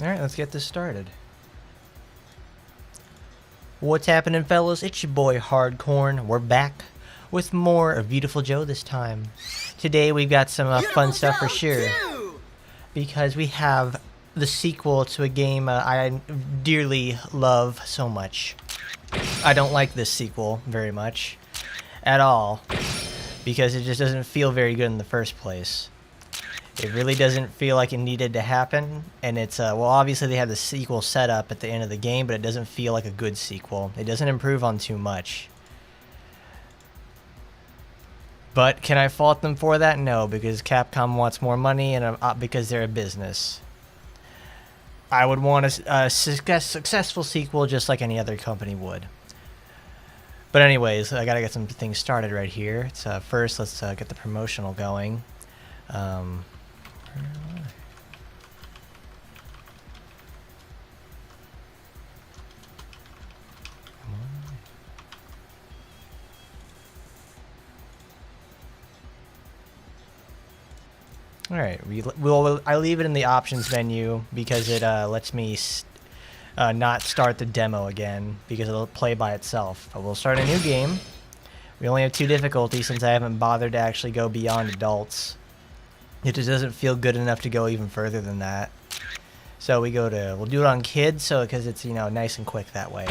Alright, let's get this started. What's happening, fellas? It's your boy Hardcorn. We're back with more of Viewtiful Joe this time. Today we've got some fun stuff for sure. Because we have the sequel to a game I dearly love so much. I don't like this sequel very much at all. Because it just doesn't feel very good in the first place. It really doesn't feel like it needed to happen, and it's, well, obviously they have the sequel set up at the end of the game, but it doesn't feel like a good sequel. It doesn't improve on too much. But can I fault them for that? No, because Capcom wants more money, and because they're a business. I would want a successful sequel just like any other company would. But anyways, I gotta get some things started right here. So first, let's get the promotional going. Alright, I leave it in the options menu because it lets me not start the demo again because it'll play by itself. But we'll start a new game. We only have 2 difficulties since I haven't bothered to actually go beyond adults. It just doesn't feel good enough to go even further than that. So we'll do it on kids, so because it's, you know, nice and quick that way.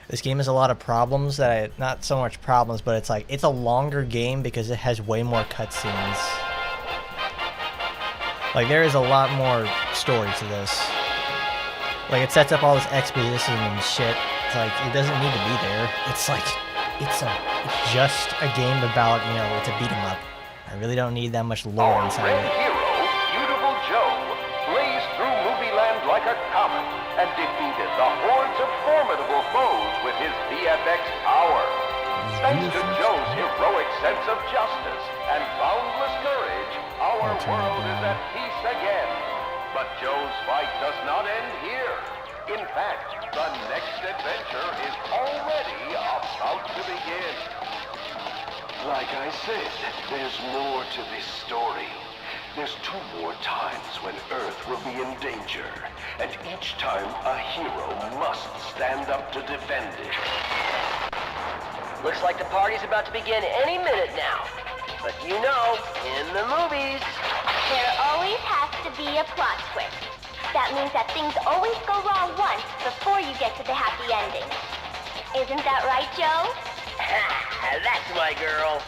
This game has a lot of problems not so much problems, but it's a longer game because it has way more cutscenes. Like, there is a lot more story to this. Like, it sets up all this exposition and shit. It's like, it doesn't need to be there. It's like, it's just a game about, you know, it's a beat 'em up. I really don't need that much lore inside it. Hero, Viewtiful Joe, blazed through movie land like a comet and defeated the hordes of formidable foes with his VFX power. Thanks to Joe's heroic sense of justice and boundless courage, our world is at peace again. But Joe's fight does not end here. In fact, the next adventure is already about to begin. Like I said, there's more to this story. There's 2 more times when Earth will be in danger, and each time a hero must stand up to defend it. Looks like the party's about to begin any minute now. But you know, in the movies, there always has to be a plot twist. That means that things always go wrong once before you get to the happy ending. Isn't that right, Joe? that's my girl.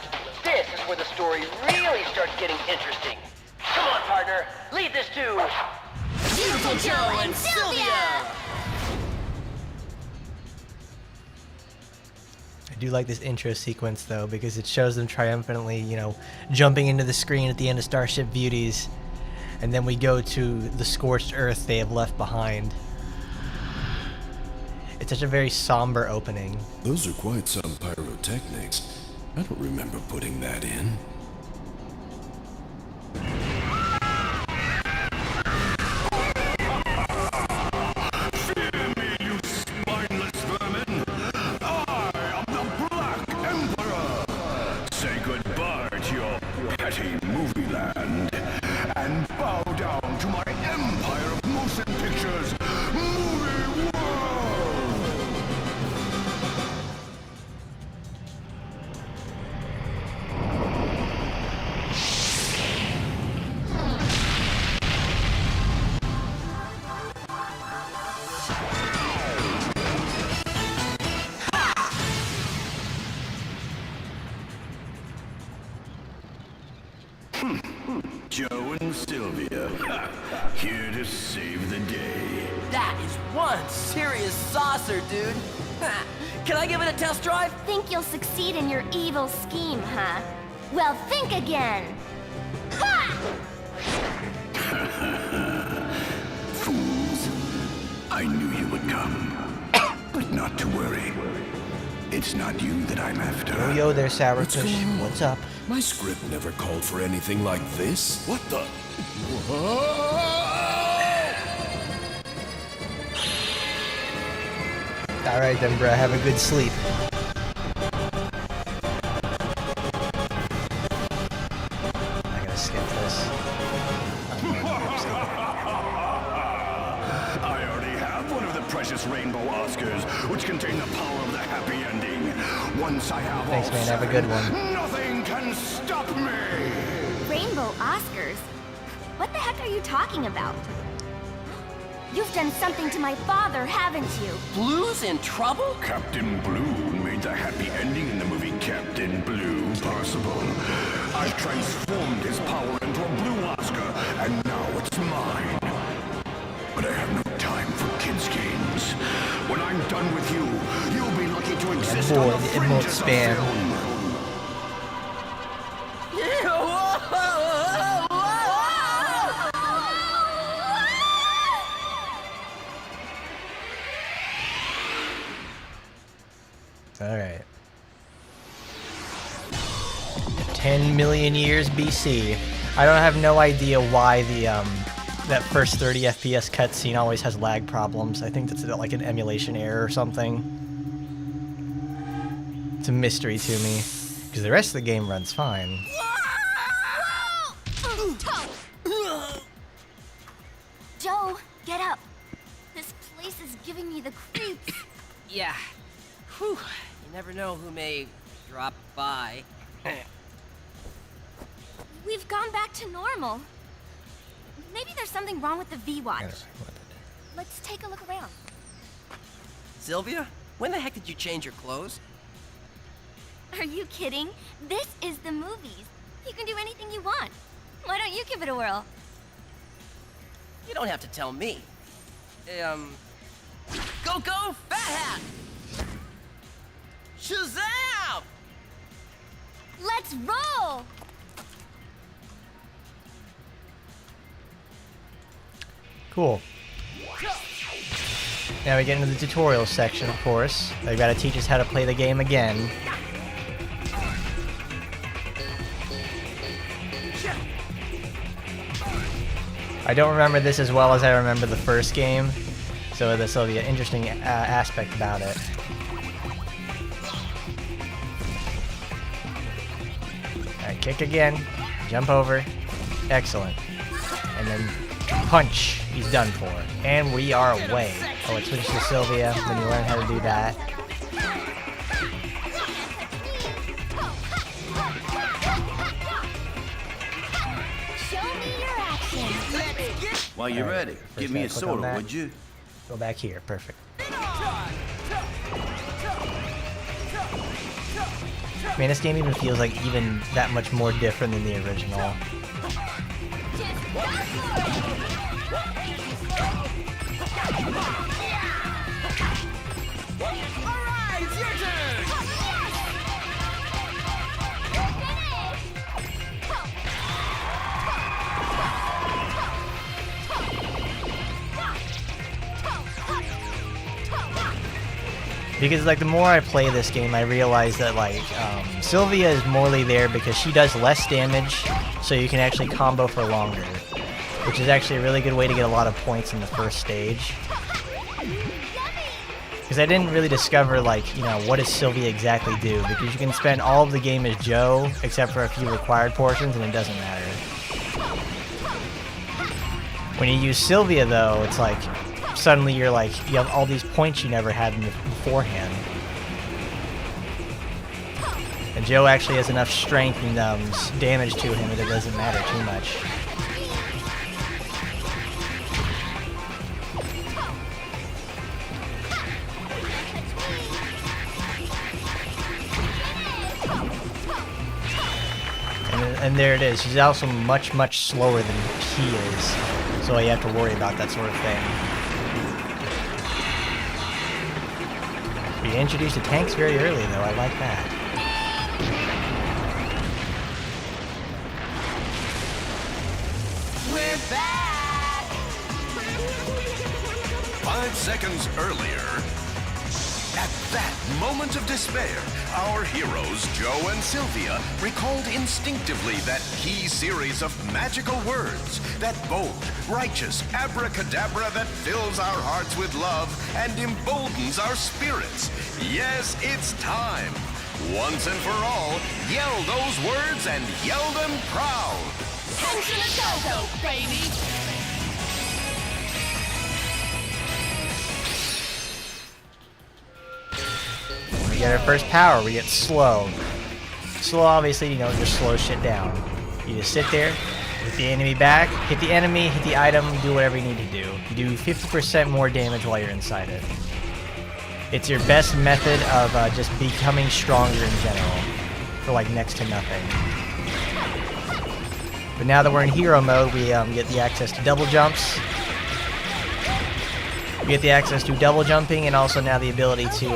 This is where the story really starts getting interesting. Come on, partner, lead this to Beautiful Joe and Sylvia! I do like this intro sequence, though, because it shows them triumphantly, you know, jumping into the screen at the end of Starship Beauties. And then we go to the scorched earth they have left behind. It's such a very somber opening. Those are quite some pyrotechnics. I don't remember putting that in. Fear me, you spineless vermin! I am the Black Emperor! Say goodbye to your petty movie land and bow down to my empire of motion pictures, Movie World! Joe and Sylvia, here to save the day. That is one serious saucer, dude. Can I give it a test drive? Think you'll succeed in your evil scheme, huh? Well, think again! Ha! Fools. I knew you would come. But not to worry. It's not you that I'm after. Oh, yo there, What's Sourfish. going on? What's up? My script never called for anything like this. What the? Alright then, bruh. Have a good sleep. which contain the power of the happy ending. Once I have Thanks, all man. Have a good seven, one. nothing can stop me. Rainbow Oscars? What the heck are you talking about? You've done something to my father, haven't you? Blue's in trouble? Captain Blue made the happy ending in the movie Captain Blue possible. I've transformed his power into a blue Oscar, and now it's mine. But I have no time for kids' games. When I'm done with you, you'll be lucky to exist on boy, the it won't fringes of spam. film. Alright. 10 million years BC. I don't have no idea why the that first 30 FPS cutscene always has lag problems. I think that's like an emulation error or something. It's a mystery to me. Because the rest of the game runs fine. Joe, get up. This place is giving me the creeps. Yeah. Whew. You never know who may drop by. We've gone back to normal. Maybe there's something wrong with the V-Watch. Let's take a look around. Sylvia, when the heck did you change your clothes? Are you kidding? This is the movies. You can do anything you want. Why don't you give it a whirl? You don't have to tell me. Go, Fat Hat! Shazam! Let's roll! Cool. Now we get into the tutorial section, of course. They've got to teach us how to play the game again. I don't remember this as well as I remember the first game, so this will be an interesting aspect about it. Alright, kick again, jump over, excellent, and then punch, he's done for, and we are away. Oh, it switches to Sylvia when you learn how to do that. Show me your action. While you're Alright, ready, first give me a gotta click on soda, that. would you? Go back here, perfect. Man, this game even feels like even that much more different than the original. Because like the more I play this game, I realize that like Sylvia is morely there because she does less damage, so you can actually combo for longer, which is actually a really good way to get a lot of points in the first stage. Because I didn't really discover like, you know, what does Sylvia exactly do, because you can spend all of the game as Joe except for a few required portions and it doesn't matter. When you use Sylvia though, it's like suddenly you're like, you have all these points you never had beforehand. And Joe actually has enough strength and damage to him that it doesn't matter too much. And there it is. She's also much, much slower than he is. So you have to worry about that sort of thing. We introduced the tanks very early, though. I like that. We're back! 5 seconds earlier, at that moment of despair, our heroes, Joe and Sylvia, recalled instinctively that key series of magical words, that bold, righteous abracadabra that fills our hearts with love and emboldens our spirits. Yes, it's time. Once and for all, yell those words and yell them proud. Tension a go-go, baby! get our first power. We get slow. Slow, obviously, you know, just slow shit down. You just sit there, hit the enemy back, hit the enemy, hit the item, do whatever you need to do. You do 50% more damage while you're inside it. It's your best method of just becoming stronger in general, for like next to nothing. But now that we're in hero mode, we get the access to double jumps. We get the access to double jumping, and also now the ability to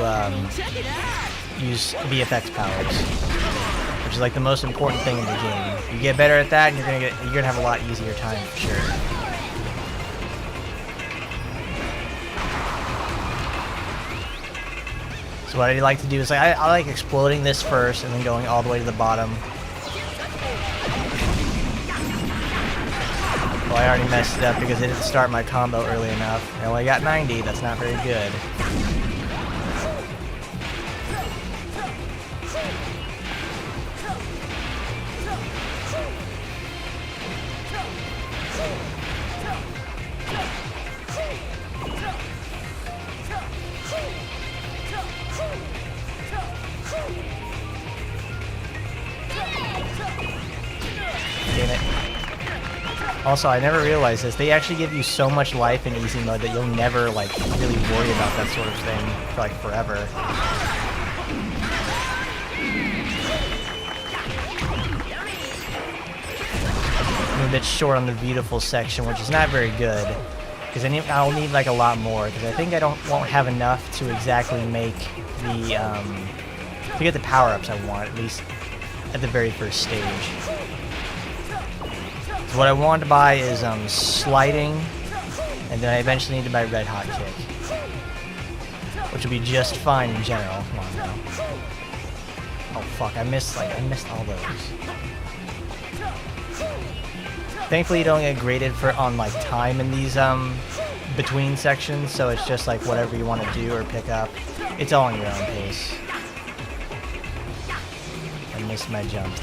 use VFX powers, which is like the most important thing in the game. You get better at that, and you're gonna have a lot easier time for sure. So what I like to do is I like exploding this first, and then going all the way to the bottom. Well, I already messed it up because I didn't start my combo early enough. I only got 90. That's not very good. Damn it. Also, I never realized this. They actually give you so much life in easy mode that you'll never, like, really worry about that sort of thing for, like, forever. I'm a bit short on the Viewtiful section, which is not very good. Because I'll need, like, a lot more. Because I think I won't have enough to exactly make the, to get the power-ups I want, at least at the very first stage. So what I want to buy is sliding, and then I eventually need to buy red hot kick, which will be just fine in general. Come on now. Oh fuck! I missed all those. Thankfully, you don't get graded on like time in these between sections, so it's just like whatever you want to do or pick up. It's all on your own pace. I missed my jump.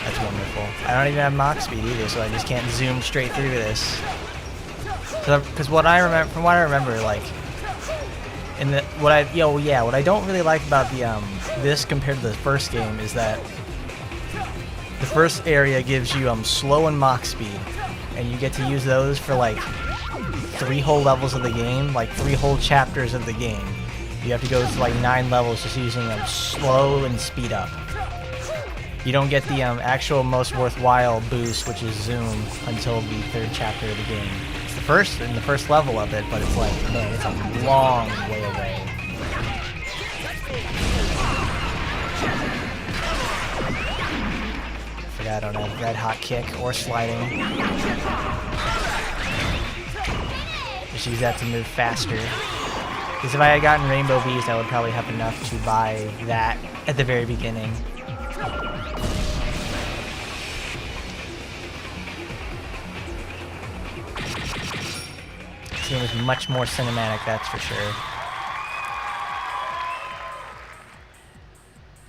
That's wonderful. I don't even have Mach speed either, so I just can't zoom straight through this. Because what I remember, like, in the what I don't really like about the this compared to the first game is that the first area gives you slow and Mach speed, and you get to use those for like 3 whole levels of the game, like 3 whole chapters of the game. You have to go through like 9 levels just using slow and speed up. You don't get the actual most worthwhile boost, which is zoom, until the 3rd chapter of the game. It's the first level of it, but it's like, man, it's a long way away. Forgot I don't have red hot kick or sliding. Just use that to move faster. Because if I had gotten Rainbow Bees, I would probably have enough to buy that at the very beginning. This game is much more cinematic, that's for sure.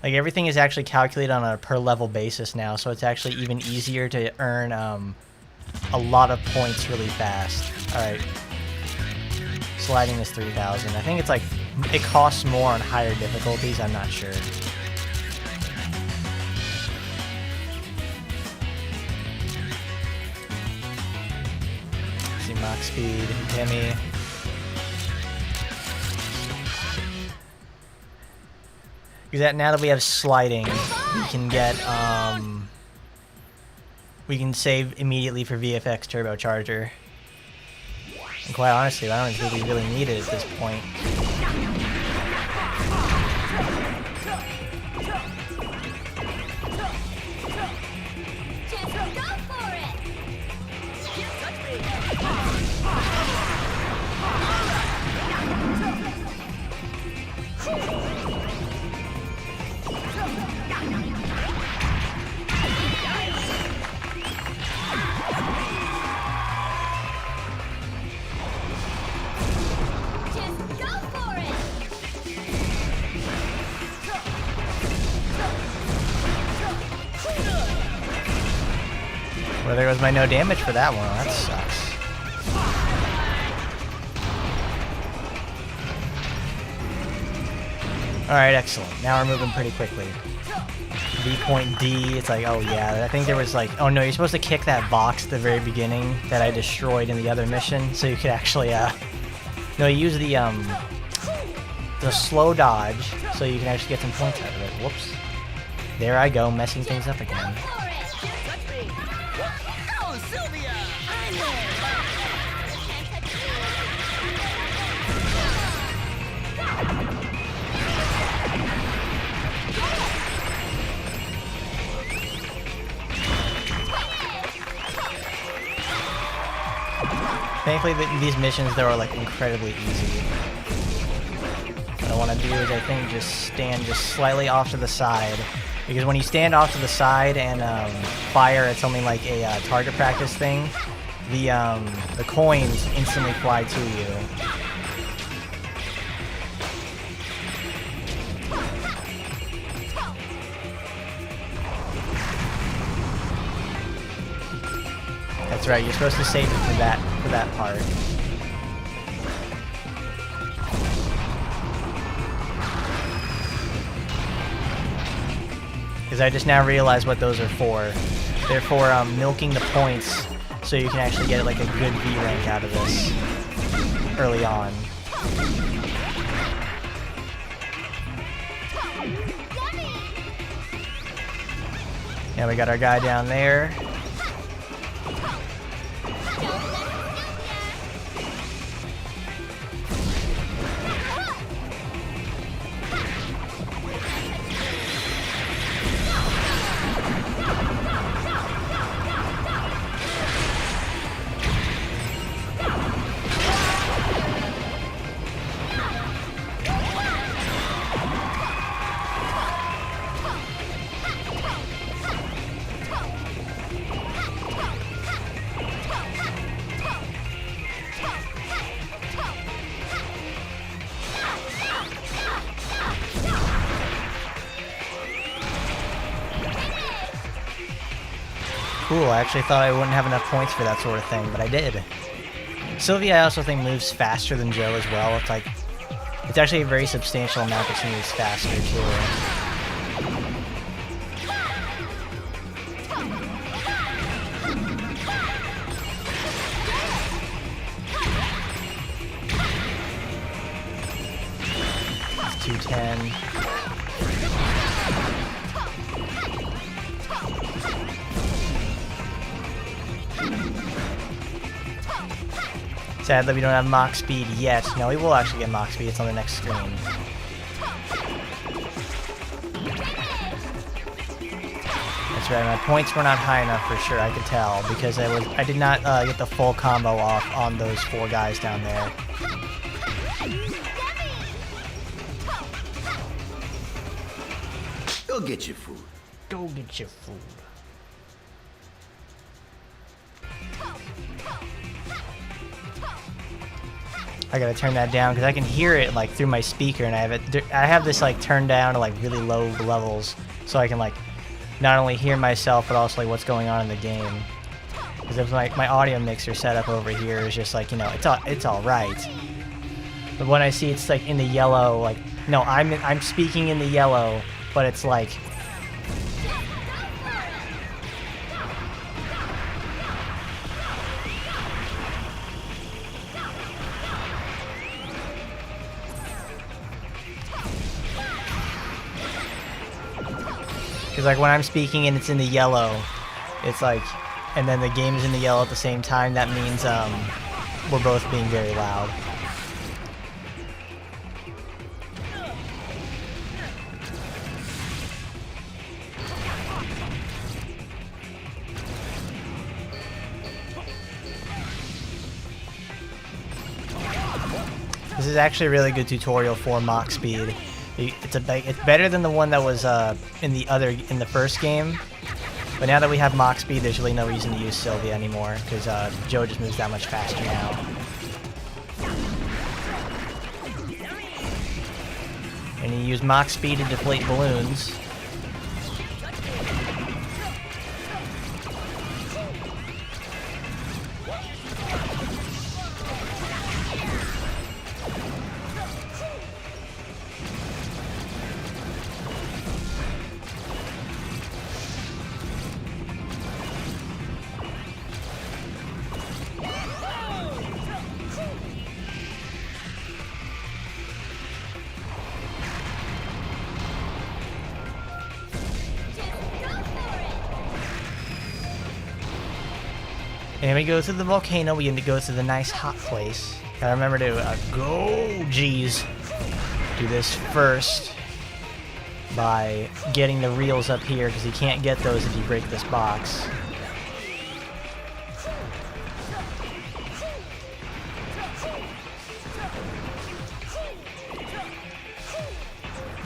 Like, everything is actually calculated on a per level basis now, so it's actually even easier to earn a lot of points really fast. Alright. Sliding is 3,000. I think it's like, it costs more on higher difficulties, I'm not sure. See, Mach speed, Demi. Because now that we have sliding, we can get, we can save immediately for VFX turbocharger. And quite honestly, I don't think we really need it at this point. Well, there goes my no damage for that one. That sucks. Alright, excellent. Now we're moving pretty quickly. V point D, it's like, oh yeah, I think there was like, oh no, you're supposed to kick that box at the very beginning that I destroyed in the other mission, so you could actually, no, you use the slow dodge, so you can actually get some points out of it. Whoops. There I go, messing things up again. Thankfully, these missions, though, are like incredibly easy. What I want to do is, I think, just stand just slightly off to the side. Because when you stand off to the side and fire at something like a target practice thing, the coins instantly fly to you. That's right, you're supposed to save it for that part. Because I just now realized what those are for. They're for milking the points so you can actually get like a good V rank out of this early on. Yeah, we got our guy down there. Cool, I actually thought I wouldn't have enough points for that sort of thing, but I did. Sylvia, I also think, moves faster than Joe as well. It's actually a very substantial amount that she moves faster, too. It's 210. Sad that we don't have Mach speed yet. No, we will actually get Mach speed. It's on the next screen. That's right. My points were not high enough for sure. I could tell because I did not get the full combo off on those 4 guys down there. Go get your food. Go get your food. I gotta turn that down because I can hear it like through my speaker, and I have this like turned down to like really low levels, so I can like not only hear myself but also like what's going on in the game. Because if my audio mixer setup over here is just like, you know, it's all right, but when I see it's like in the yellow, like no, I'm speaking in the yellow, but it's like. Because like when I'm speaking and it's in the yellow, it's like, and then the game is in the yellow at the same time, that means we're both being very loud. This is actually a really good tutorial for Mach speed. It's better than the one that was in the first game, but now that we have Mach speed, there's really no reason to use Sylvia anymore because Joe just moves that much faster now. And you use Mach speed to deflate balloons. And we go through the volcano. We go to the nice hot place. Gotta remember to do this first by getting the reels up here, because you can't get those if you break this box.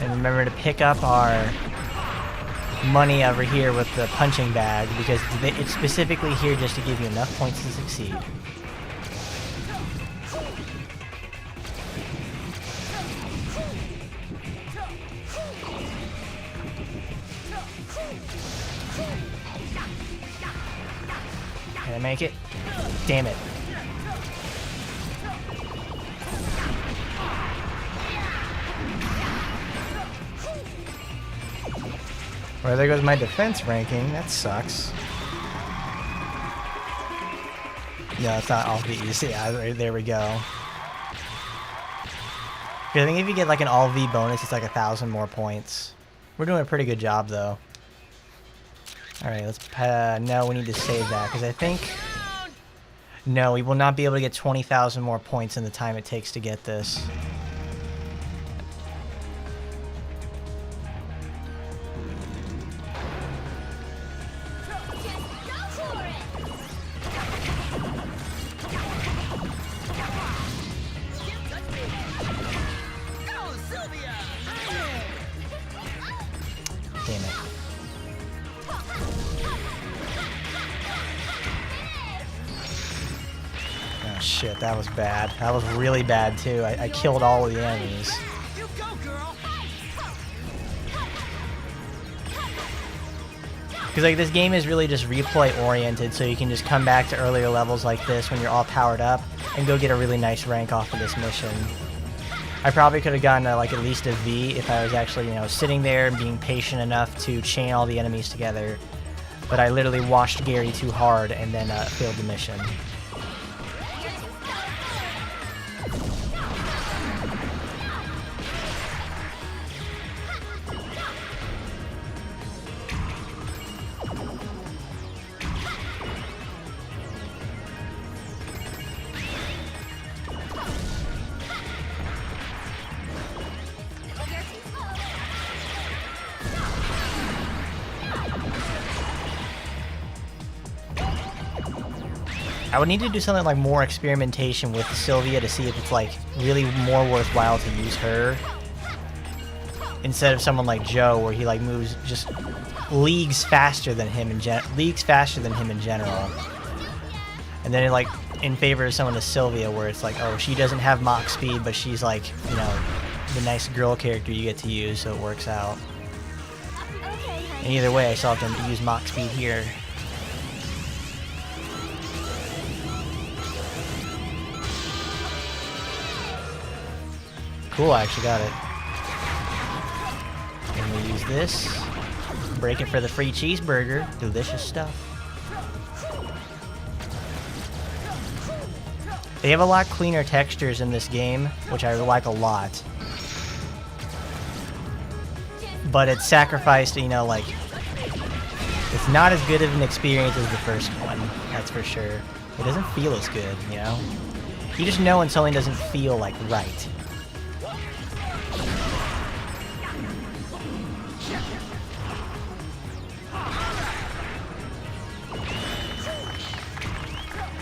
And remember to pick up our money over here with the punching bag, because it's specifically here just to give you enough points to succeed. Can I make it? Damn it. Well, there goes my defense ranking. That sucks. No, it's not all V's. Yeah, there we go. I think if you get like an all V bonus, it's like 1,000 more points. We're doing a pretty good job, though. Alright, let's... no, we need to save that, because I think... No, we will not be able to get 20,000 more points in the time it takes to get this. Damn it. Oh shit, that was bad. That was really bad too. I killed all of the enemies. Because like this game is really just replay oriented, so you can just come back to earlier levels like this when you're all powered up and go get a really nice rank off of this mission. I probably could have gotten like at least a V if I was actually, you know, sitting there and being patient enough to chain all the enemies together. But I literally washed Gary too hard and then failed the mission. I would need to do something like more experimentation with Sylvia to see if it's like really more worthwhile to use her instead of someone like Joe, where he like moves just leagues faster than him in general, and then like in favor of someone like Sylvia, where it's like, oh, she doesn't have Mach speed, but she's like, you know, the nice girl character you get to use, so it works out. And either way, I still have to use Mach speed here. Cool, I actually got it. And we use this. Break it for the free cheeseburger. Delicious stuff. They have a lot cleaner textures in this game, which I like a lot. But it's sacrificed, you know, like... It's not as good of an experience as the first one, that's for sure. It doesn't feel as good, you know? You just know when something doesn't feel, like, right.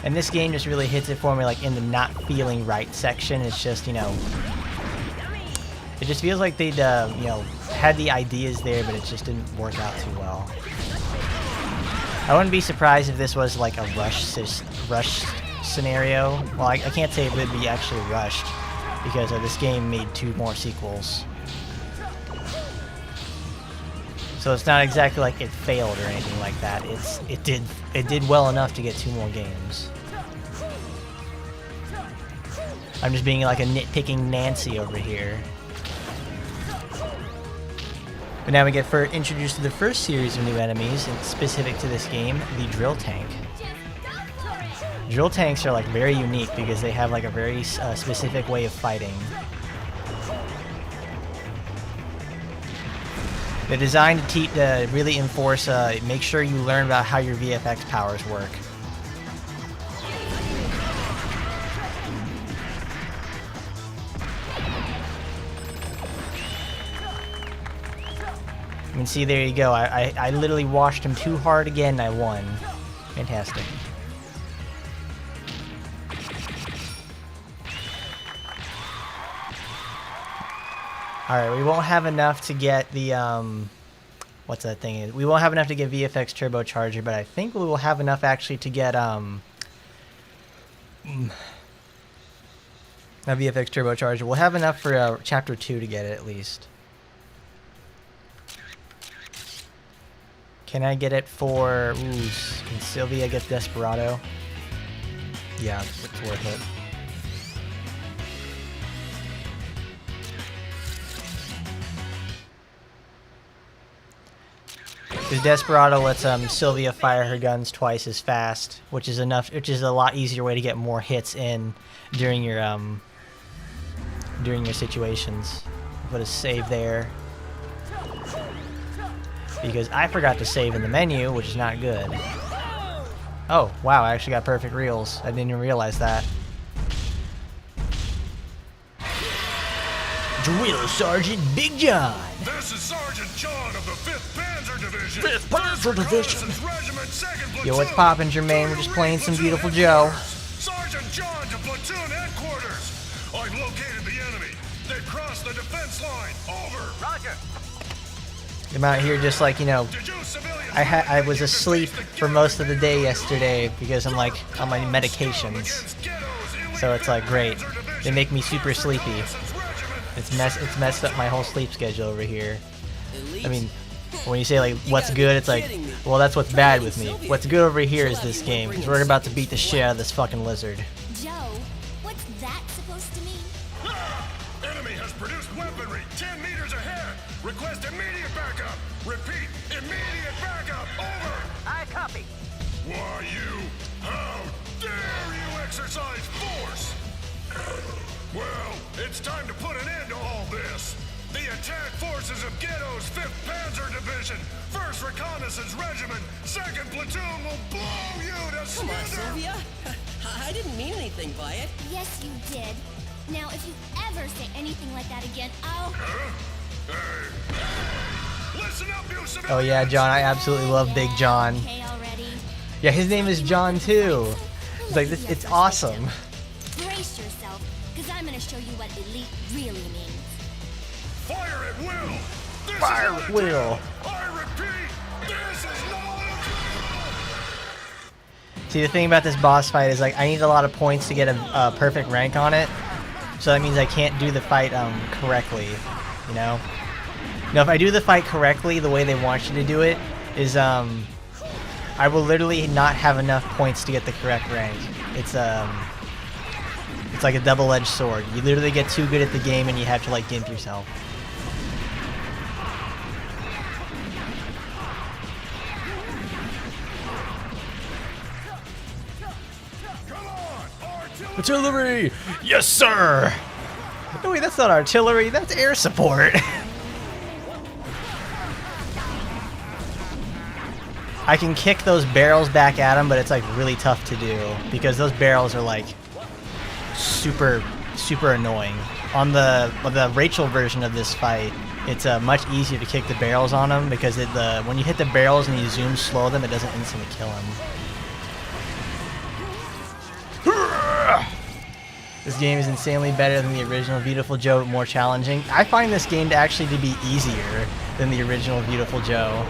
And this game just really hits it for me, like, in the not feeling right section. It's just, you know... It just feels like they'd, you know, had the ideas there, but it just didn't work out too well. I wouldn't be surprised if this was, like, a rush scenario. Well, I can't say it would be actually rushed, because this game made 2 more sequels. So it's not exactly like it failed or anything like that. It did well enough to get 2 more games. I'm just being like a nitpicking Nancy over here. But now we get introduced to the first series of new enemies, and specific to this game, the drill tank. Drill tanks are like very unique because they have like a very specific way of fighting. They're designed to really enforce, make sure you learn about how your VFX powers work. I mean, see, there you go. I literally washed him too hard again and I won. Fantastic. Alright, we won't have enough to get the, what's that thing? We won't have enough to get VFX Turbocharger, but I think we will have enough actually to get, a VFX Turbocharger. We'll have enough for Chapter 2 to get it, at least. Can I get it for... Ooh, can Sylvia get Desperado? Yeah, it's worth it. Because Desperado lets Sylvia fire her guns twice as fast, which is enough. Which is a lot easier way to get more hits in during your situations. Put a save there. Because I forgot to save in the menu, which is not good. Oh, wow, I actually got perfect reels. I didn't even realize that. Drill Sergeant Big John! This is Sergeant John of the 5th Panzer Division. 5th Panzer Division! Regiment, 2nd Platoon. Yo, what's poppin', Jermaine? We're just playing some Beautiful Joe. Sergeant John to platoon headquarters. I've located the enemy. They've crossed the defense line. Over. Roger. I'm out here just like, you know, Did you civilians I was asleep for most of the day yesterday because I'm like on my medications. So it's like great. They make me super sleepy. It's messed up my whole sleep schedule over here. I mean, when you say like what's good, it's like, well, that's what's bad with me. What's good over here is this game because we're about to beat the shit out of this fucking lizard. Joe, what's that supposed to mean? Enemy has produced weaponry 10 meters ahead. Request immediate backup. Repeat, immediate backup. Over. I copy. Why you? How dare you exercise force? Well, it's time to put an end to all this. The attack forces of Ghetto's 5th Panzer Division, 1st Reconnaissance Regiment, 2nd Platoon will blow you to Come on, smithereens. Sylvia. I didn't mean anything by it. Yes, you did. Now, if you ever say anything like that again, I'll... Listen up, you civilians. Oh yeah, John, I absolutely love Big John. Okay already. Yeah, his name is John too. It's like this, it's awesome. Brace yourself, because I'm going to show you what elite really means. Fire at will. This Fire is not at a will. drill. I repeat, this is not a drill. See, the thing about this boss fight is like I need a lot of points to get a perfect rank on it. So that means I can't do the fight correctly, you know? Now, if I do the fight correctly, the way they want you to do it, is I will literally not have enough points to get the correct rank. It's like a double-edged sword. You literally get too good at the game and you have to like gimp yourself. Artillery! Yes, sir! No, wait, that's not artillery, that's air support. I can kick those barrels back at him, but it's like really tough to do because those barrels are like super annoying. On the Rachel version of this fight, it's much easier to kick the barrels on him because when you hit the barrels and you zoom slow them, it doesn't instantly kill him. This game is insanely better than the original Viewtiful Joe, but more challenging. I find this game to actually to be easier than the original Viewtiful Joe.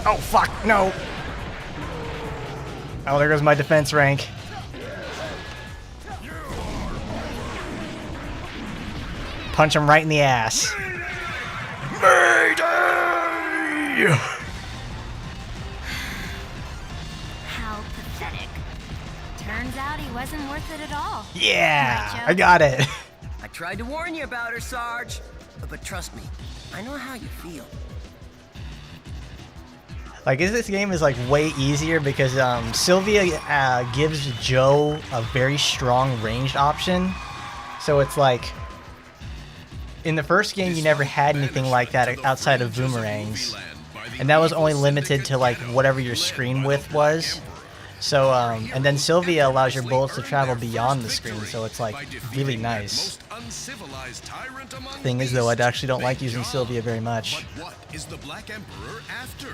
Oh fuck, no! Oh, there goes my defense rank. Punch him right in the ass. Mayday! How pathetic. Turns out he wasn't worth it at all. Yeah, Right, Joe? I got it. I tried to warn you about her, Sarge. But trust me, I know how you feel. Like, this game is like way easier because Sylvia gives Joe a very strong ranged option. So it's like, in the first game you never had anything like that outside of boomerangs. And that was only limited to like whatever your screen width was. So, and then Sylvia allows your bullets to travel beyond the screen, so it's like really nice. uncivilized tyrant among Thing is, though, I actually don't like Big using job. Sylvia very much. But what is the Black Emperor after?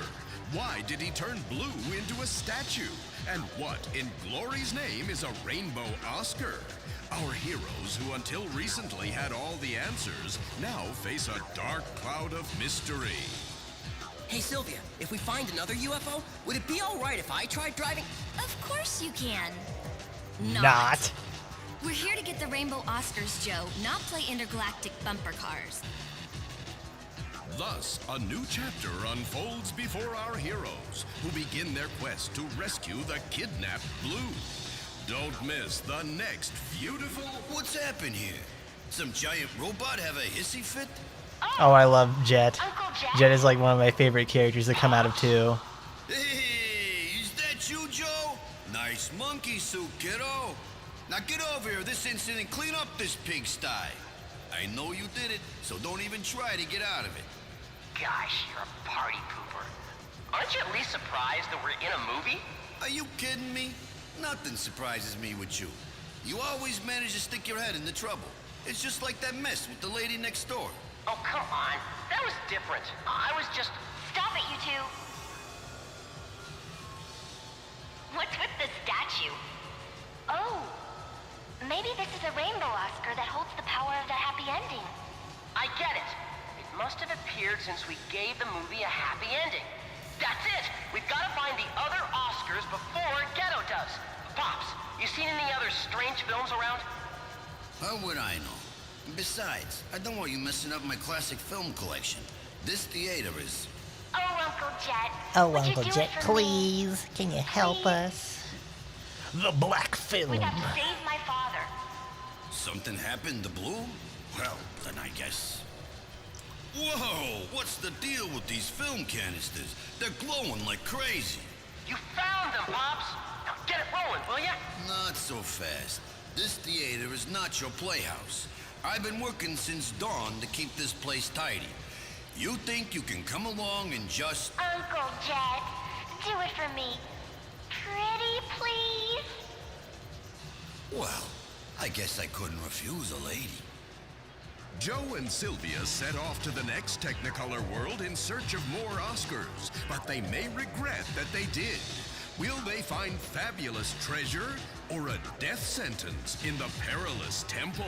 Why did he turn blue into a statue? And what, in glory's name, is a rainbow Oscar? Our heroes, who until recently had all the answers, now face a dark cloud of mystery. Hey, Sylvia, if we find another UFO, would it be all right if I tried driving? Of course you can. Not. We're here to get the Rainbow Oscars, Joe, not play intergalactic bumper cars. Thus, a new chapter unfolds before our heroes, who begin their quest to rescue the kidnapped Blue. Don't miss the next Viewtiful. What's happened here? Some giant robot have a hissy fit? Oh, I love Jet. Uncle Jet? Jet is like one of my favorite characters to come out of 2. Hey, is that you, Joe? Nice monkey suit, kiddo. Now get over here this instant and clean up this pigsty. I know you did it, so don't even try to get out of it. Gosh, you're a party pooper. Aren't you at least surprised that we're in a movie? Are you kidding me? Nothing surprises me with you. You always manage to stick your head into trouble. It's just like that mess with the lady next door. Oh, come on. That was different. I was just... Stop it, you two. What's with the statue? Oh, maybe this is a rainbow Oscar that holds the power of the happy ending. I get it. It must have appeared since we gave the movie a happy ending. That's it! We've got to find the other Oscars before Ghetto does. Pops, you seen any other strange films around? How would I know? Besides, I don't want you messing up my classic film collection. This theater is... Oh, Uncle Jet. Oh, would you Uncle do Jet, it for me? please. Can you help Please? us? The Black Film. We got to save my father. Something happened to Blue? Well, then I guess... Whoa! What's the deal with these film canisters? They're glowing like crazy. You found them, Pops! Now get it rolling, will ya? Not so fast. This theater is not your playhouse. I've been working since dawn to keep this place tidy. You think you can come along and just... Uncle Jet, do it for me. Pretty, please? Well, I guess I couldn't refuse a lady. Joe and Sylvia set off to the next Technicolor world in search of more Oscars, but they may regret that they did. Will they find fabulous treasure or a death sentence in the perilous temple?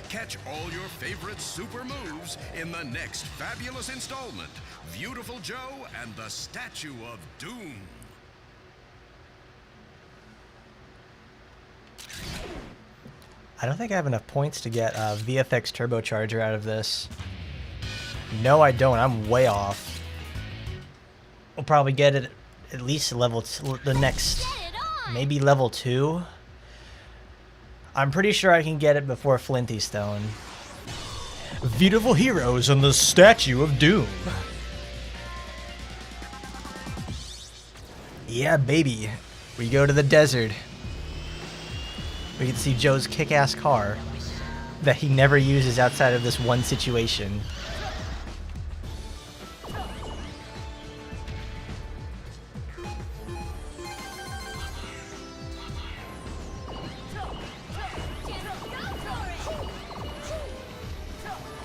Catch all your favorite super moves in the next fabulous installment, Viewtiful Joe and the Statue of Doom. I don't think I have enough points to get a VFX turbocharger out of this. No, I don't. I'm way off. We'll probably get it at least level the next, Get it on! maybe level 2. I'm pretty sure I can get it before Flinty Stone. Beautiful heroes and the Statue of Doom. Yeah, baby. We go to the desert. We can see Joe's kick-ass car that he never uses outside of this one situation.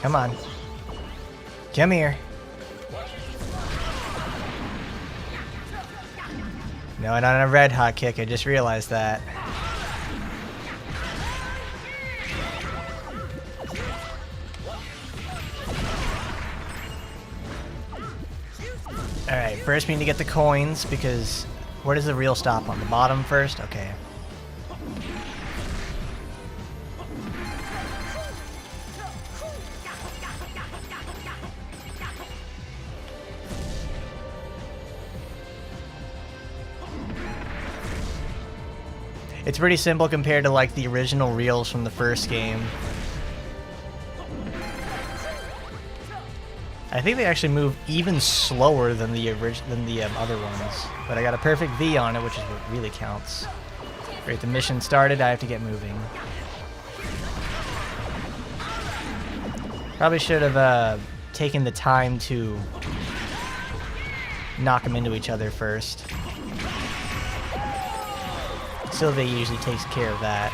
Come on. Come here. No, I don't have a red hot kick. I just realized that. Alright, first we need to get the coins because where does the reel stop? On the bottom first? Okay. It's pretty simple compared to like the original reels from the first game. I think they actually move even slower than the other ones, but I got a perfect V on it, which is what really counts. Great, the mission started. I have to get moving. Probably should have taken the time to knock them into each other first. Sylvia usually takes care of that.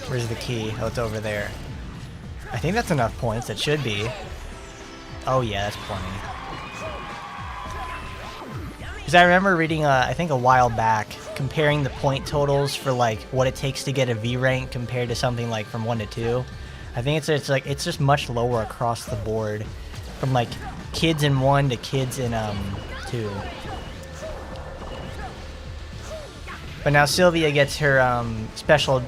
Where's the key? Oh, it's over there. I think that's enough points. It should be. Oh yeah, that's plenty. Because I remember reading, I think a while back, comparing the point totals for like what it takes to get a V rank compared to something like from 1 to 2. I think it's just much lower across the board, from like kids in 1 to kids in 2. But now Sylvia gets her special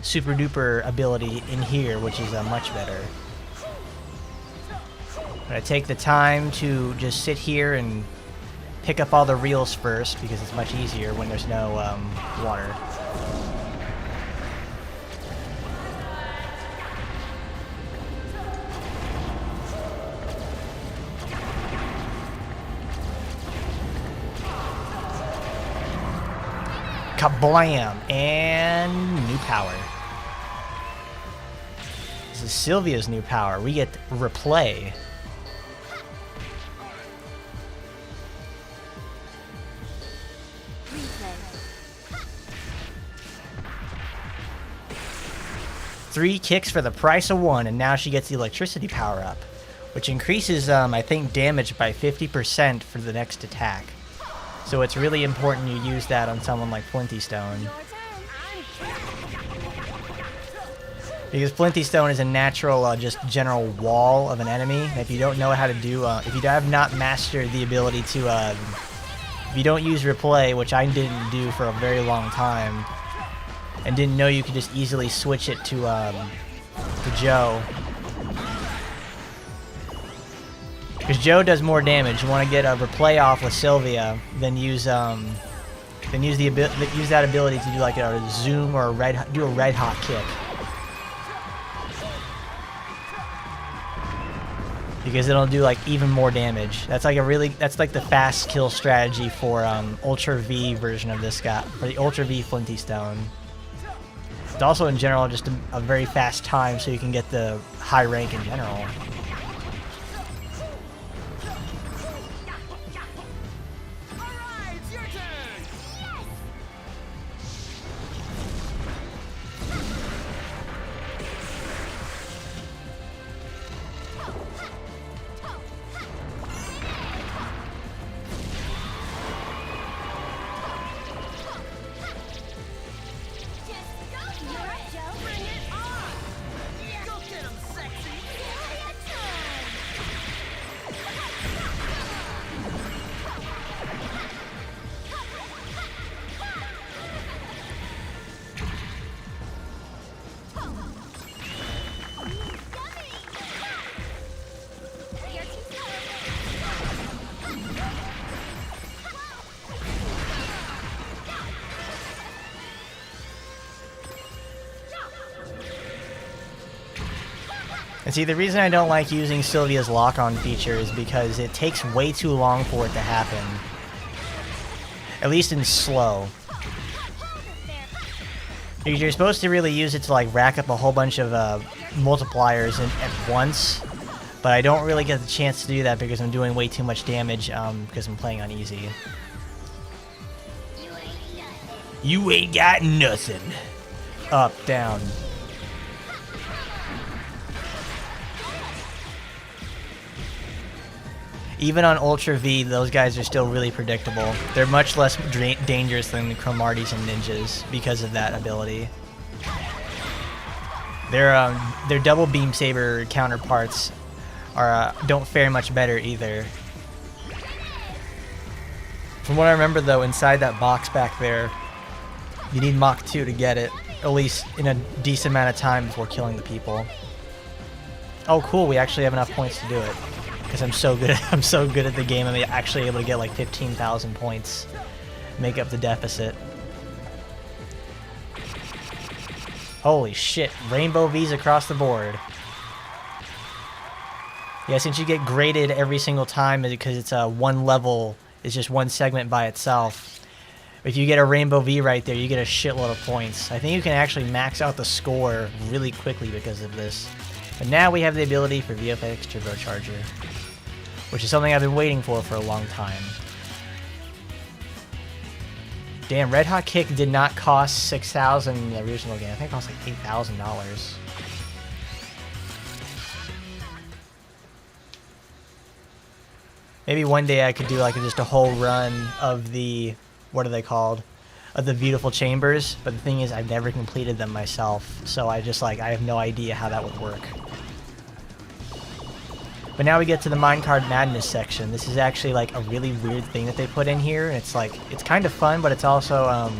super duper ability in here, which is much better. I'm gonna take the time to just sit here and pick up all the reels first, because it's much easier when there's no water. Kablam! And new power. This is Sylvia's new power. We get replay. Three kicks for the price of one, and now she gets the electricity power up, which increases, I think, damage by 50% for the next attack. So it's really important you use that on someone like Flinty Stone. Because Flinty Stone is a natural, just general wall of an enemy. If you don't know how to do, if you have not mastered the ability to, if you don't use replay, which I didn't do for a very long time, and didn't know you could just easily switch it to Joe. Because Joe does more damage. You want to get a replay off with Sylvia, then use that ability to do like a zoom or a red hot kick. Because it'll do like even more damage. That's like the fast kill strategy for Ultra V version of this guy, for the Ultra V Flinty Stone. It's also in general just a very fast time, so you can get the high rank in general. And see, the reason I don't like using Sylvia's lock-on feature is because it takes way too long for it to happen. At least in slow. Because you're supposed to really use it to like rack up a whole bunch of multipliers at once. But I don't really get the chance to do that because I'm doing way too much damage because I'm playing on easy. You ain't got nothing. Up, down. Even on Ultra V, those guys are still really predictable. They're much less dangerous than the Chromarties and Ninjas because of that ability. Their double beam saber counterparts don't fare much better either. From what I remember though, inside that box back there, you need Mach 2 to get it, at least in a decent amount of time before killing the people. Oh cool, we actually have enough points to do it. Because I'm so good at the game, I'm actually able to get like 15,000 points, make up the deficit. Holy shit, Rainbow V's across the board. Yeah, since you get graded every single time because it's one level, it's just one segment by itself. If you get a Rainbow V right there, you get a shitload of points. I think you can actually max out the score really quickly because of this. But now we have the ability for VFX Turbocharger, which is something I've been waiting for a long time. Damn, Red Hot Kick did not cost $6,000 in the original game. I think it cost like $8,000. Maybe one day I could do like just a whole run of the, what are they called? Of the Viewtiful chambers, but the thing is I've never completed them myself, so I have no idea how that would work. But now we get to the Minecart Madness section. This is actually like a really weird thing that they put in here, and it's like, it's kind of fun, but it's also,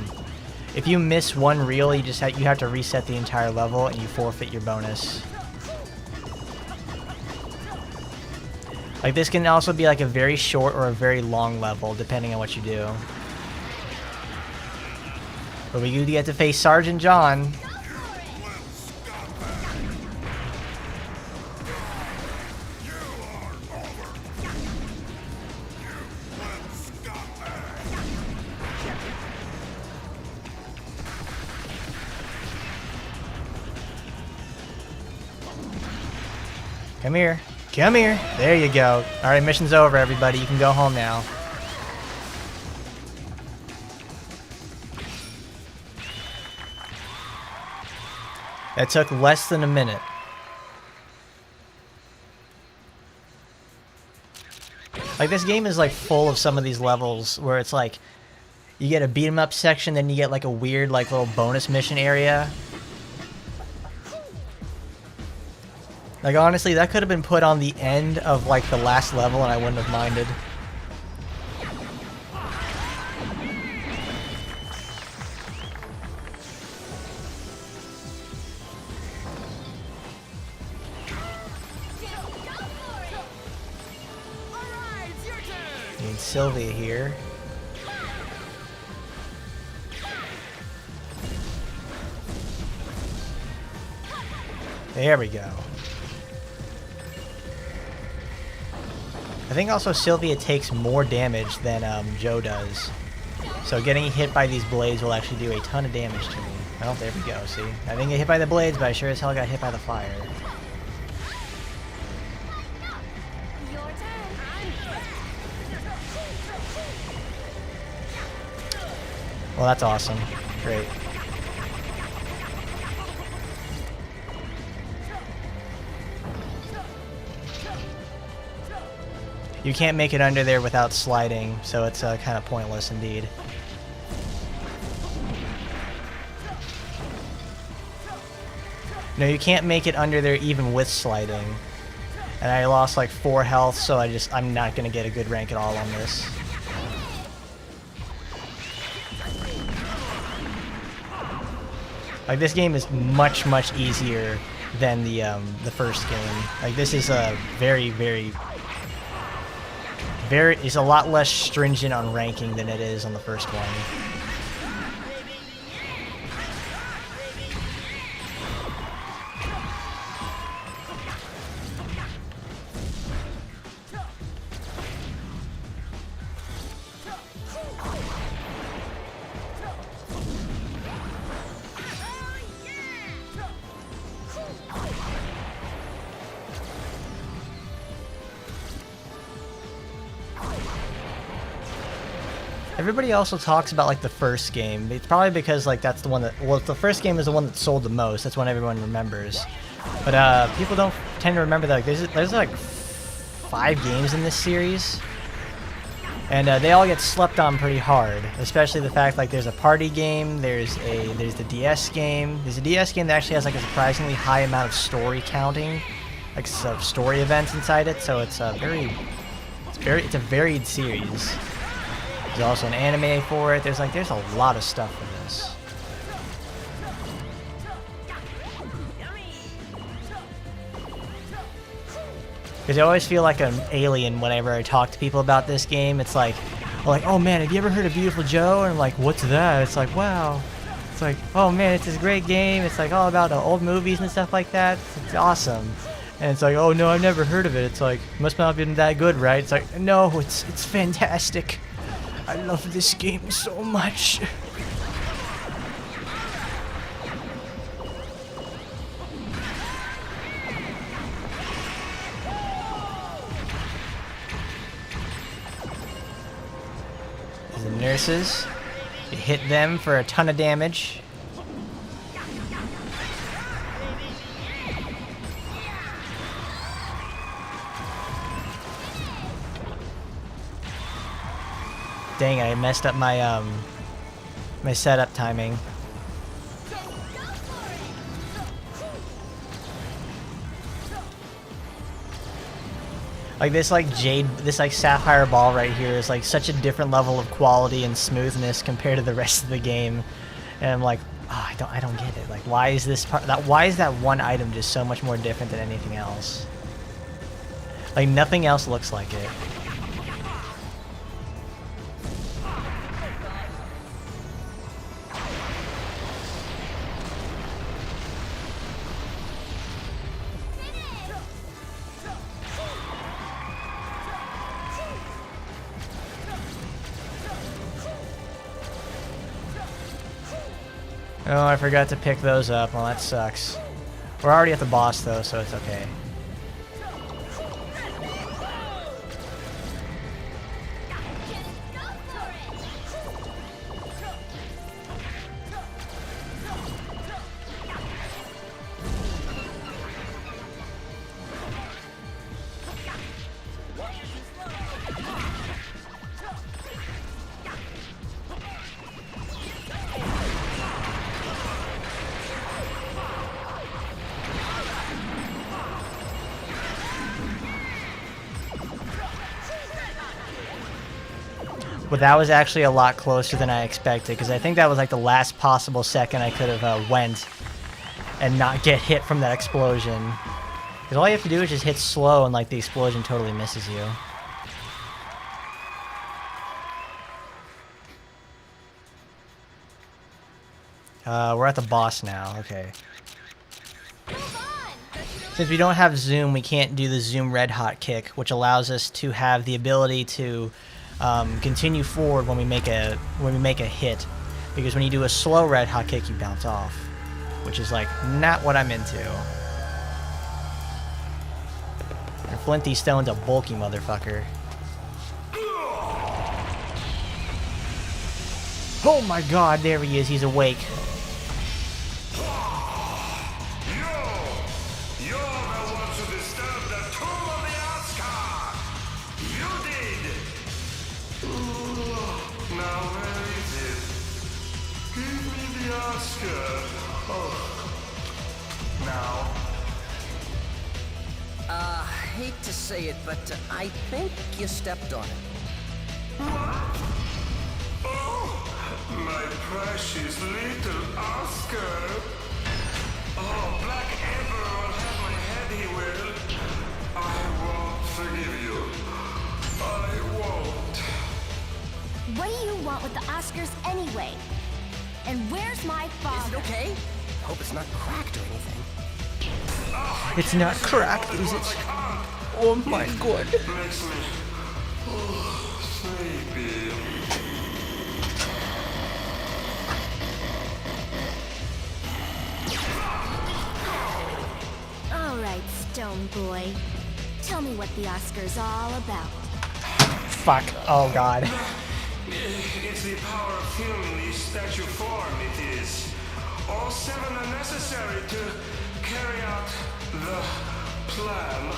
if you miss one reel, you have to reset the entire level and you forfeit your bonus. Like this can also be like a very short or a very long level, depending on what you do. But we do get to face Sergeant John. Come here. Come here. There you go. Alright, mission's over, everybody. You can go home now. That took less than a minute. Like, this game is like full of some of these levels where it's like you get a beat 'em up section, then you get like a weird like little bonus mission area. Like, honestly, that could have been put on the end of like the last level and I wouldn't have minded. And Sylvia here. There we go. I think also Sylvia takes more damage than Joe does. So getting hit by these blades will actually do a ton of damage to me. Oh, there we go, see? I didn't get hit by the blades, but I sure as hell got hit by the fire. Well, that's awesome. Great. You can't make it under there without sliding, so it's kind of pointless indeed. No, you can't make it under there even with sliding. And I lost like 4 health, so I'm not going to get a good rank at all on this. Like, this game is much, much easier than the first game. Like, this is a it's a lot less stringent on ranking than it is on the first one. Everybody also talks about like the first game. It's probably because like that's the one that, well, the first game is the one that sold the most. That's one everyone remembers. But people don't tend to remember that like, there's like 5 games in this series, and they all get slept on pretty hard. Especially the fact like there's a party game, there's the DS game. There's a DS game that actually has like a surprisingly high amount of story counting, like story events inside it. So it's a varied series. There's also an anime for it. There's a lot of stuff for this. Because I always feel like an alien whenever I talk to people about this game. It's like, oh man, have you ever heard of Viewtiful Joe? And I'm like, what's that? It's like, wow. It's like, oh man, it's this great game. It's like all about old movies and stuff like that. It's awesome. And it's like, oh no, I've never heard of it. It's like, must not have been that good, right? It's like, no, it's fantastic. I love this game so much. There's the nurses. You hit them for a ton of damage. Dang, I messed up my my setup timing. Like this this sapphire ball right here is like such a different level of quality and smoothness compared to the rest of the game. And I'm like, oh, I don't get it. Like why is why is that one item just so much more different than anything else? Like nothing else looks like it. Oh, I forgot to pick those up. Well, that sucks. We're already at the boss, though, so it's okay. But that was actually a lot closer than I expected, because I think that was like the last possible second I could have went and not get hit from that explosion. Because all you have to do is just hit slow and like the explosion totally misses you. We're at the boss now, okay. Since we don't have zoom, we can't do the zoom red hot kick, which allows us to have the ability to continue forward when we make a hit, because when you do a slow red hot kick, you bounce off, which is like not what I'm into. And Flinty Stone's a bulky motherfucker. Oh my god, there he is. He's awake. Hate to say it, but I think you stepped on it. Oh, my precious little Oscar. Oh, Black Emperor will have my head, he will. I won't forgive you. I won't. What do you want with the Oscars anyway? And where's my father? Is it okay? Hope it's not cracked or anything. It's not cracked, is it? Oh my god. Makes me sleepy. All right, Stone Boy. Tell me what the Oscar's all about. Fuck. Oh god. It's the power of human statue form, it is. All seven are necessary to carry out the plan.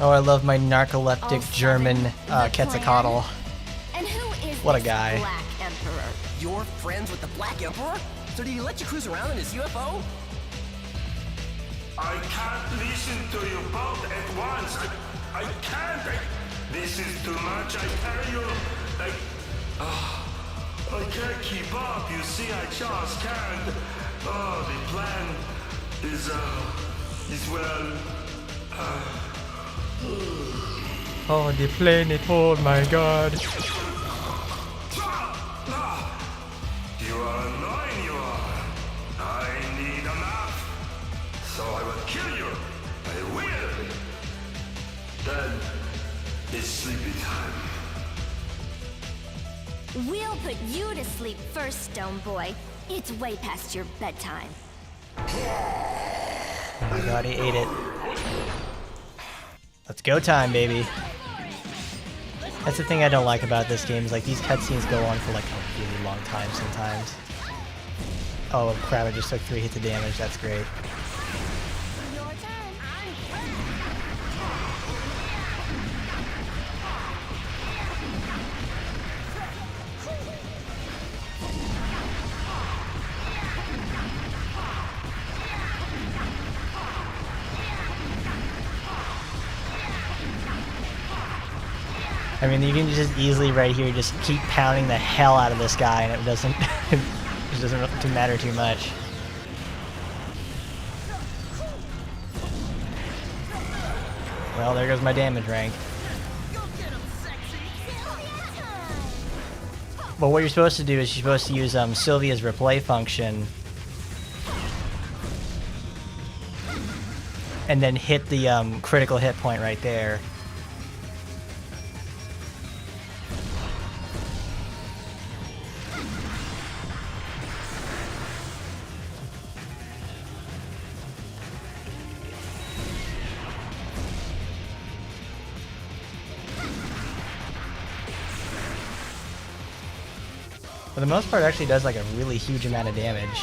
Oh, I love my narcoleptic All German seven, the Quetzalcoatl. And who is What a this guy. Black Emperor? You're friends with the Black Emperor? So did he let you cruise around in his UFO? I can't listen to you both at once. I can't. This is too much. I tell you. I can't keep up. You see, I just can't. Oh, the plan is well. Oh, the planet. Oh my god. You are annoying, you are. I need a map. So I will kill you. I will. Then it's sleepy time. We'll put you to sleep first, Stone Boy. It's way past your bedtime. Oh my god, he ate it. Let's go time, baby. That's the thing I don't like about this game, is like these cutscenes go on for like a really long time sometimes. Oh crap, I just took 3 hits of damage, that's great. I mean, you can just easily right here just keep pounding the hell out of this guy, and it doesn't it doesn't really matter too much. Well, there goes my damage rank. But what you're supposed to do is you're supposed to use Sylvia's replay function, and then hit the critical hit point right there. For the most part, it actually does like a really huge amount of damage.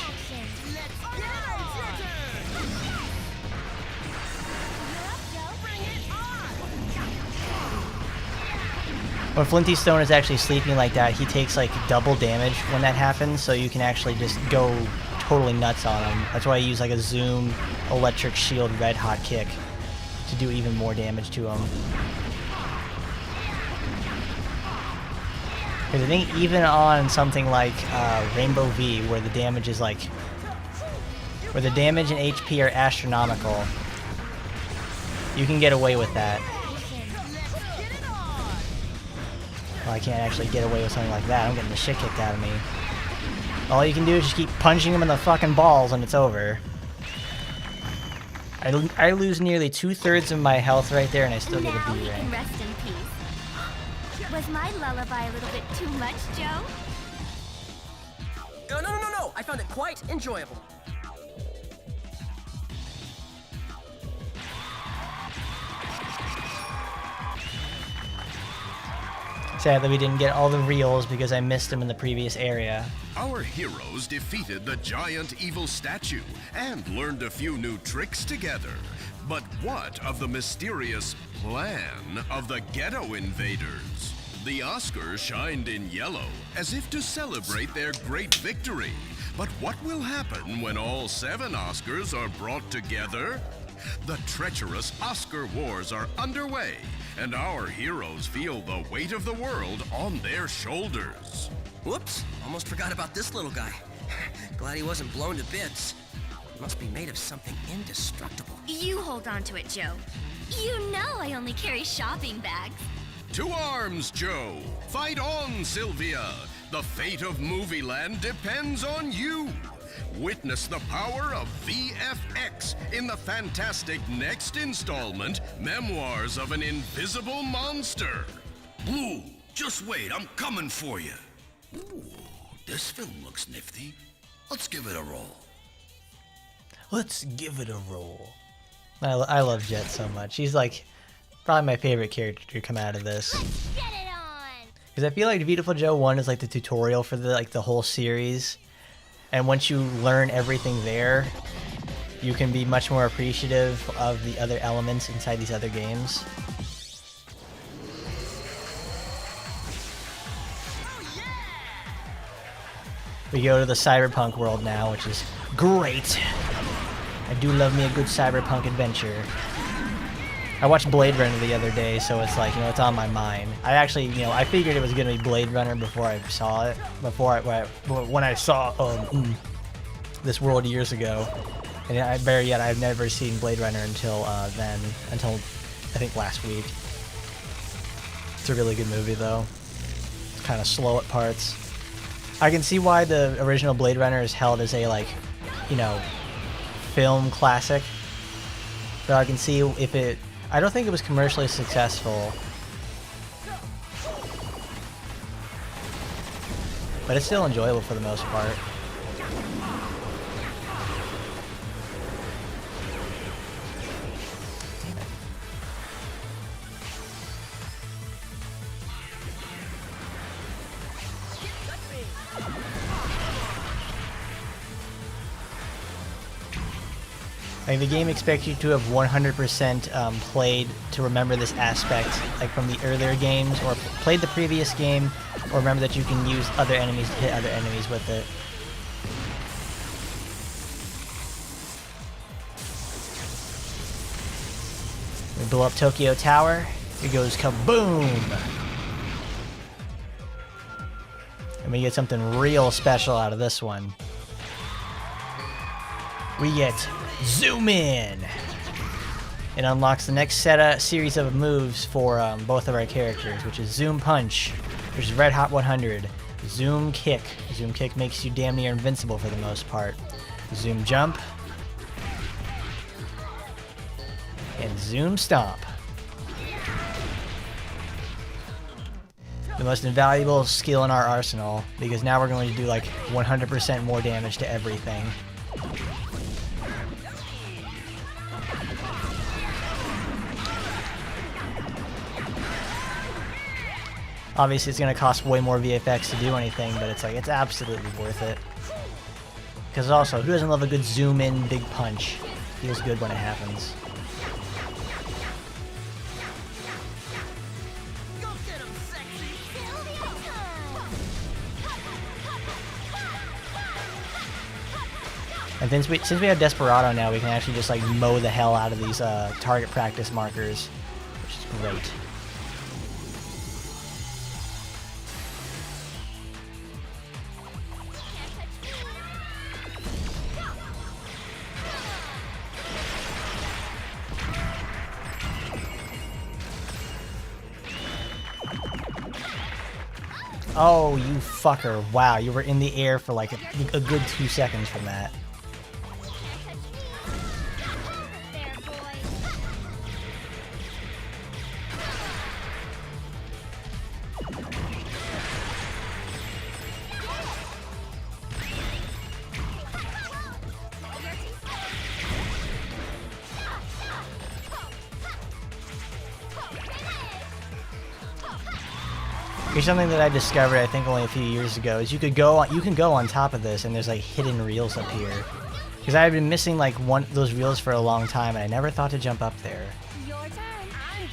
When Flinty Stone is actually sleeping like that, he takes like double damage when that happens, so you can actually just go totally nuts on him. That's why I use like a Zoom Electric Shield Red Hot Kick to do even more damage to him. Because I think even on something like Rainbow V, where the damage is like, where the damage and HP are astronomical, you can get away with that. Well, I can't actually get away with something like that. I'm getting the shit kicked out of me. All you can do is just keep punching him in the fucking balls and it's over. I lose nearly 2/3 of my health right there, and I still get a B rank. Rest in peace. Was my lullaby a little bit too much, Joe? No. I found it quite enjoyable. Sadly, we didn't get all the reels because I missed them in the previous area. Our heroes defeated the giant evil statue and learned a few new tricks together. But what of the mysterious plan of the ghetto invaders? The Oscars shined in yellow as if to celebrate their great victory. But what will happen when all 7 Oscars are brought together? The treacherous Oscar wars are underway, and our heroes feel the weight of the world on their shoulders. Whoops, almost forgot about this little guy. Glad he wasn't blown to bits. Must be made of something indestructible. You hold on to it, Joe. You know I only carry shopping bags. To arms, Joe! Fight on, Sylvia! The fate of Movieland depends on you! Witness the power of VFX in the fantastic next installment, Memoirs of an Invisible Monster. Blue, just wait, I'm coming for you. Ooh, this film looks nifty. Let's give it a roll. Let's give it a roll. I love Jet so much. She's like probably my favorite character to come out of this. Get it on! Because I feel like Viewtiful Joe 1 is like the tutorial for the whole series. And once you learn everything there, you can be much more appreciative of the other elements inside these other games. We go to the cyberpunk world now, which is great. I do love me a good cyberpunk adventure. I watched Blade Runner the other day, so it's like, it's on my mind. I actually, I figured it was going to be Blade Runner before I saw it. When I saw this world years ago. And better yet, I've never seen Blade Runner until until I think last week. It's a really good movie, though. It's kind of slow at parts. I can see why the original Blade Runner is held as a, film classic. But I can see if it... I don't think it was commercially successful. But it's still enjoyable for the most part. Like, the game expects you to have 100% played to remember this aspect, like from the earlier games, or played the previous game, or remember that you can use other enemies to hit other enemies with it. We blow up Tokyo Tower. It goes kaboom! And we get something real special out of this one. We get Zoom In! It unlocks the next series of moves for both of our characters, which is Zoom Punch, which is Red Hot 100, Zoom Kick. Zoom Kick makes you damn near invincible for the most part. Zoom Jump, and Zoom Stomp. The most invaluable skill in our arsenal, because now we're going to do like 100% more damage to everything. Obviously it's going to cost way more VFX to do anything, but it's like, it's absolutely worth it. Because also, who doesn't love a good zoom in big punch? Feels good when it happens. And since we have Desperado now, we can actually just like mow the hell out of these target practice markers, which is great. Oh, you fucker. Wow, you were in the air for like a good 2 seconds from that. Here's something that I discovered, I think, only a few years ago, is you can go on top of this, and there's like hidden reels up here. Because I had been missing like those reels for a long time, and I never thought to jump up there. Your turn. I'm back.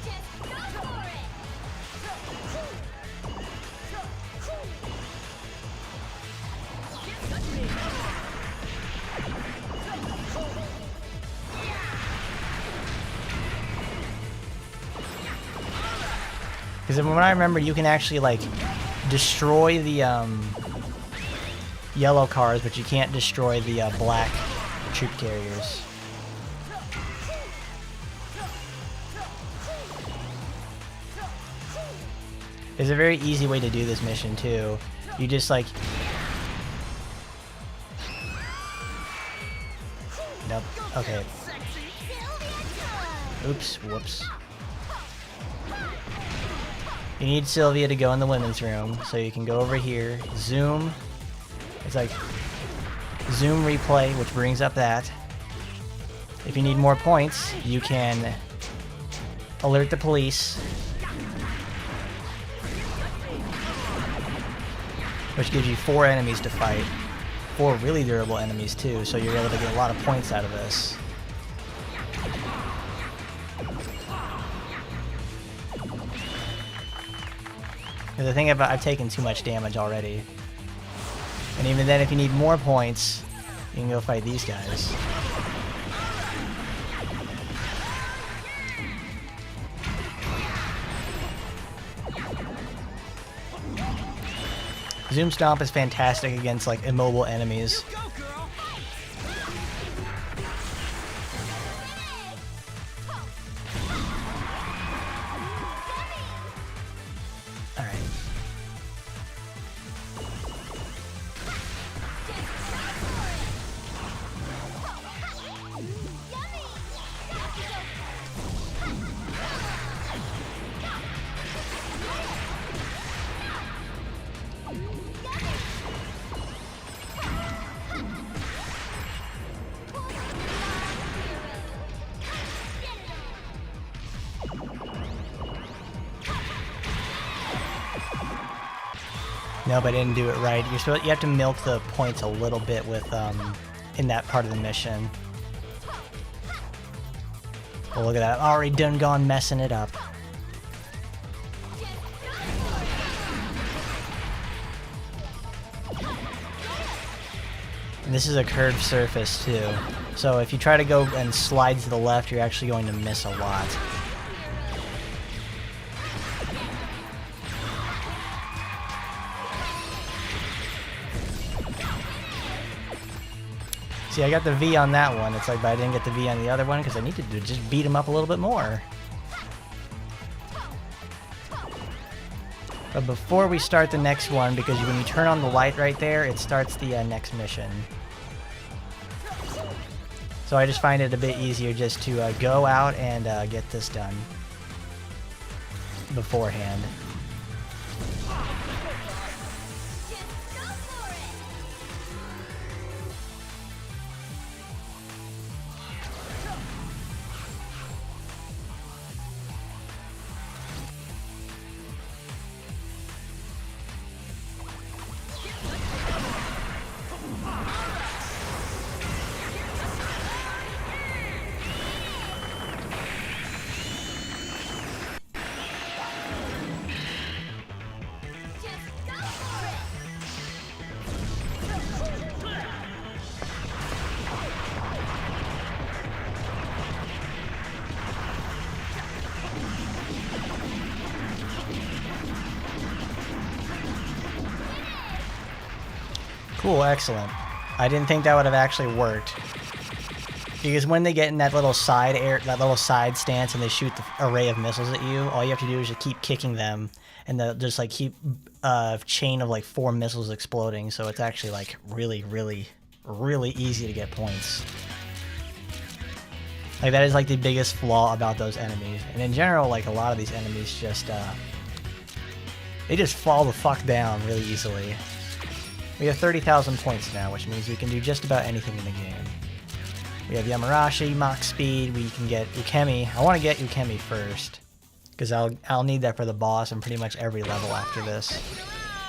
Just go for it. Because from what I remember, you can actually like destroy the yellow cars, but you can't destroy the black troop carriers. There's a very easy way to do this mission too. You just like... Nope. Okay. Oops. Whoops. You need Sylvia to go in the women's room, so you can go over here, zoom. It's like zoom replay, which brings up that. If you need more points, you can alert the police, which gives you 4 enemies to fight. 4 really durable enemies too, so you're able to get a lot of points out of this. The thing about, I've taken too much damage already. And even then, if you need more points, you can go fight these guys. Zoom Stomp is fantastic against like immobile enemies. Nope, I didn't do it right. You have to milk the points a little bit with in that part of the mission. Oh, look at that. Already done gone messing it up. And this is a curved surface too. So if you try to go and slide to the left, you're actually going to miss a lot. See, I got the V on that one. It's like, but I didn't get the V on the other one because I needed to just beat him up a little bit more. But before we start the next one, because when you turn on the light right there, it starts the next mission. So I just find it a bit easier just to go out and get this done beforehand. Cool, excellent. I didn't think that would have actually worked. Because when they get in that little side stance and they shoot the array of missiles at you, all you have to do is just keep kicking them, and they'll just like keep a chain of like 4 missiles exploding. So it's actually like really, really, really easy to get points. Like that is like the biggest flaw about those enemies. And in general, like a lot of these enemies just they just fall the fuck down really easily. We have 30,000 points now, which means we can do just about anything in the game. We have Yamarashi, Mach Speed, we can get Ukemi. I want to get Ukemi first, because I'll need that for the boss and pretty much every level after this.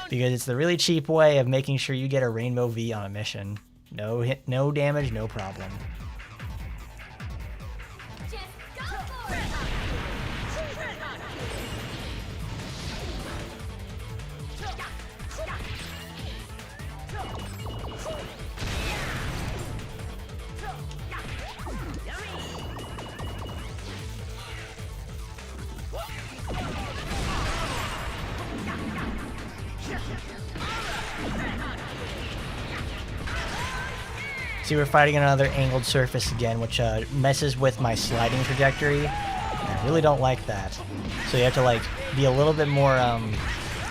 Because it's the really cheap way of making sure you get a Rainbow V on a mission. No hit, no damage, no problem. See, we're fighting another angled surface again, which messes with my sliding trajectory. I really don't like that. So you have to like be a little bit more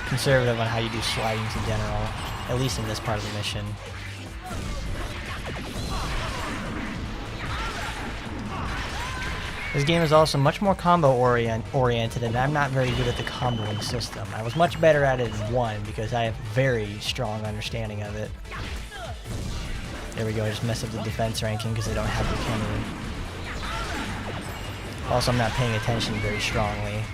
conservative on how you do slidings in general, at least in this part of the mission. This game is also much more combo oriented, and I'm not very good at the comboing system. I was much better at it in 1 because I have very strong understanding of it. There we go, I just messed up the defense ranking because I don't have the Kenny. Also, I'm not paying attention very strongly.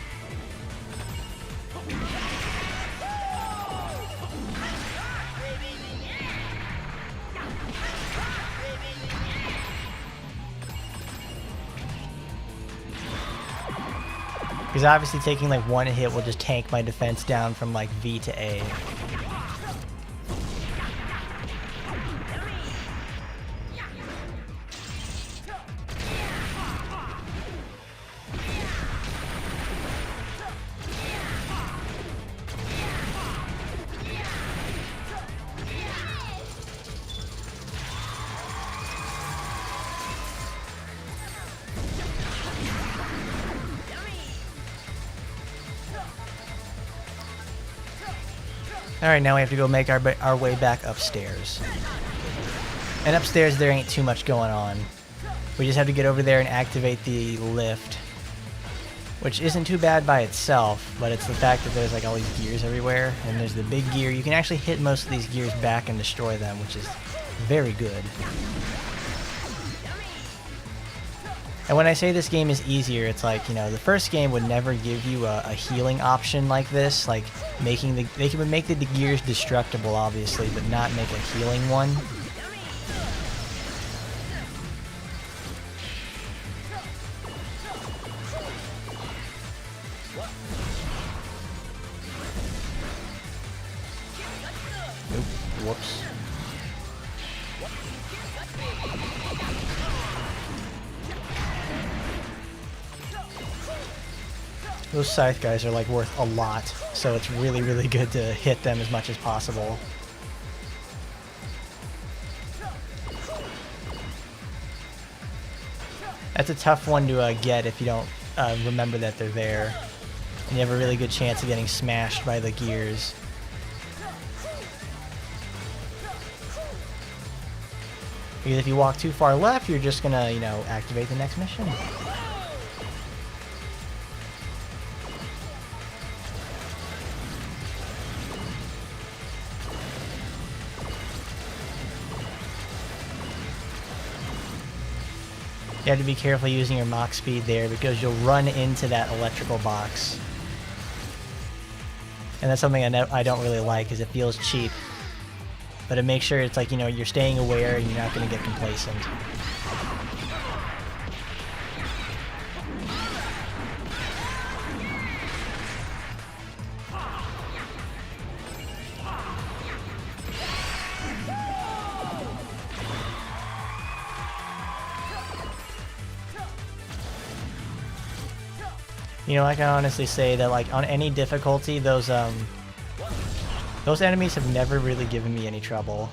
Because obviously taking like 1 hit will just tank my defense down from like V to A. Alright, now we have to go make our way back upstairs. And upstairs there ain't too much going on. We just have to get over there and activate the lift. Which isn't too bad by itself, but it's the fact that there's like all these gears everywhere. And there's the big gear. You can actually hit most of these gears back and destroy them, which is very good. And when I say this game is easier, it's like, you know, the first game would never give you a healing option like this, like they would make the gears destructible, obviously, but not make a healing one. Whoops. Those scythe guys are like worth a lot, so it's really, really good to hit them as much as possible. That's a tough one to get if you don't remember that they're there. And you have a really good chance of getting smashed by the gears. Because if you walk too far left, you're just gonna, you know, activate the next mission. You have to be careful using your Mach speed there because you'll run into that electrical box. And that's something I don't really like because it feels cheap. But it makes sure it's like, you know, you're staying aware and you're not going to get complacent. You know, I can honestly say that, like, on any difficulty, those enemies have never really given me any trouble.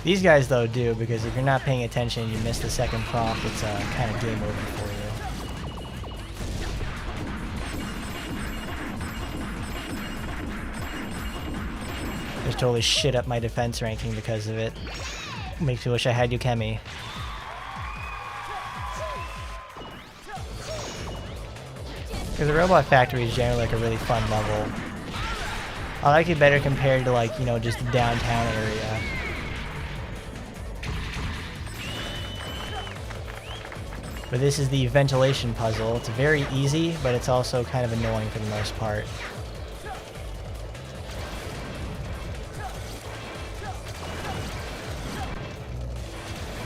These guys, though, do, because if you're not paying attention and you miss the second prompt, it's kind of game over for you. Just totally shit up my defense ranking because of it. Makes me wish I had Yukemi. Because the Robot Factory is generally like a really fun level. I like it better compared to, like, you know, just the downtown area. But this is the ventilation puzzle. It's very easy, but it's also kind of annoying for the most part.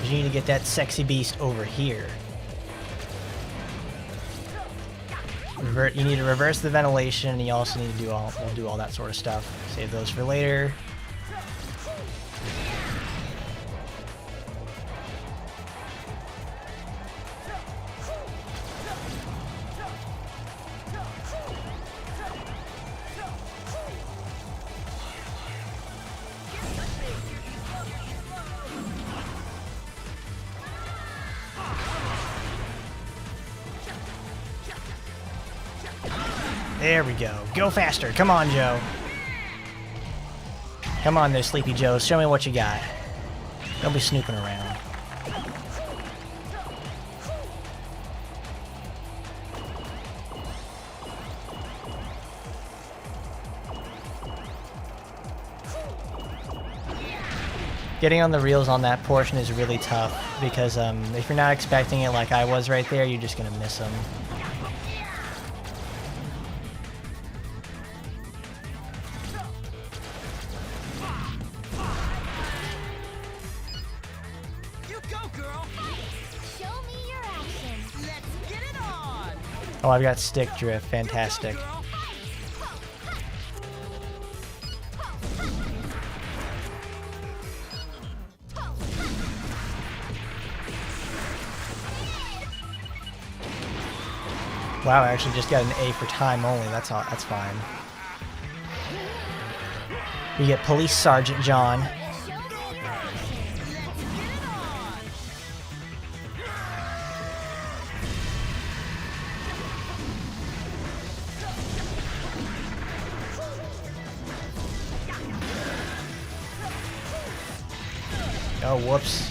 You need to get that sexy beast over here. You need to reverse the ventilation, and you also need to do all that sort of stuff. Save those for later. There we go. Go faster. Come on, Joe. Come on there, Sleepy Joe. Show me what you got. Don't be snooping around. Getting on the reels on that portion is really tough because if you're not expecting it like I was right there, you're just going to miss them. Oh, I've got stick drift. Fantastic. Wow, I actually just got an A for time only. That's fine. We get Police Sergeant John. Oh, whoops.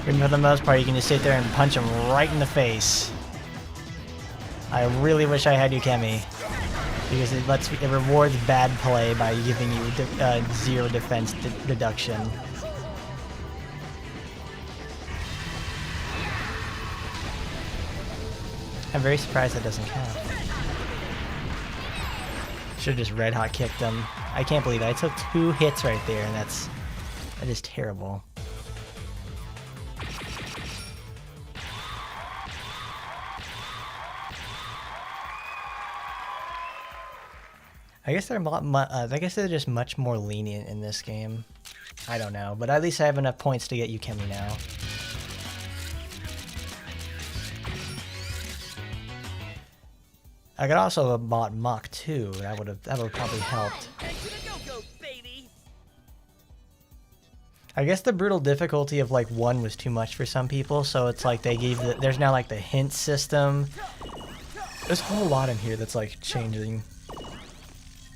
And for the most part, you can just sit there and punch him right in the face. I really wish I had Yukemi, because it rewards bad play by giving you 0 defense deduction. I'm very surprised that doesn't count. Should've just red hot kicked him. I can't believe it. I took 2 hits right there, and that is terrible. I guess they're I guess they're just much more lenient in this game. I don't know, but at least I have enough points to get Yukemi now. I could also have bought Mach 2. That would have probably helped. I guess the brutal difficulty of like 1 was too much for some people, so it's like they gave there's now like the hint system. There's a whole lot in here that's like changing.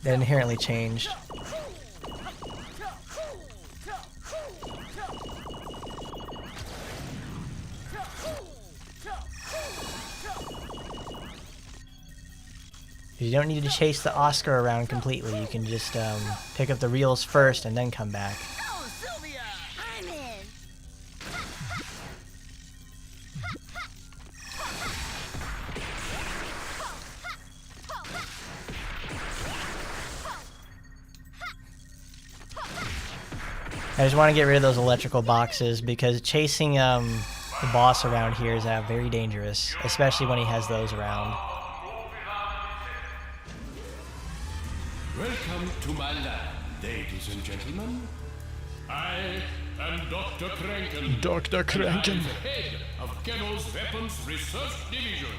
That inherently changed. You don't need to chase the Oscar around completely. You can just pick up the reels first and then come back. Oh, Sylvia! I'm in! I just want to get rid of those electrical boxes because chasing the boss around here is very dangerous, especially when he has those around. Welcome to my lab, ladies and gentlemen. I am Dr. Kranken. Dr. Kranken. I'm the head of Kenno's Weapons Research Division.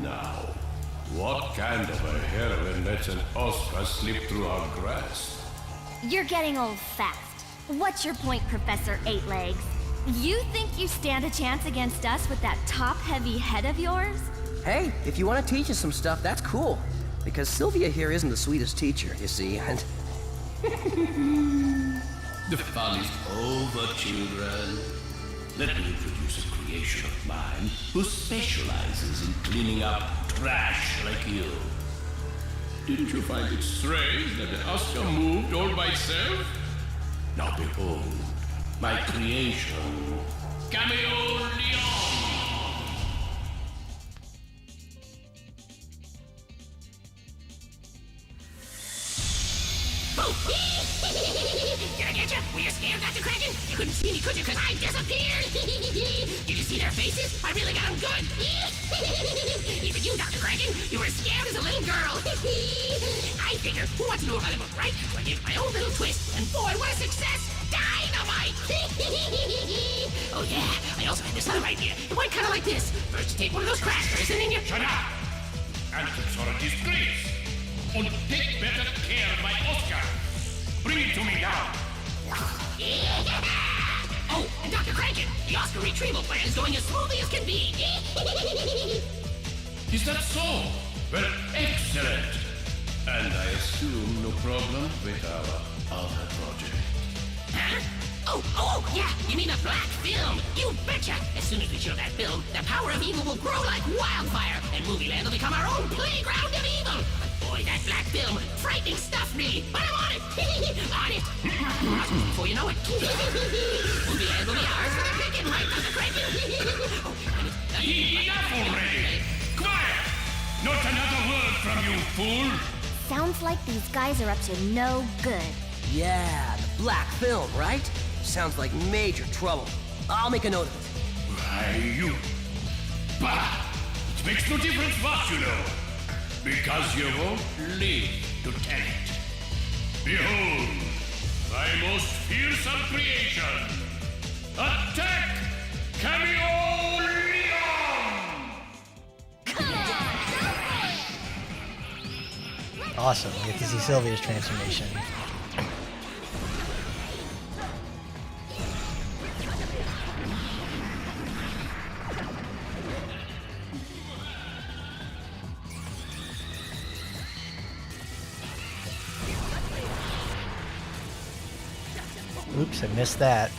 Now, what kind of a heroine lets an Oscar slip through our grasp? You're getting old fast. What's your point, Professor Eight Legs? You think you stand a chance against us with that top-heavy head of yours? Hey, if you want to teach us some stuff, that's cool. Because Sylvia here isn't the sweetest teacher, you see, and... The fun is over, children. Let me introduce a creation of mine who specializes in cleaning up trash like you. Didn't you find it strange that the Oscar moved all by itself? Now behold, my creation, Cameo Leon! Did I get you? Were you scared, Dr. Kraken? You couldn't see me, could you? Because I disappeared! Did you see their faces? I really got them good! Even you, Dr. Kraken, you were scared as a little girl! I figure, who wants to know about a book, right? So I gave it my own little twist, and boy, what a success! Dynamite! Oh yeah, I also had this other idea. It went kind of like this. First you take one of those crashers, and then you... Shut up! Antics are a disgrace! And take better care of my Oscar! Bring it to me now! Oh, and Dr. Kraken, the Oscar retrieval plan is going as smoothly as can be. Is that so? Well, excellent! And I assume no problem with our other project. Huh? Oh, yeah, you mean the black film? You betcha! As soon as we show that film, the power of evil will grow like wildfire, and Movie Land will become our own playground of evil! But boy, that black film, frightening stuff really, but I'm on it! On it! Before you know it, Movie Land will be ours for the picking, right, Dr. Kraken? Enough already! Quiet! Not another word from you, fool! Sounds like these guys are up to no good. Yeah, the black film, right? Sounds like major trouble. I'll make a note of it. Why, you... Bah! It makes no difference what you know. Because you won't live to tell it. Behold, my most fearsome creation. Attack! Cameo Leon! Awesome. We get to see Sylvia's transformation. Oops, I missed that.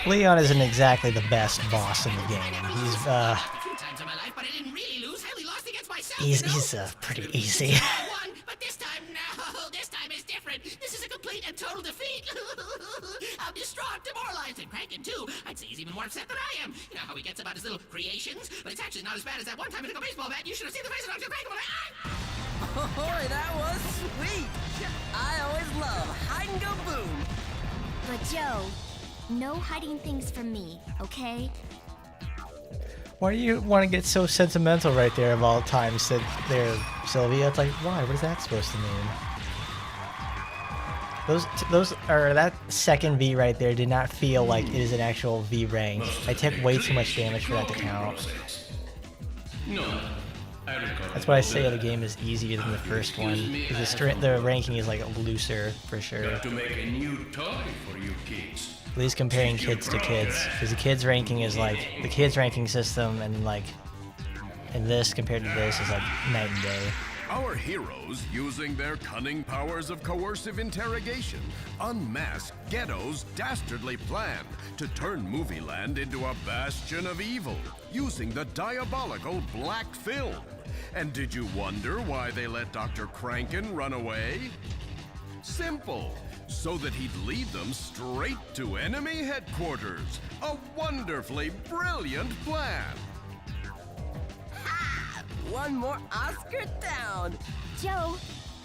Leon isn't exactly the best boss in the game. He's, A few times in my life, but I didn't really lose. I only lost against myself. He's pretty easy. Won, but this time, no, this time is different. This is a complete and total defeat. I'm distraught, demoralized, and cranking too. I'd say he's even more upset than I am. You know how he gets about his little creations? But it's actually not as bad as that one time he took a baseball bat. You should have seen the face of Dr. Crank when Boy, that was sweet. I always love hide and go boom. But Joe, no hiding things from me, okay? Why do you want to get so sentimental right there of all times? Said there, Sylvia. It's like, why? What is that supposed to mean? That second V right there did not feel like it is an actual V rank. I took way too much damage for that to count. No. That's why I say the game is easier than the first one. Because the ranking is like looser for sure. Got to make a new toy for you kids. At least comparing kids to kids. Because the kids ranking is like, the kids ranking system and like, and this compared to this is like night and day. Our heroes, using their cunning powers of coercive interrogation, unmask Ghetto's dastardly plan to turn Movieland into a bastion of evil, using the diabolical black film. And did you wonder why they let Dr. Kranken run away? Simple. So that he'd lead them straight to enemy headquarters. A wonderfully brilliant plan. One more Oscar down. Joe,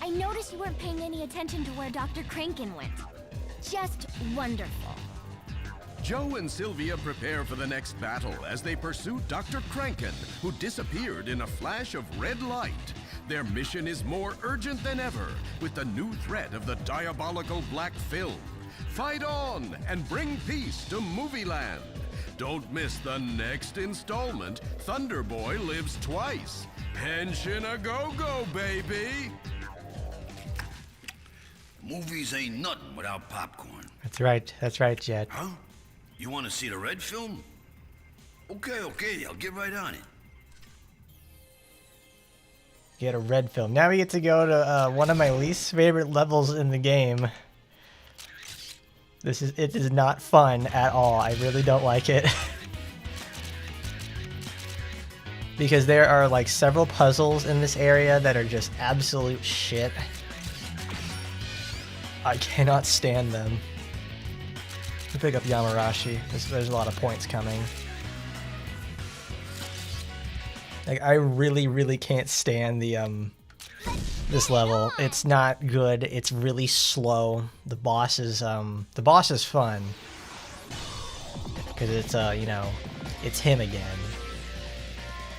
I noticed you weren't paying any attention to where Dr. Kranken went. Just wonderful. Joe and Sylvia prepare for the next battle as they pursue Dr. Kranken, who disappeared in a flash of red light. Their mission is more urgent than ever, with the new threat of the diabolical black film. Fight on and bring peace to Movieland. Don't miss the next installment, Thunder Boy Lives Twice. Henshin a go-go, baby! Movies ain't nothing without popcorn. That's right, Jet. Huh? You want to see the red film? Okay, I'll get right on it. Get a red film. Now we get to go to one of my least favorite levels in the game. It is not fun at all. I really don't like it. Because there are like several puzzles in this area that are just absolute shit. I cannot stand them. Let's pick up Yamarashi. There's a lot of points coming. Like, I really can't stand the this level. It's not good. It's really slow. The boss is fun because it's you know, it's him again.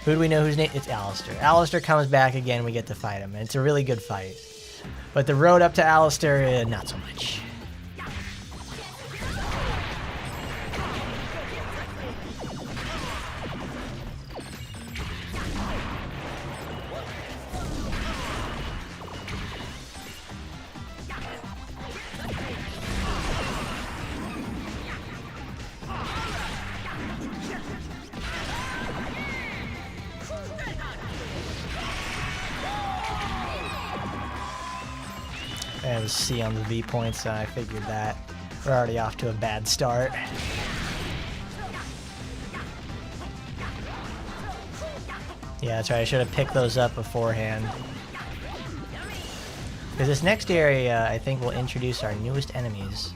Who do we know whose name? It's Alistair. Alistair comes back again. We get to fight him, and it's a really good fight. But the road up to Alistair, not so much. I was C on the V points, and I figured that. We're already off to a bad start. Yeah, that's right. I should have picked those up beforehand. Because this next area, I think, will introduce our newest enemies.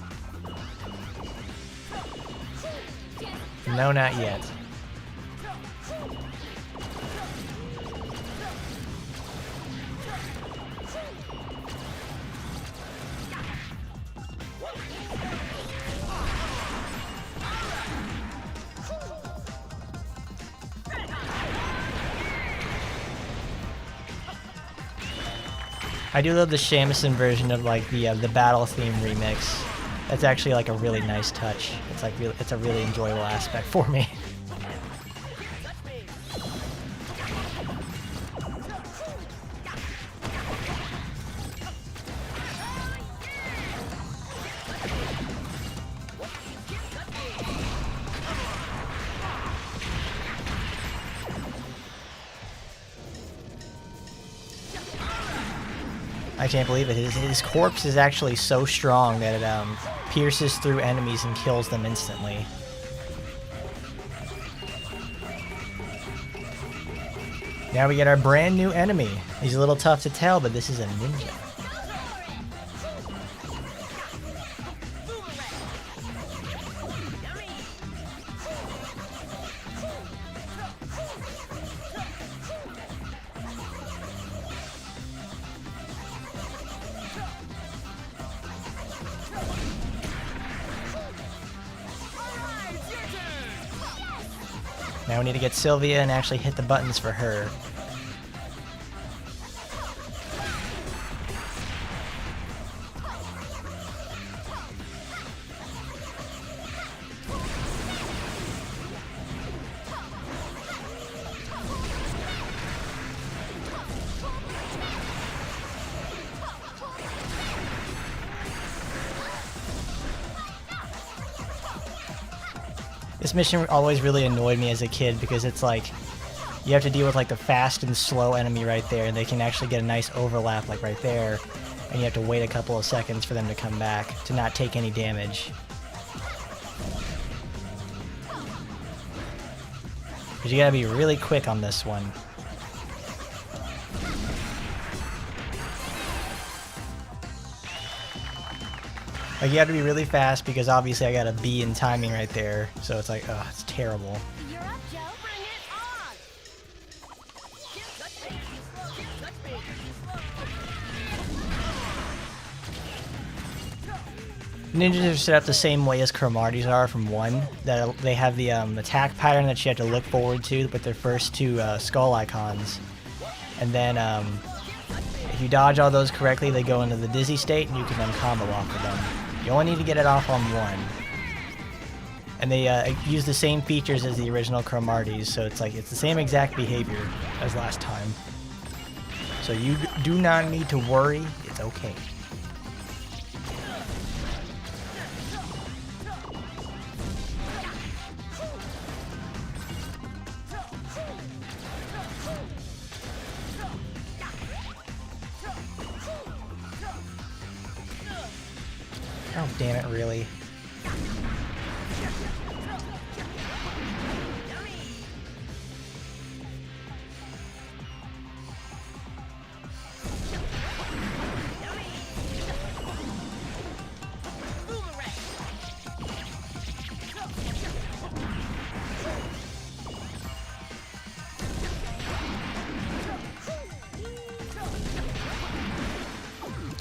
No, not yet. I do love the Shamisen version of like the battle theme remix. That's actually like a really nice touch. It's like it's a really enjoyable aspect for me. I can't believe it. His corpse is actually so strong that it pierces through enemies and kills them instantly. Now we get our brand new enemy. He's a little tough to tell, but this is a ninja. Now we need to get Sylvia and actually hit the buttons for her. This mission always really annoyed me as a kid because it's like you have to deal with like the fast and slow enemy right there, and they can actually get a nice overlap like right there, and you have to wait a couple of seconds for them to come back to not take any damage. But you gotta be really quick on this one. Like, you have to be really fast because obviously I got a B in timing right there. So it's like, oh, it's terrible. You're up, Joe. Bring it on! Ninjas are set up the same way as Cromarties are from 1. That they have the attack pattern that you have to look forward to with their first 2 skull icons. And then if you dodge all those correctly, they go into the dizzy state and you can then combo off of them. You only need to get it off on 1. And they use the same features as the original Cromarties, so it's like it's the same exact behavior as last time. So you do not need to worry, it's okay. Oh, damn it, really?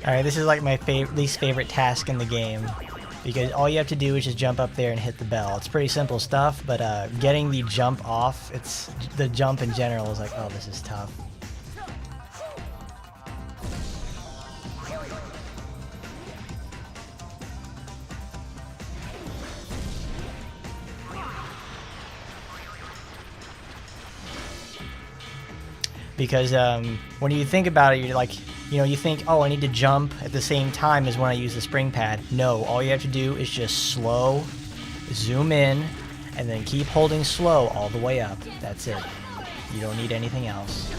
Alright, this is like my least favorite task in the game, because all you have to do is just jump up there and hit the bell. It's pretty simple stuff, but getting the jump off, the jump in general is like, oh, this is tough. Because when you think about it, you're like, you know, you think, oh, I need to jump at the same time as when I use the spring pad. No, all you have to do is just slow, zoom in, and then keep holding slow all the way up. That's it. You don't need anything else.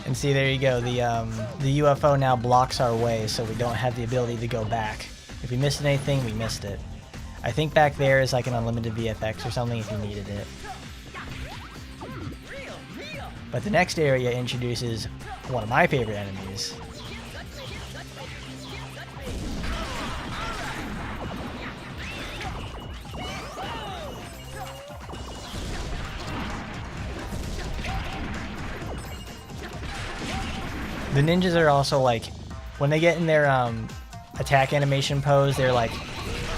And see, there you go, the UFO now blocks our way, so we don't have the ability to go back. If we missed anything, we missed it. I think back there is like an unlimited VFX or something if you needed it. But the next area introduces one of my favorite enemies. The ninjas are also like, when they get in their attack animation pose, they're like,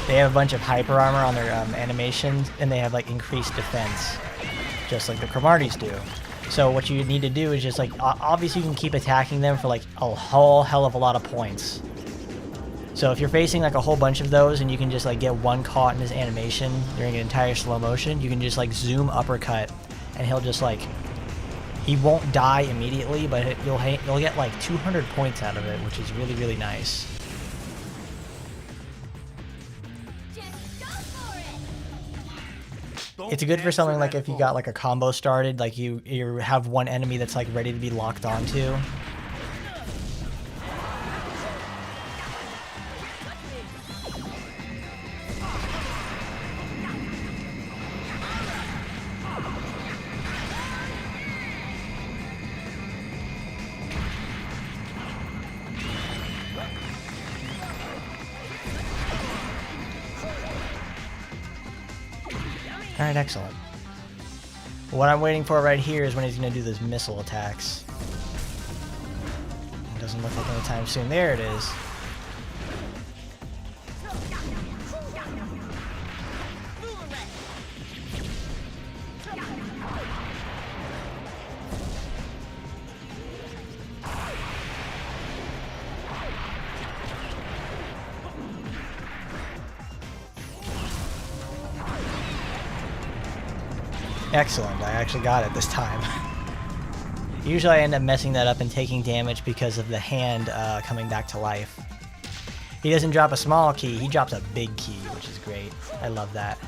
they have a bunch of hyper armor on their animations, and they have like increased defense, just like the Cromarties do. So what you need to do is just like, obviously you can keep attacking them for like a whole hell of a lot of points. So if you're facing like a whole bunch of those and you can just like get one caught in his animation during an entire slow motion, you can just like zoom uppercut, and he'll just like, he won't die immediately, but you'll get like 200 points out of it, which is really, really nice. It's good for something like if you got like a combo started, like you have one enemy that's like ready to be locked onto. Alright, excellent. What I'm waiting for right here is when he's going to do those missile attacks. It doesn't look like anytime soon. There it is. Excellent, I actually got it this time. Usually I end up messing that up and taking damage because of the hand coming back to life. He doesn't drop a small key, he drops a big key, which is great. I love that.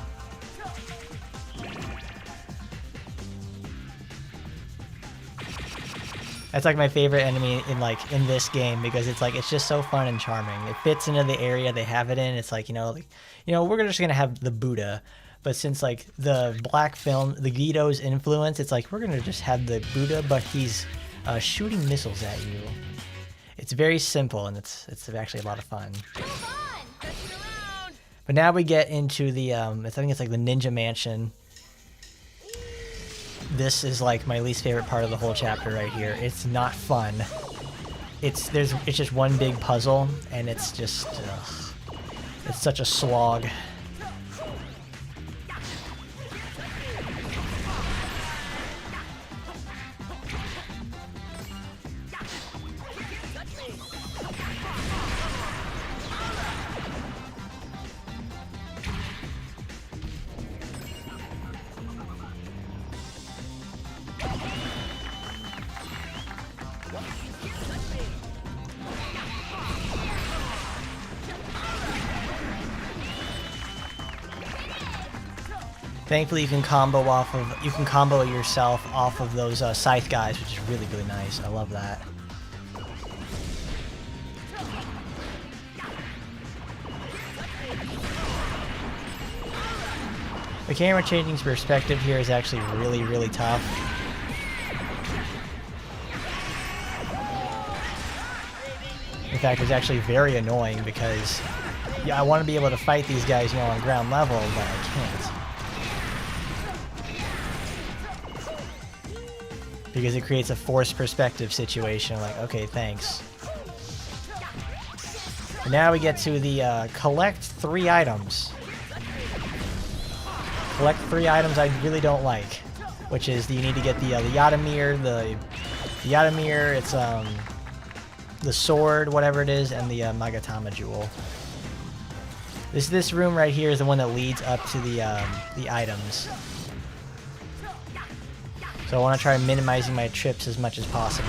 That's like my favorite enemy in this game because it's like it's just so fun and charming. It fits into the area they have it in. It's like, we're just gonna have the Buddha. But since like the black film, the Guido's influence, it's like we're gonna just have the Buddha, but he's shooting missiles at you. It's very simple and it's actually a lot of fun. But now we get into the I think it's like the Ninja Mansion. This is like my least favorite part of the whole chapter right here. It's not fun. It's just one big puzzle and it's just it's such a slog. Thankfully, you can combo yourself off of those scythe guys, which is really nice. I love that. The camera changing perspective here is actually really tough. In fact, it's actually very annoying because I want to be able to fight these guys, on ground level, but I can't. Because it creates a forced perspective situation, like, okay, thanks. And now we get to the collect 3 items. Collect 3 items I really don't like, which is you need to get the Yatamir, the Yatamir, it's the sword, whatever it is, and the Magatama jewel. This room right here is the one that leads up to the items. So I want to try minimizing my trips as much as possible.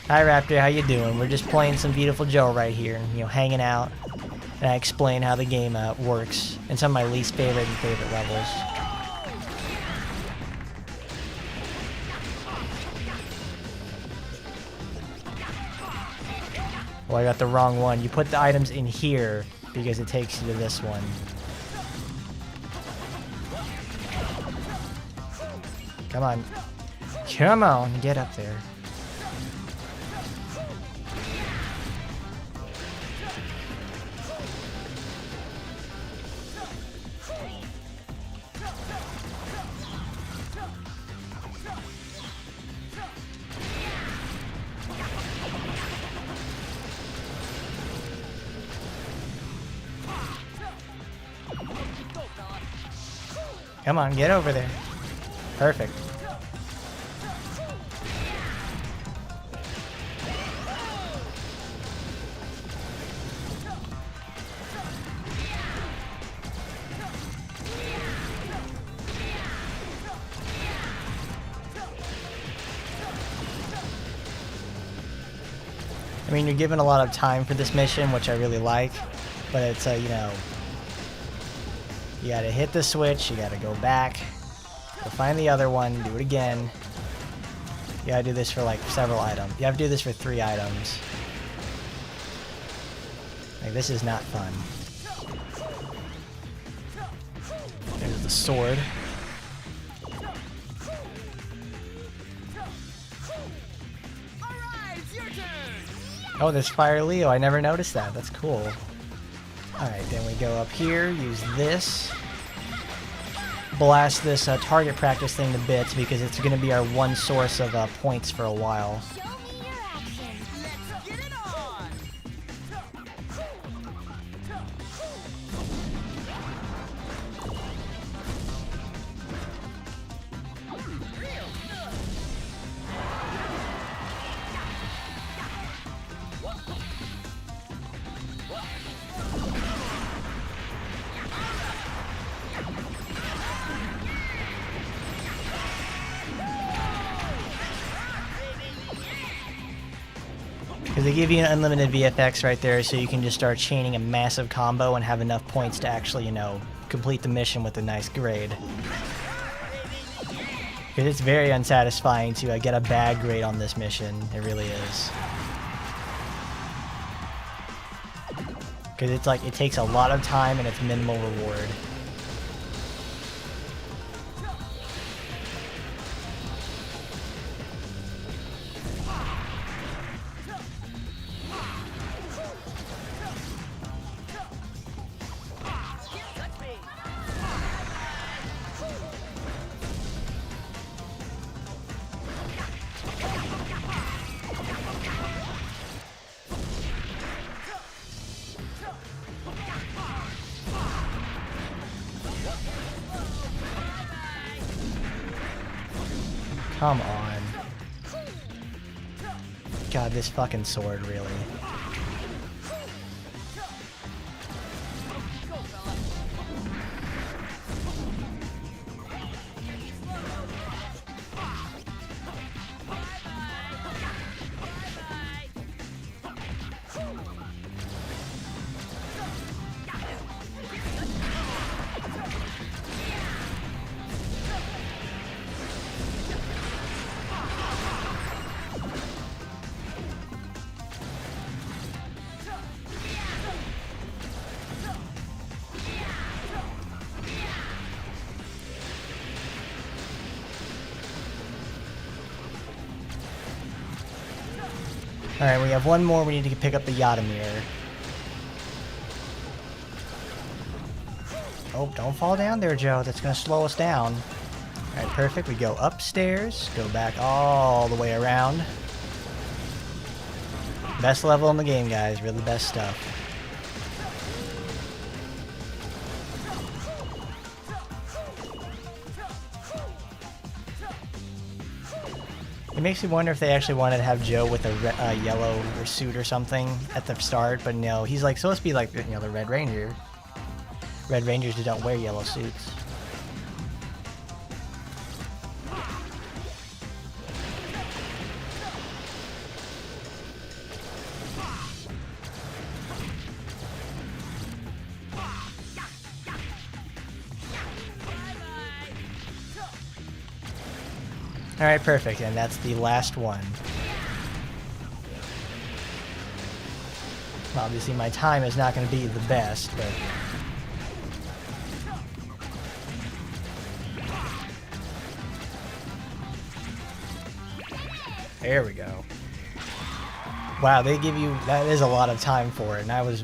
Hi Raptor, how you doing? We're just playing some Viewtiful Joe right here, hanging out. And I explain how the game works and some of my least favorite and favorite levels. Well, I got the wrong one. You put the items in here because it takes you to this one. Come on. Come on, get up there. Come on, get over there. Perfect. I mean, you're given a lot of time for this mission, which I really like, but it's, You gotta hit the switch, you gotta go back, go find the other one, do it again. You gotta do this for like several items. You have to do this for 3 items. Like, this is not fun. There's the sword. Oh, there's Fire Leo. I never noticed that. That's cool. Alright, then we go up here, use this. Blast this target practice thing to bits because it's going to be our one source of points for a while. Show me your action. Let's get it on. Because they give you an unlimited VFX right there, so you can just start chaining a massive combo and have enough points to actually, you know, complete the mission with a nice grade. Because it's very unsatisfying to get a bad grade on this mission. It really is. Because it's like, it takes a lot of time and it's minimal reward. Come on. God, this fucking sword, really. Alright, we have one more. We need to pick up the Yotamir. Oh, don't fall down there, Joe. That's going to slow us down. Alright, perfect. We go upstairs, go back all the way around. Best level in the game, guys. Really best stuff. It makes me wonder if they actually wanted to have Joe with a yellow suit or something at the start, but no, he's like supposed to be like, you know, the Red Ranger. Red Rangers who don't wear yellow suits. Alright, perfect, and that's the last one. Obviously my time is not going to be the best, but... There we go. Wow, they give you... That is a lot of time for it, and I was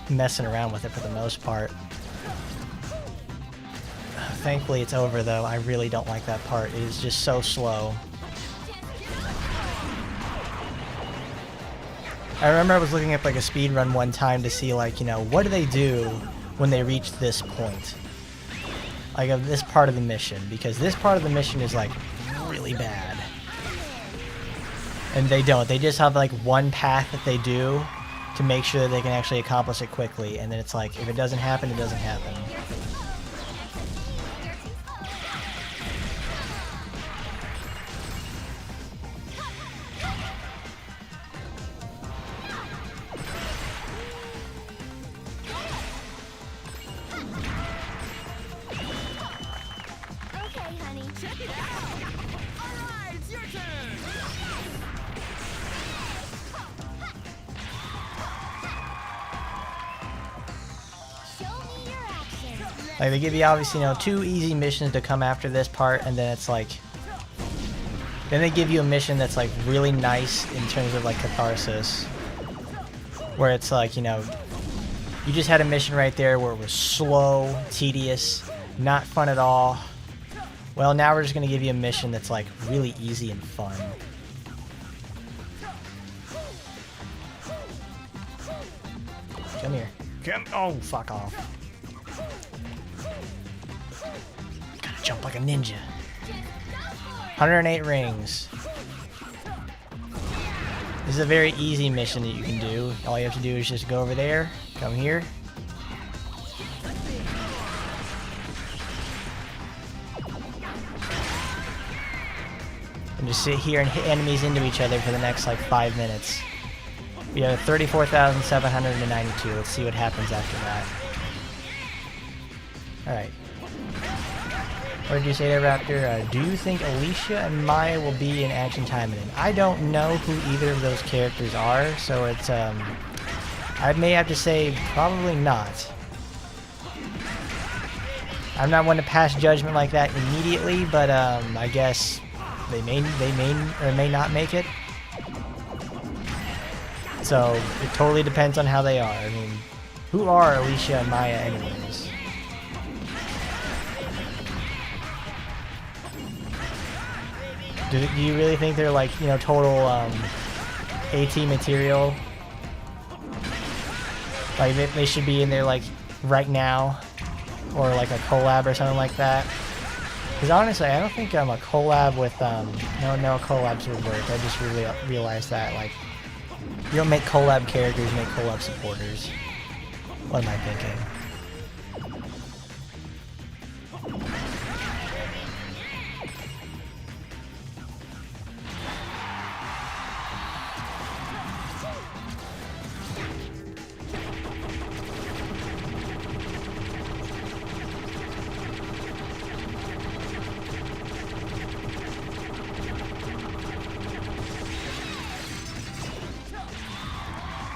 messing around with it for the most part. Thankfully it's over though. I really don't like that part. It is just so slow. I remember I was looking up like a speed run one time to see like, you know, what do they do when they reach this point? Like of this part of the mission, because this part of the mission is like really bad. And they don't. They just have like one path that they do to make sure that they can actually accomplish it quickly, and then it's like if it doesn't happen, it doesn't happen. Like, they give you, obviously, 2 easy missions to come after this part, and then it's like... Then they give you a mission that's, like, really nice in terms of, like, catharsis. Where it's like, you just had a mission right there where it was slow, tedious, not fun at all. Well, now we're just going to give you a mission that's, like, really easy and fun. Come here. Oh, fuck off. Gotta jump like a ninja. 108 rings. This is a very easy mission that you can do. All you have to do is just go over there, come here. And just sit here and hit enemies into each other for the next like 5 minutes. We have 34,792. Let's see what happens after that. Alright. What did you say there, Raptor? Do you think Alicia and Maya will be in Action Time? I don't know who either of those characters are, so it's, I may have to say probably not. I'm not one to pass judgment like that immediately, but, I guess they may or may not make it. So, it totally depends on how they are. I mean, who are Alicia and Maya anyways? Do you really think they're like, total AT material? Like they should be in there like right now, or like a collab or something like that? Because honestly, I don't think a collab with no collabs would work. I just really realized that, like, you don't make collab characters, you make collab supporters. What am I thinking?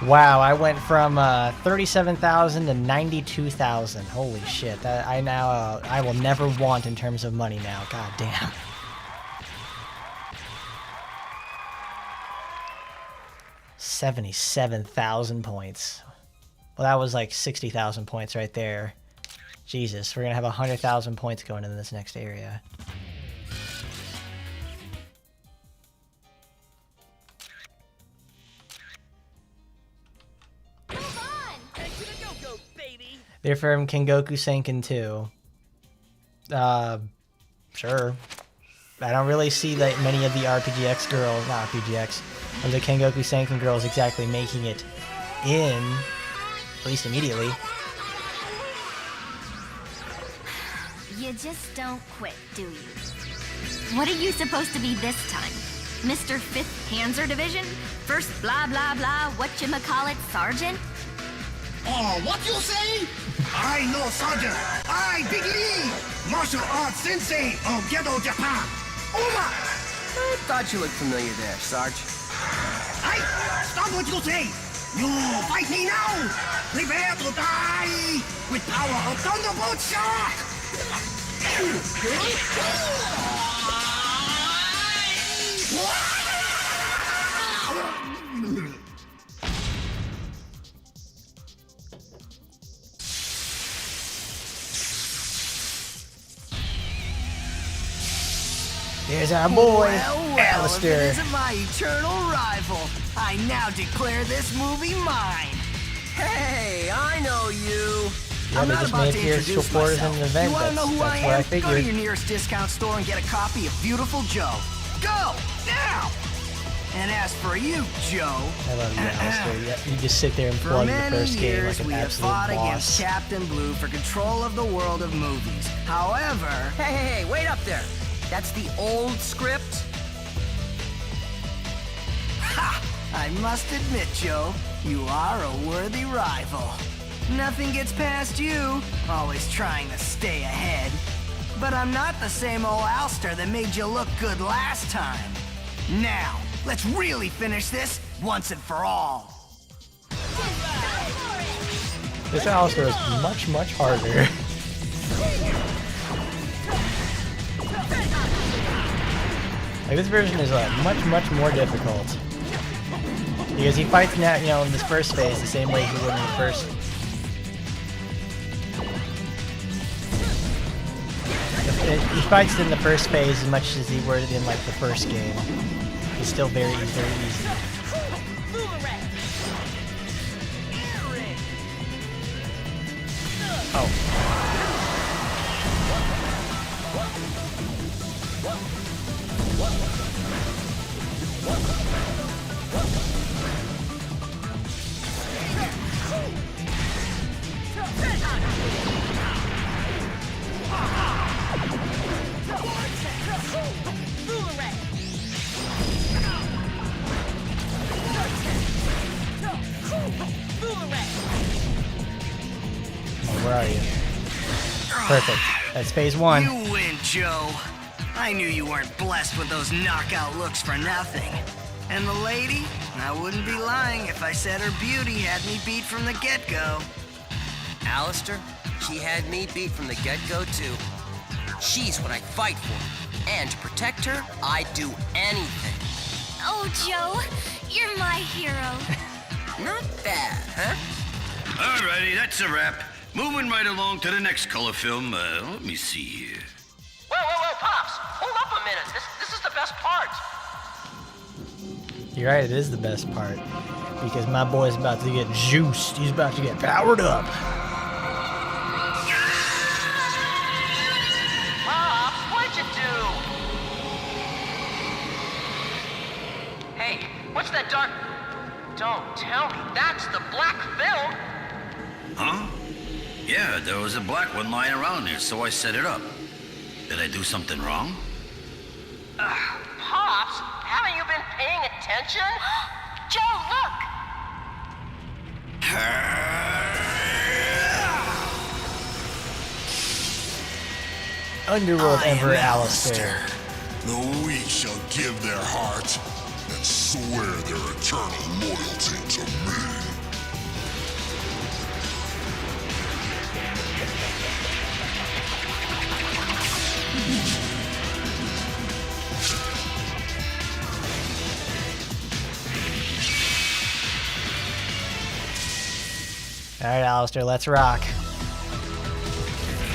Wow, I went from 37,000 to 92,000. Holy shit! That I will never want in terms of money now. God damn. $77,000 points. Well, that was like 60,000 points right there. Jesus, we're gonna have 100,000 points going into this next area. They're from Kengoku Senkin 2. Sure. I don't really see that many of the RPGX girls, not RPGX, of the Kengoku Senkin girls exactly making it in, at least immediately. You just don't quit, do you? What are you supposed to be this time? Mr. 5th Panzer Division? First blah blah blah whatchamacallit sergeant? Oh, what you say? I know Sergeant. I Big Lee, martial arts sensei of Ghetto Japan. Over. I thought you looked familiar there, Sarge. Hey, stop what you say. You fight me now. Prepare to die with power of Thunderbolt Shock. There's our boy, Well, Alistair. if it isn't my eternal rival, I now declare this movie mine. Hey, I know you. Yeah, I'm they not just about made to here introduce supporters myself. in an event. You want to know who That's I what I am? Go to figured. your nearest discount store and get a copy of Viewtiful Joe. Go now. And as for you, Joe, I love you, Alistair. Yeah, you just sit there and for plug the many first game years like an we have absolute fought boss. against Captain Blue for control of the world of movies. However, hey, wait up there. That's the old script. Ha! I must admit, Joe, you are a worthy rival. Nothing gets past you, always trying to stay ahead. But I'm not the same old Alistair that made you look good last time. Now, let's really finish this once and for all. This Alistair is much, much harder. Like, this version is much more difficult. Because he fights now, you know, in this first phase the same way he would in the first. He fights in the first phase as much as he would in like the first game. It's still very easy. Oh. Where are you? Perfect. That's phase 1. You win, Joe. I knew you weren't blessed with those knockout looks for nothing. And the lady? I wouldn't be lying if I said her beauty had me beat from the get-go. Alistair, she had me beat from the get-go, too. She's what I fight for. And to protect her, I'd do anything. Oh, Joe, you're my hero. Not bad, huh? Alrighty, that's a wrap. Moving right along to the next color film. Let me see here. Whoa, Pops! Hold up a minute. This is the best part. You're right, it is the best part. Because my boy's about to get juiced. He's about to get powered up. Pops, what'd you do? Hey, what's that dark... Don't tell me. That's the black film. Huh? Yeah, there was a black one lying around here, so I set it up. Did I do something wrong? Pops, haven't you been paying attention? Joe, look! Underworld Emperor Alistair. The weak shall give their heart and swear their eternal loyalty to me. Alright, Alistair, let's rock.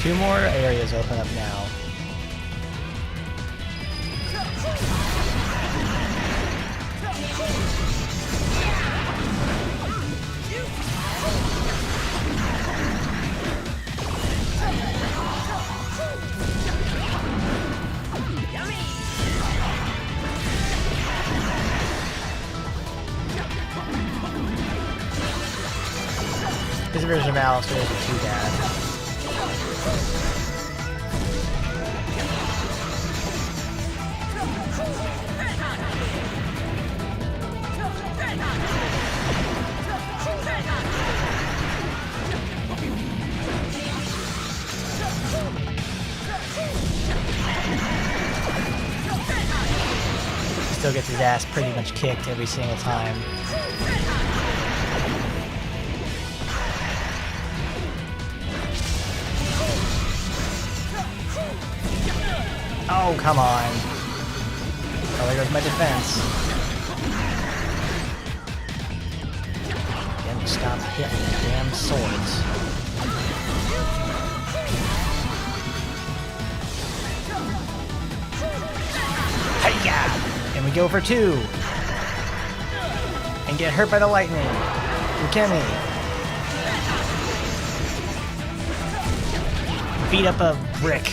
2 more areas open up now. This version of Alistair isn't too bad. Still gets his ass pretty much kicked every single time. Oh, come on. Oh, there goes my defense. Damn, stop hitting the damn swords. Hiya! And we go for 2. And get hurt by the lightning. From Kenny. Beat up a brick.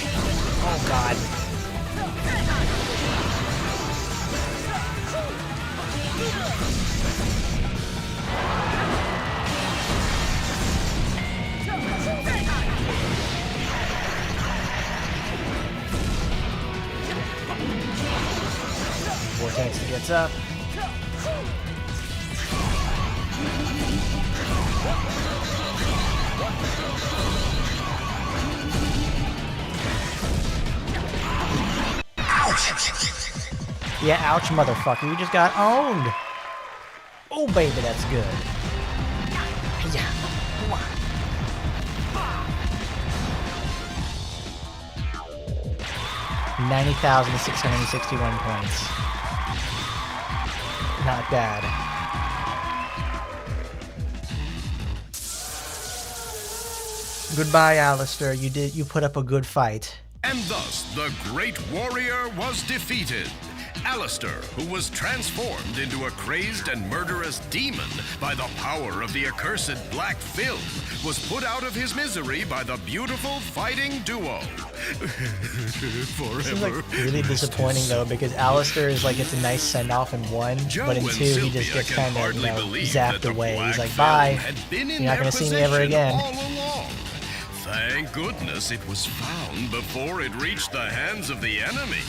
Oh, God. Vortex gets up. Yeah, ouch, motherfucker. You just got owned. Oh, baby, that's good. Yeah. 90,661 points. Not bad. Goodbye, Alistair. You put up a good fight. And thus, the great warrior was defeated. Alistair, who was transformed into a crazed and murderous demon by the power of the accursed black film, was put out of his misery by the beautiful fighting duo. This is like really disappointing though, because Alistair is like gets a nice send off in 1, but in 2 he just gets kind of zapped away. He's like, bye. You're not gonna see me ever again. Thank goodness it was found before it reached the hands of the enemy.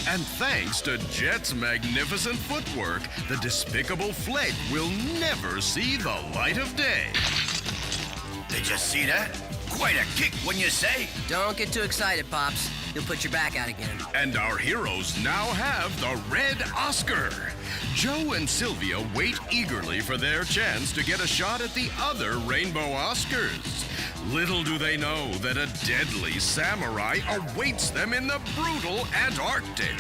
And thanks to Jet's magnificent footwork, the despicable Fleg will never see the light of day. Did you see that? Quite a kick, wouldn't you say? Don't get too excited, Pops. You'll put your back out again. And our heroes now have the Red Oscar. Joe and Sylvia wait eagerly for their chance to get a shot at the other Rainbow Oscars. Little do they know that a deadly samurai awaits them in the brutal Antarctic.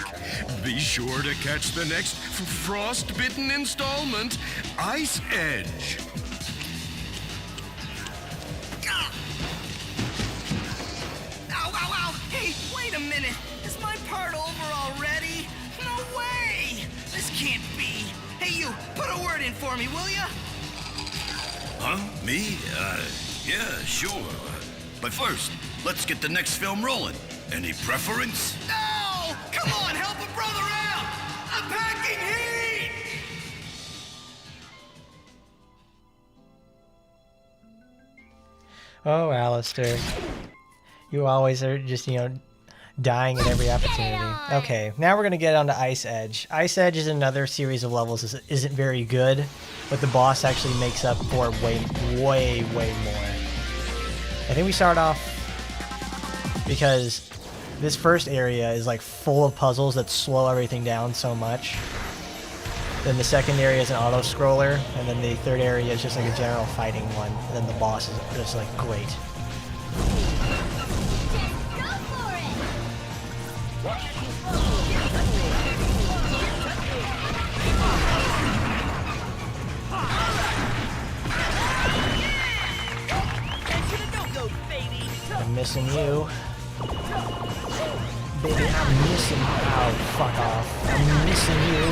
Be sure to catch the next frost-bitten installment, Ice Edge. Ow, ow, ow! Hey, wait a minute! Is my part over already? No way! This can't be! Hey, you, put a word in for me, will ya? Huh? Me? Yeah, sure. But first, let's get the next film rolling. Any preference? No! Come on, help a brother out! I'm packing heat! Oh, Alistair. You always are just, dying at every opportunity. Okay, now we're going to get on to Ice Edge. Ice Edge is another series of levels that isn't very good, but the boss actually makes up for way, way, way more. I think we start off because this first area is like full of puzzles that slow everything down so much. Then the second area is an auto-scroller, and then the third area is just like a general fighting one. And then the boss is just like great. I'm missing you. Baby, I'm missing you. Oh, fuck off. I'm missing you.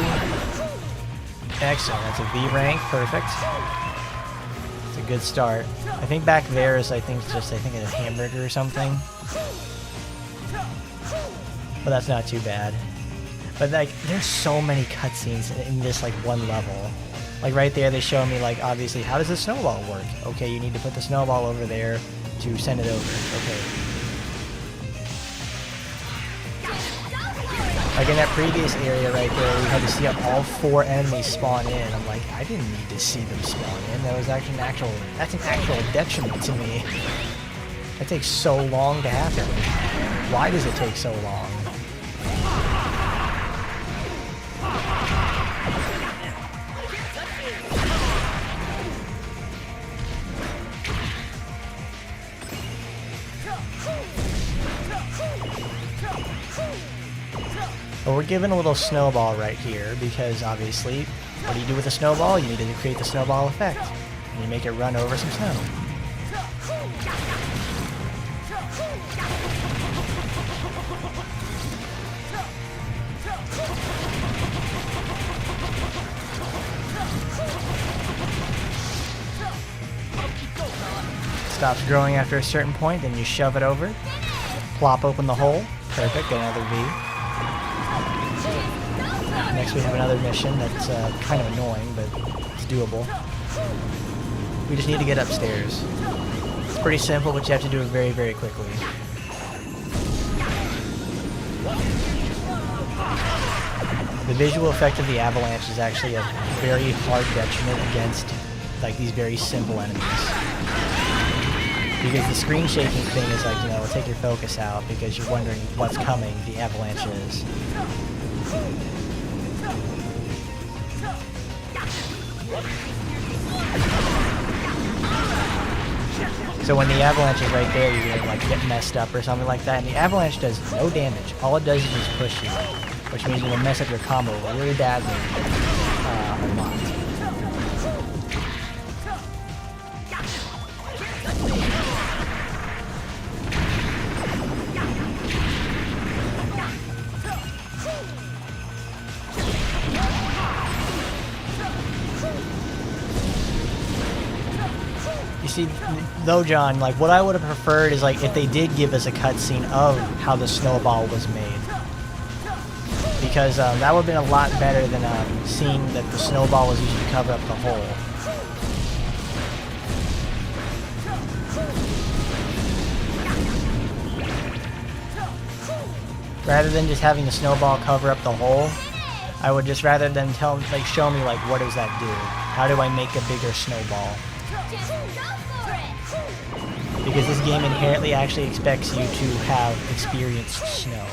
Excellent. That's a V rank. Perfect. It's a good start. I think back there is, it's a hamburger or something. But that's not too bad. But, there's so many cutscenes in this, one level. Right there, they show me, obviously, how does the snowball work? Okay, you need to put the snowball over there to send it over. Okay. In that previous area right there, we had to see all 4 enemies spawn in. I'm like, I didn't need to see them spawn in. That was actually that's an actual detriment to me. That takes so long to happen. Why does it take so long? But we're given a little snowball right here because obviously, what do you do with a snowball? You need to create the snowball effect. And you make it run over some snow. Stops growing after a certain point, then you shove it over. Plop open the hole. Perfect, get another V. Next we have another mission that's kind of annoying, but it's doable. We just need to get upstairs. It's pretty simple, but you have to do it very, very quickly. The visual effect of the avalanche is actually a very hard detriment against these very simple enemies. Because the screen shaking thing is it'll take your focus out because you're wondering what's coming, the avalanche is. So when the avalanche is right there, you're gonna like get messed up or something like that. And the avalanche does no damage. All it does is just push you, which means you're gonna mess up your combo really badly a lot. You see, though, John, like what I would have preferred is like if they did give us a cutscene of how the snowball was made, because that would have been a lot better than seeing that the snowball was used to cover up the hole. Rather than just having the snowball cover up the hole, I would just rather than show me like what does that do? How do I make a bigger snowball? Because this game inherently actually expects you to have experienced snow.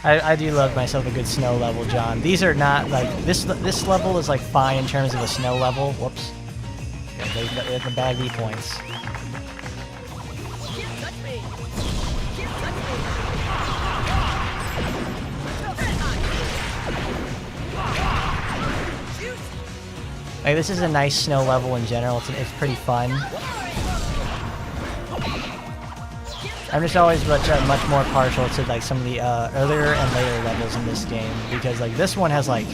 I do love myself a good snow level, John. These are not like this level is like fine in terms of a snow level. Whoops. Yeah, they have the bad V points. Like, this is a nice snow level in general. It's pretty fun. I'm just always much more partial to like some of the earlier and later levels in this game, because like this one has like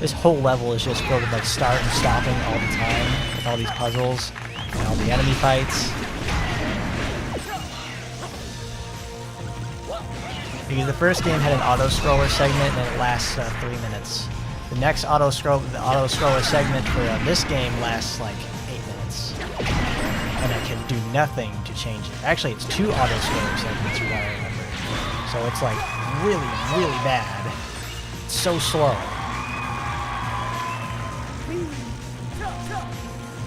this whole level is just filled with like start and stopping all the time with all these puzzles and all the enemy fights. Because the first game had an auto-scroller segment and it lasts 3 minutes. The next auto-scroller segment for this game lasts like 8 minutes. And I can do nothing to change it. Actually, it's 2 auto-scroller segments from what I remember. So it's like really, really bad. It's so slow.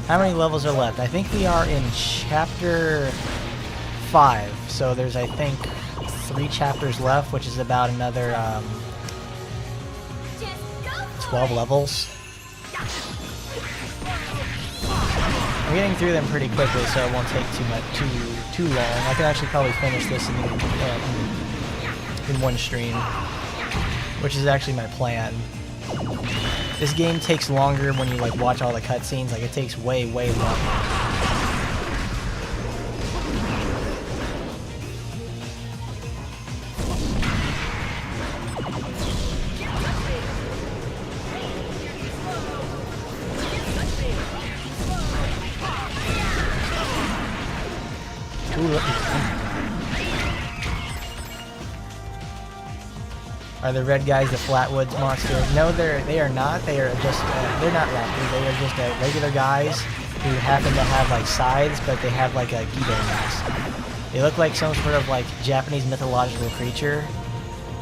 How many levels are left? I think we are in chapter 5. So there's, I think, 3 chapters left, which is about another 12 levels. I'm getting through them pretty quickly, so it won't take too long. I can actually probably finish this in one stream, which is actually my plan. This game takes longer when you like watch all the cutscenes. Like it takes way longer. Are the red guys the Flatwoods monsters? No, they are not. They are just they're not raptors. They are just regular guys who happen to have like scythes, but they have like a Gido mask. They look like some sort of like Japanese mythological creature.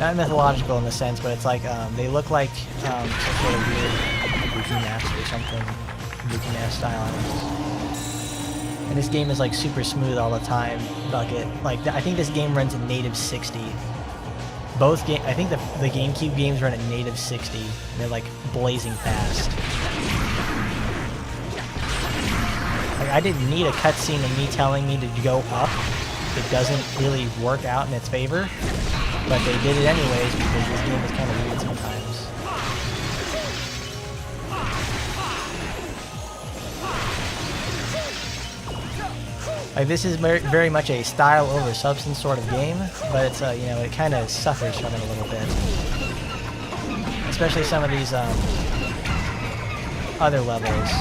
Not mythological in the sense, but it's like they look like some sort of weird Kabuki mask or something. Kabuki mask style animals. And this game is like super smooth all the time. Like I think this game runs in native 60. I think the GameCube games run at native 60. And they're like blazing fast. Like I didn't need a cutscene of me telling me to go up. It doesn't really work out in its favor, but they did it anyways because this game is kind of weird sometimes. Like this is very much a style over substance sort of game, but it's you know, it kind of suffers from it a little bit, especially some of these other levels,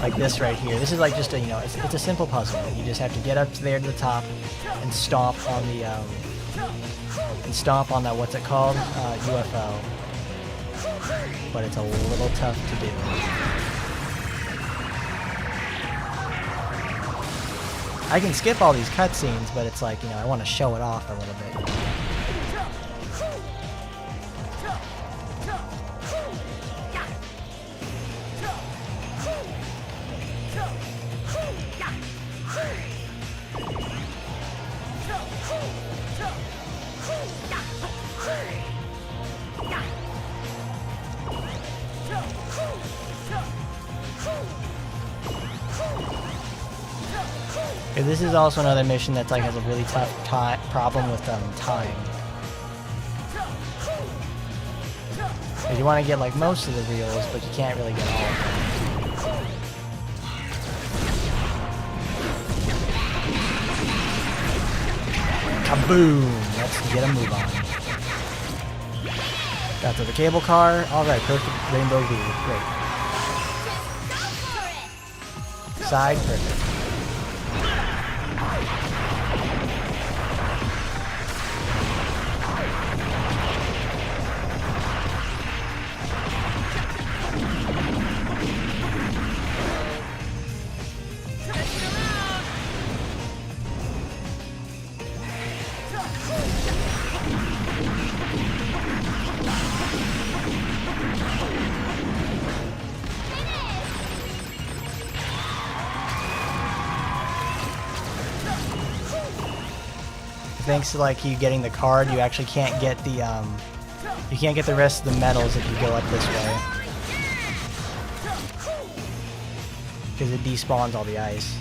like this right here. This is like just a, you know, it's a simple puzzle. You just have to get up there to the top and stomp on the what's it called, UFO. But it's a little tough to do. I can skip all these cutscenes, but it's like, you know, I want to show it off a little bit. Okay, this is also another mission that's like has a really tough problem with time. You want to get like most of the reels, but you can't really get all of them. Kaboom! Let's get a move on. Got to the cable car. Alright, perfect rainbow view. Great. Side, perfect. Thanks to like you getting the card, you actually can't get the you can't get the rest of the medals if you go up this way, because it despawns all the ice.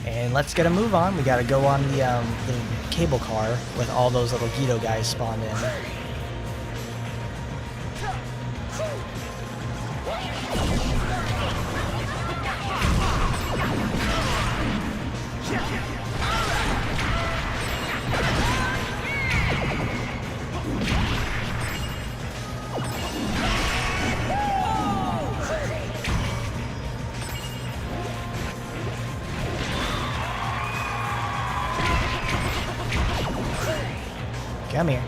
And let's get a move on. We gotta go on the cable car with all those little Guido guys spawned in. Come here.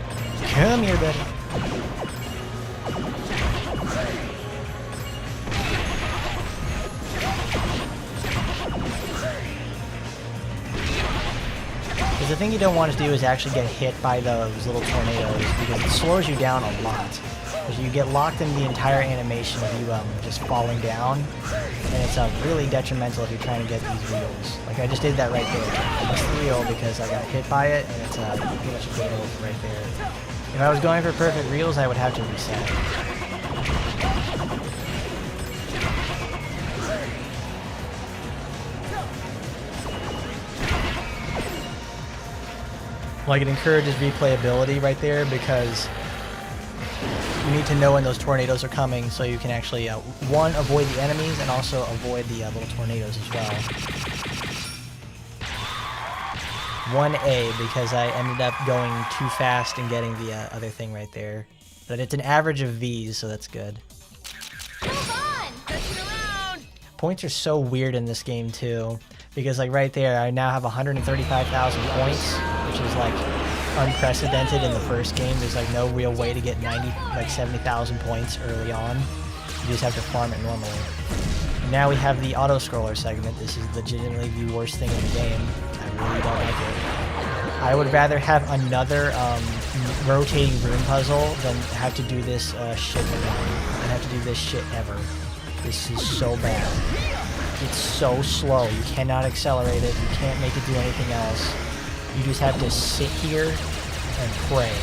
Come here, buddy. Because the thing you don't want to do is actually get hit by those little tornadoes, because it slows you down a lot. Because you get locked in the entire animation of you just falling down, and it's really detrimental if you're trying to get these reels. Like I just did that right there. I missed the reel because I got hit by it, and it's pretty much a fail right there. If I was going for perfect reels, I would have to reset. Like it encourages replayability right there, because you need to know when those tornadoes are coming so you can actually, one, avoid the enemies, and also avoid the little tornadoes as well. 1A, because I ended up going too fast and getting the other thing right there. But it's an average of V's, so that's good. Points are so weird in this game too, because like right there, I now have 135,000 points, which is like unprecedented in the first game. There's like no real way to get 70,000 points early on. You just have to farm it normally. And now we have the auto-scroller segment. This is legitimately the worst thing in the game. I really don't like it. I would rather have another rotating room puzzle than have to do this shit again. And have to do this shit ever. This is so bad. It's so slow. You cannot accelerate it. You can't make it do anything else. You just have to sit here and pray.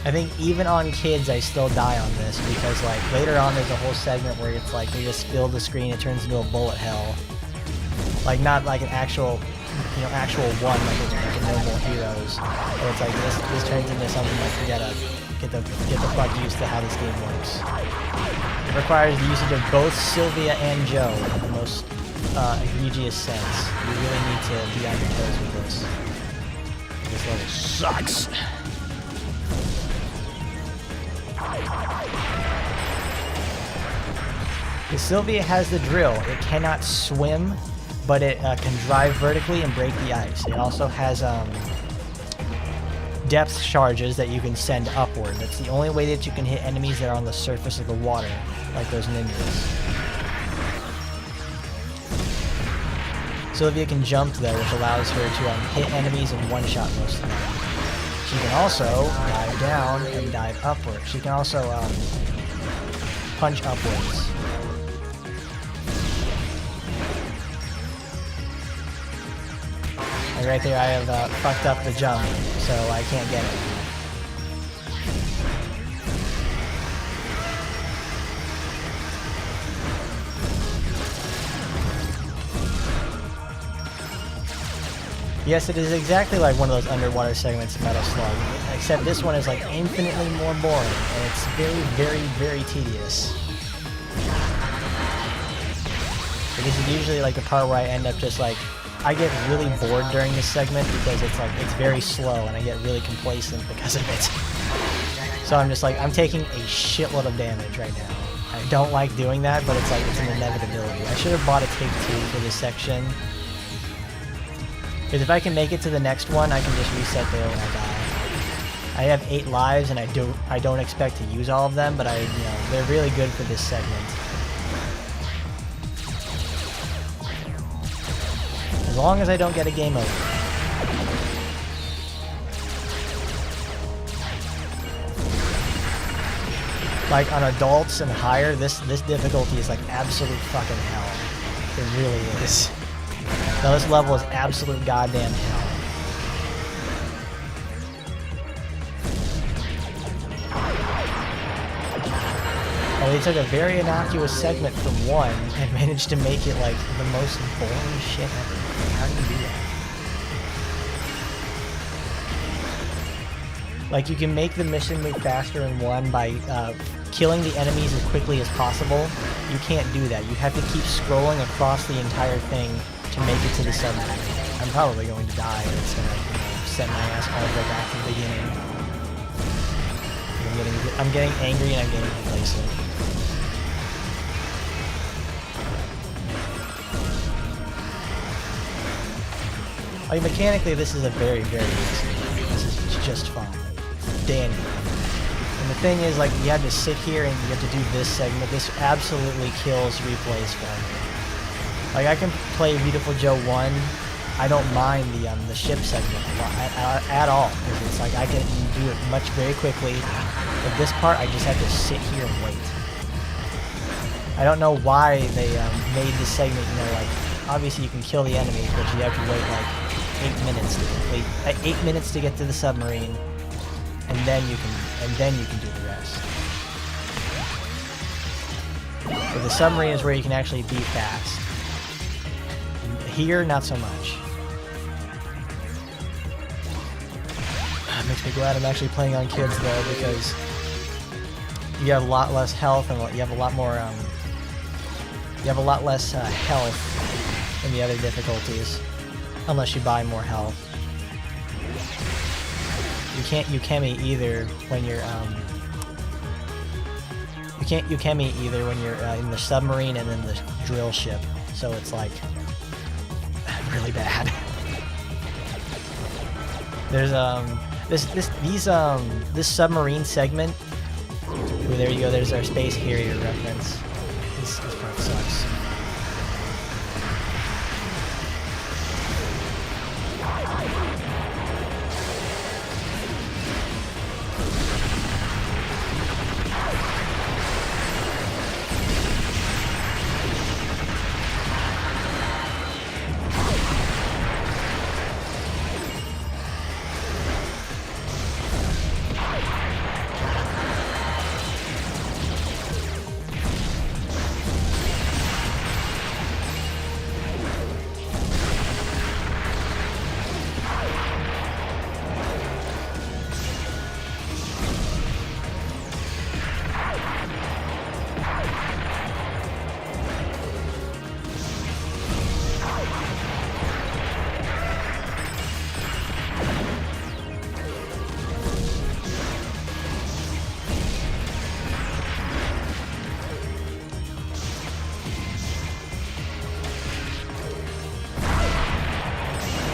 I think even on kids, I still die on this, because like later on there's a whole segment where it's like they just fill the screen, it turns into a bullet hell. Like not like an actual, actual one like a normal heroes. But it's like this turns into something like you gotta get the fuck used to how this game works. It requires the usage of both Sylvia and Joe in the most egregious sense. You really need to be on your toes with this. This level sucks. Because Sylvia has the drill. It cannot swim, but it can drive vertically and break the ice. It also has depth charges that you can send upward. That's the only way that you can hit enemies that are on the surface of the water, like those ninjas. Sylvia can jump though, which allows her to hit enemies in one shot most of the time. She can also dive down and dive upward. She can also punch upwards. And right there I have fucked up the jump, so I can't get it. Yes, it is exactly like one of those underwater segments of Metal Slug, except this one is like infinitely more boring, and it's very, very, very tedious. This is usually like the part where I end up just like, I get really bored during this segment because it's like, it's very slow, and I get really complacent because of it. So I'm just like, I'm taking a shitload of damage right now. I don't like doing that, but it's like, it's an inevitability. I should have bought a take 2 for this section. Because if I can make it to the next one, I can just reset there when I die. I have 8 lives, and I don't expect to use all of them, but they're really good for this segment. As long as I don't get a game over. Like on adults and higher, this difficulty is like absolute fucking hell. It really is. Now this level is absolute goddamn hell. Oh, they took a very innocuous segment from one and managed to make it like the most boring shit ever. How do you do that? Like you can make the mission move faster in one by killing the enemies as quickly as possible. You can't do that. You have to keep scrolling across the entire thing to make it to the submarine. I'm probably going to die, and it's gonna send my ass all the way back to the beginning. I'm getting angry and I'm getting complacent. Like mechanically, this is a very, very easy. This is just fun. Dandy. And the thing is, like, you have to sit here and you have to do this segment. This absolutely kills replays for me. Like, I can play Viewtiful Joe 1. I don't mind the ship segment at all, because it's like I can do it very quickly. But this part, I just have to sit here and wait. I don't know why they made this segment, like, obviously you can kill the enemies, but you have to wait like 8 minutes to complete, 8 minutes to get to the submarine, and then you can do the rest. But the submarine is where you can actually be fast. Here, not so much. It makes me glad I'm actually playing on kids though, because you have a lot less health and you have a lot more. You have a lot less health in the other difficulties, unless you buy more health. You can't Ukemi either when you're You can't Ukemi either when you're in the submarine and in the drill ship. So it's like really bad. There's this submarine segment. Ooh, there you go. There's our space carrier reference. This part sucks.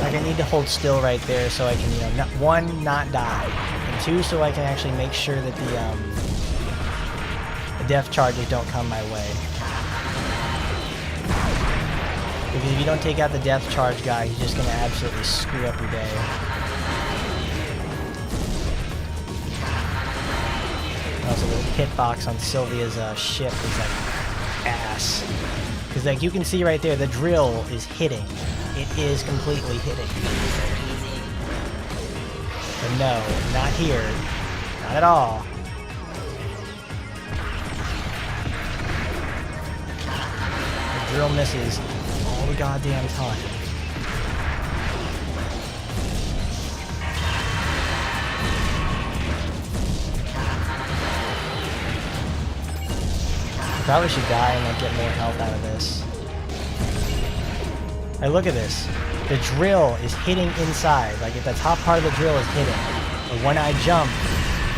I need to hold still right there so I can, not die, and 2, so I can actually make sure that the death charges don't come my way. Because if you don't take out the death charge guy, he's just going to absolutely screw up your day. Also, the hitbox on Sylvia's ship is like ass. Because like you can see right there, the drill is hitting. It is completely hitting. But no, not here. Not at all. The drill misses all the goddamn time. I probably should die and like get more health out of this. Hey, look at this. The drill is hitting inside. Like if the top part of the drill is hitting. But when I jump,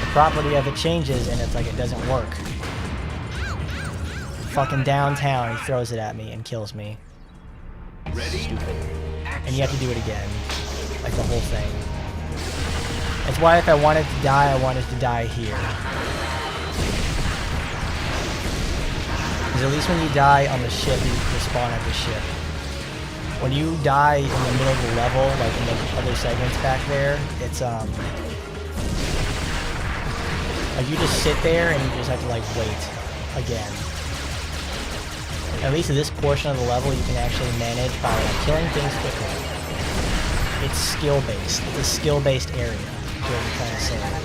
the property of it changes and it's like it doesn't work. Fucking downtown, he throws it at me and kills me. Stupid. And you have to do it again. Like the whole thing. That's why if I wanted to die, I wanted to die here. Because at least when you die on the ship, you respawn at the ship. When you die in the middle of the level, like in the other segments back there, it's like you just sit there and you just have to like wait again. At least in this portion of the level, you can actually manage by like killing things quickly. It's skill-based. It's a skill-based area, is what I'm trying to say.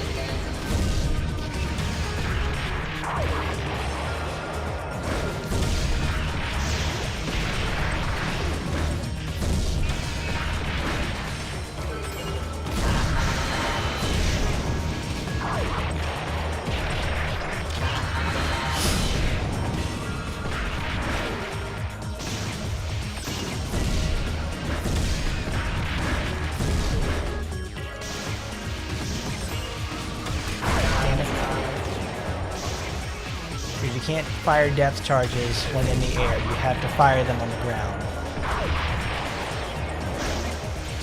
You can't fire depth charges when in the air. You have to fire them on the ground.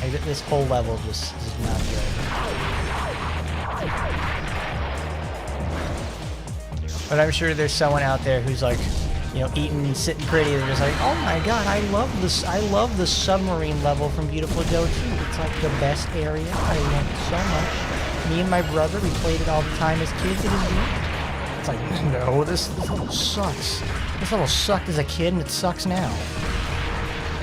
Like, this whole level just is not good. But I'm sure there's someone out there who's like, you know, eating, sitting pretty. They're just like, oh my god, I love this. I love the submarine level from Beautiful Joe 2. It's like the best area. I love it so much. Me and my brother, we played it all the time as kids. It is great. It's like, no, this level sucks. This level sucked as a kid and it sucks now.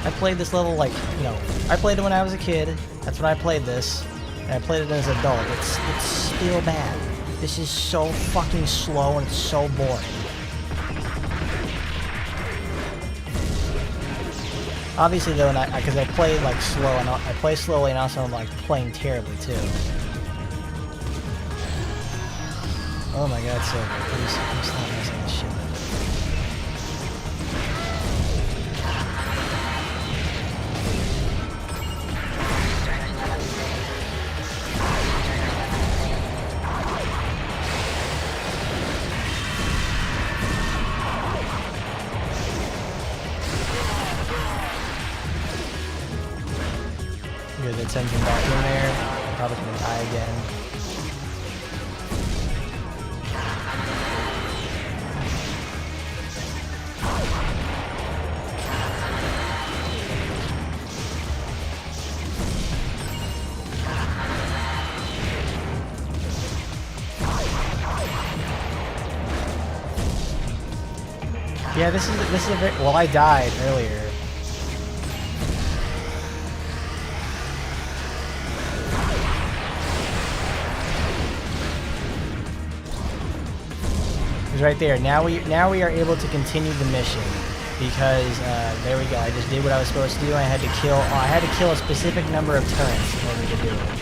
I played this level like, you know, I played it when I was a kid. That's when I played this. And I played it as an adult. It's still bad. This is so fucking slow and it's so boring. Obviously though, because I play like slow and I play slowly and also I'm like playing terribly too. Oh my god, Silver, please stop messing this shit up. Good, that sends him back in there. I'm probably gonna die again. Yeah, this is a very, well, I died earlier. It's right there. Now we are able to continue the mission because there we go. I just did what I was supposed to do. I had to kill a specific number of turrets in order to do it.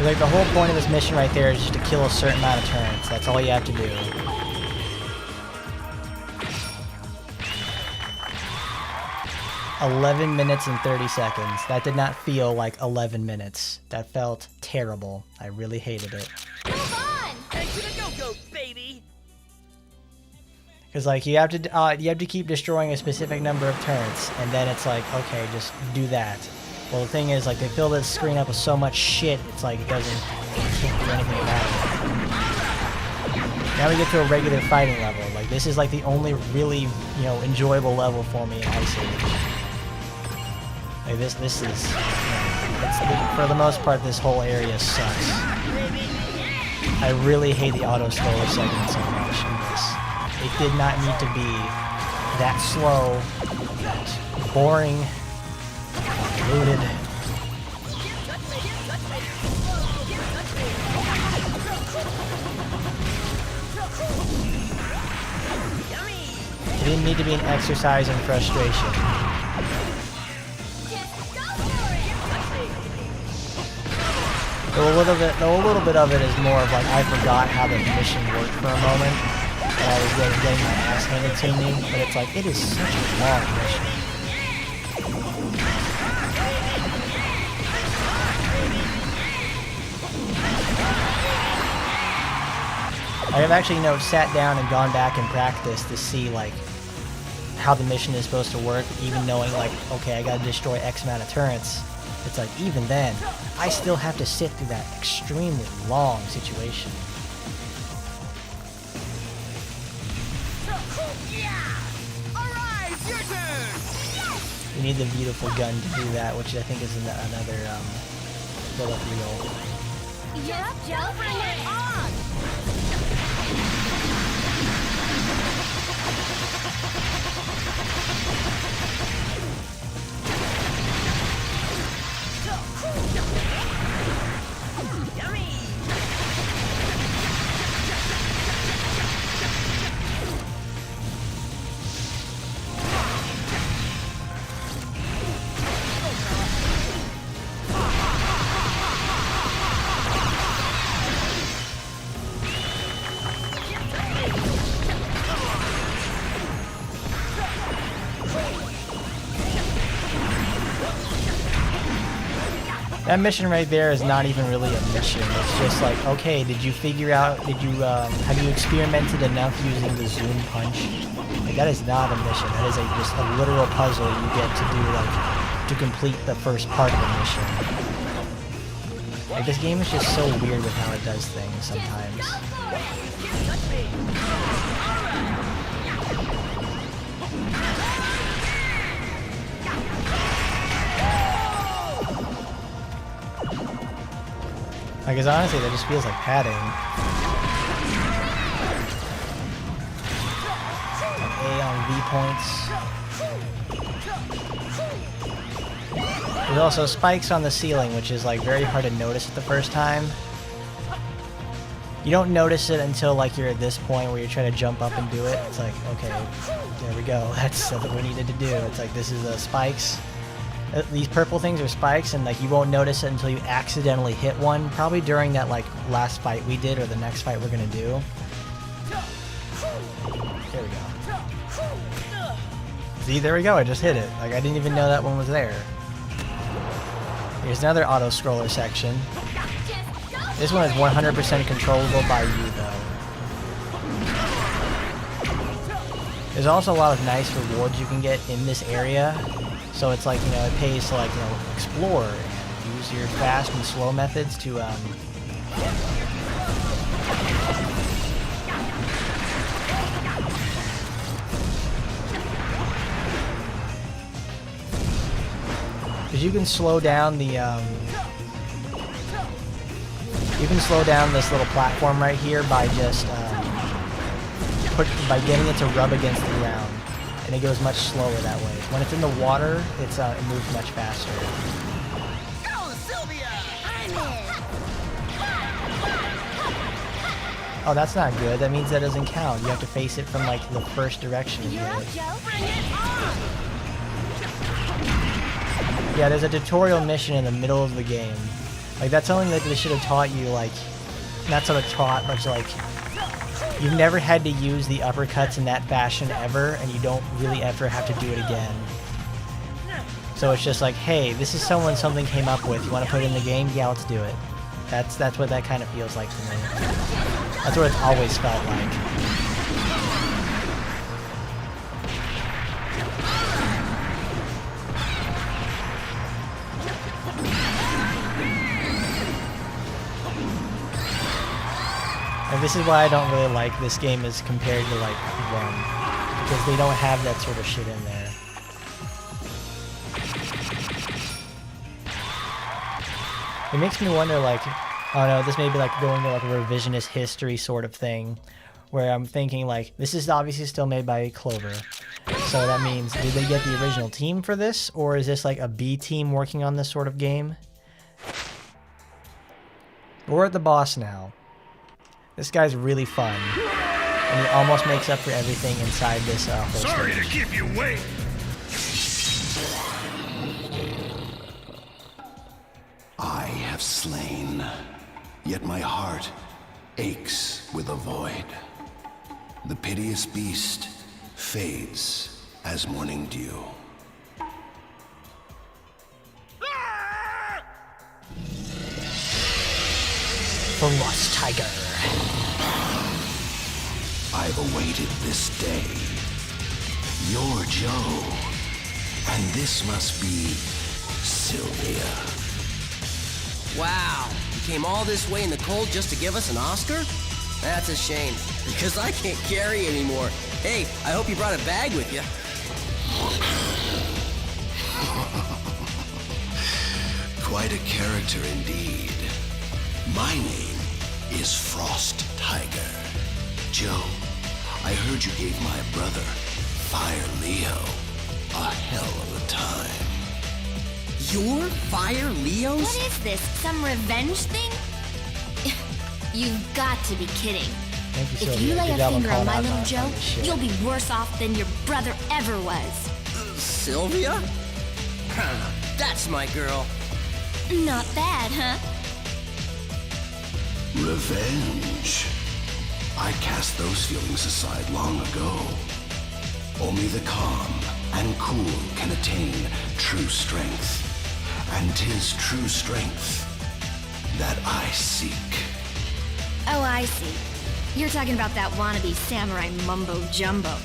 Like the whole point of this mission right there is just to kill a certain amount of turrets. That's all you have to do. $11 minutes and 30 seconds. That did not feel like 11 minutes. That felt terrible. I really hated it. Move on! Head to the go-go, baby! Because like you have to keep destroying a specific number of turrets, and then it's like, okay, just do that. Well, the thing is, like, they fill this screen up with so much shit, it's like you can't do anything about it. Now we get to a regular fighting level. Like, this is like the only really, enjoyable level for me in Ice Age. Like this is, for the most part, this whole area sucks. I really hate the auto-scroller segment so much in this. It did not need to be that slow, that boring, looted. It didn't need to be an exercise in frustration. Though a little bit of it is more of like I forgot how the mission worked for a moment, and I was getting my ass handed to me. But it's like it is such a long mission. I have actually, sat down and gone back and practiced to see like how the mission is supposed to work, even knowing like, okay, I gotta destroy X amount of turrets. It's like, even then, I still have to sit through that extremely long situation. You need the Viewtiful gun to do that, which I think is another bullet wheel. Yep, Joe, bring it on! That mission right there is not even really a mission. It's just like, okay, have you experimented enough using the zoom punch? Like, that is not a mission. That is just a literal puzzle you get to do, like, to complete the first part of the mission. Like, this game is just so weird with how it does things sometimes. I guess honestly, that just feels like padding. Like A on V points. There's also spikes on the ceiling, which is like very hard to notice at the first time. You don't notice it until like you're at this point where you're trying to jump up and do it. It's like, okay, there we go. That's what we needed to do. It's like, this is spikes. These purple things are spikes, and like you won't notice it until you accidentally hit one, probably during that like last fight we did or the next fight we're gonna do. There we go. See, there we go, I just hit it. Like, I didn't even know that one was there. Here's another auto-scroller section. This one is 100% controllable by you though. There's also a lot of nice rewards you can get in this area. So it's like, it pays to like, explore and use your fast and slow methods to, because you can slow down the, you can slow down this little platform right here by just, by getting it to rub against the ground. And it goes much slower that way. When it's in the water, it moves much faster. Go, Sylvia! I'm in! Oh, that's not good. That means that doesn't count. You have to face it from like the first direction to get it. Yeah, there's a tutorial mission in the middle of the game. Like, that's something that they should have taught you, like, not sort of taught, but like, you've never had to use the uppercuts in that fashion ever, and you don't really ever have to do it again. So it's just like, hey, this is something came up with. You want to put it in the game? Yeah, let's do it. That's what that kind of feels like to me. That's what it's always felt like. And this is why I don't really like this game as compared to like 1. Because they don't have that sort of shit in there. It makes me wonder, like, oh no, this may be like going to like a revisionist history sort of thing. Where I'm thinking like, this is obviously still made by Clover. So that means, did they get the original team for this? Or is this like a B team working on this sort of game? We're at the boss now. This guy's really fun. And he almost makes up for everything inside this whole Sorry stage. to keep you waiting. I have slain, yet my heart aches with a void. The piteous beast fades as morning dew. Frost Tiger. I've awaited this day. You're Joe, and this must be Sylvia. Wow, you came all this way in the cold just to give us an Oscar? That's a shame, because I can't carry anymore. Hey, I hope you brought a bag with you. Quite a character indeed. My name is Frost Tiger. Joe, I heard you gave my brother, Fire Leo, a hell of a time. You're Fire Leo's? What is this? Some revenge thing? You've got to be kidding. Thank you, If Sylvia. you lay Good a job on finger on calling my out little on Joe, this shit. you'll be worse off than your brother ever was. Sylvia? That's my girl. Not bad, huh? Revenge. I cast those feelings aside long ago. Only the calm and cool can attain true strength. And 'tis true strength that I seek. Oh, I see. You're talking about that wannabe samurai mumbo-jumbo.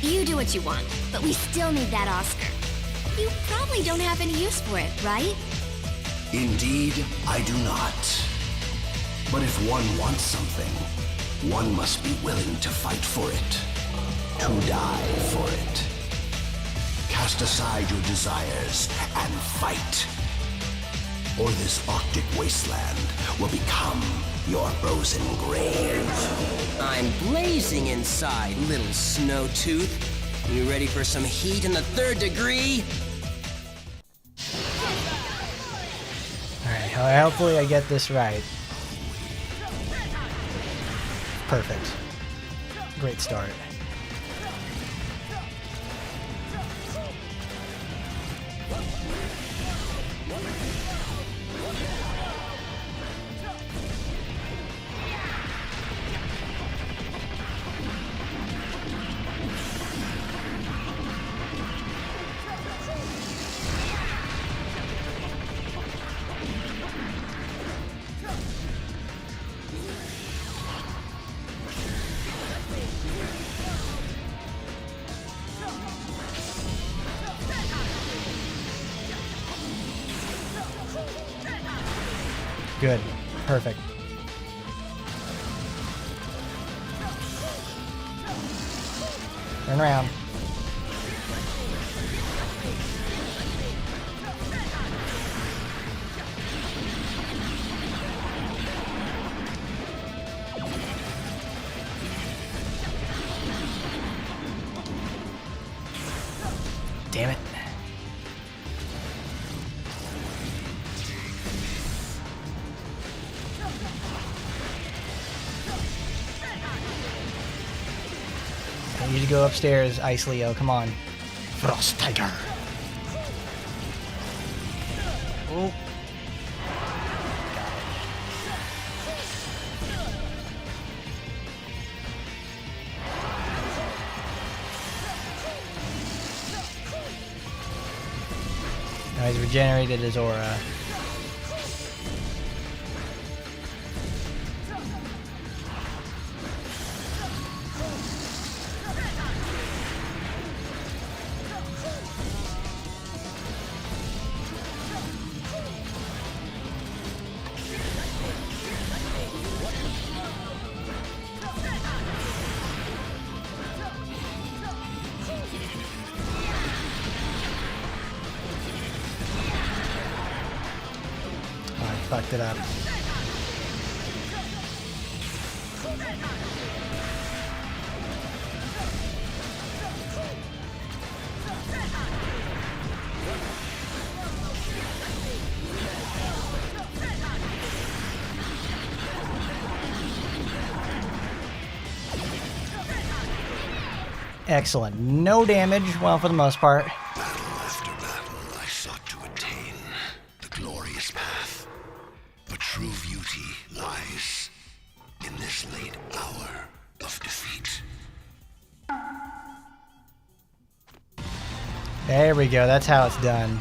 You do what you want, but we still need that Oscar. You probably don't have any use for it, right? Indeed, I do not. But if one wants something, one must be willing to fight for it. To die for it. Cast aside your desires and fight. Or this Arctic wasteland will become your frozen grave. I'm blazing inside, little snow tooth. You ready for some heat in the 3rd degree? Alright, hopefully I get this right. Perfect. Great start. Good. Perfect. Turn around. Damn it. I need to go upstairs, Ice Leo. Come on. Frost Tiger. Oh. Now he's regenerated his aura. fucked it up. Excellent. No damage, well, for the most part. Battle after battle, I sought to attain the glorious path. But true beauty lies in this late hour of defeat. There we go, that's how it's done.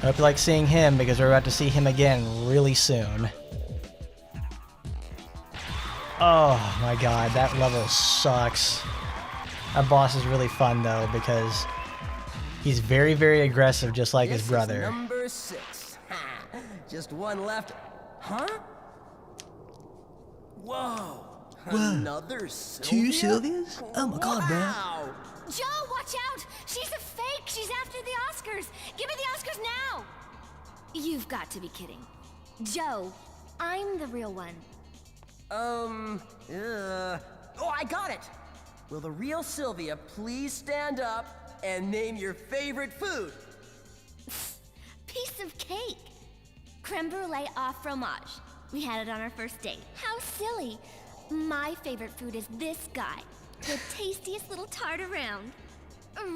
I hope you like seeing him, because we're about to see him again really soon. Oh my god, that level sucks. That boss is really fun though, because he's very, very aggressive, just like his brother. Is number 6. Just one left. Huh? Whoa. Another Sylvia? 2 Sylvias? Oh my god, bro. Wow. Joe, watch out! She's a fake! She's after the Oscars! Give me the Oscars now! You've got to be kidding. Joe, I'm the real one. Oh, I got it! Will the real Sylvia please stand up and name your favorite food? Piece of cake. Creme brulee au fromage. We had it on our first date. How silly. My favorite food is this guy. The tastiest little tart around.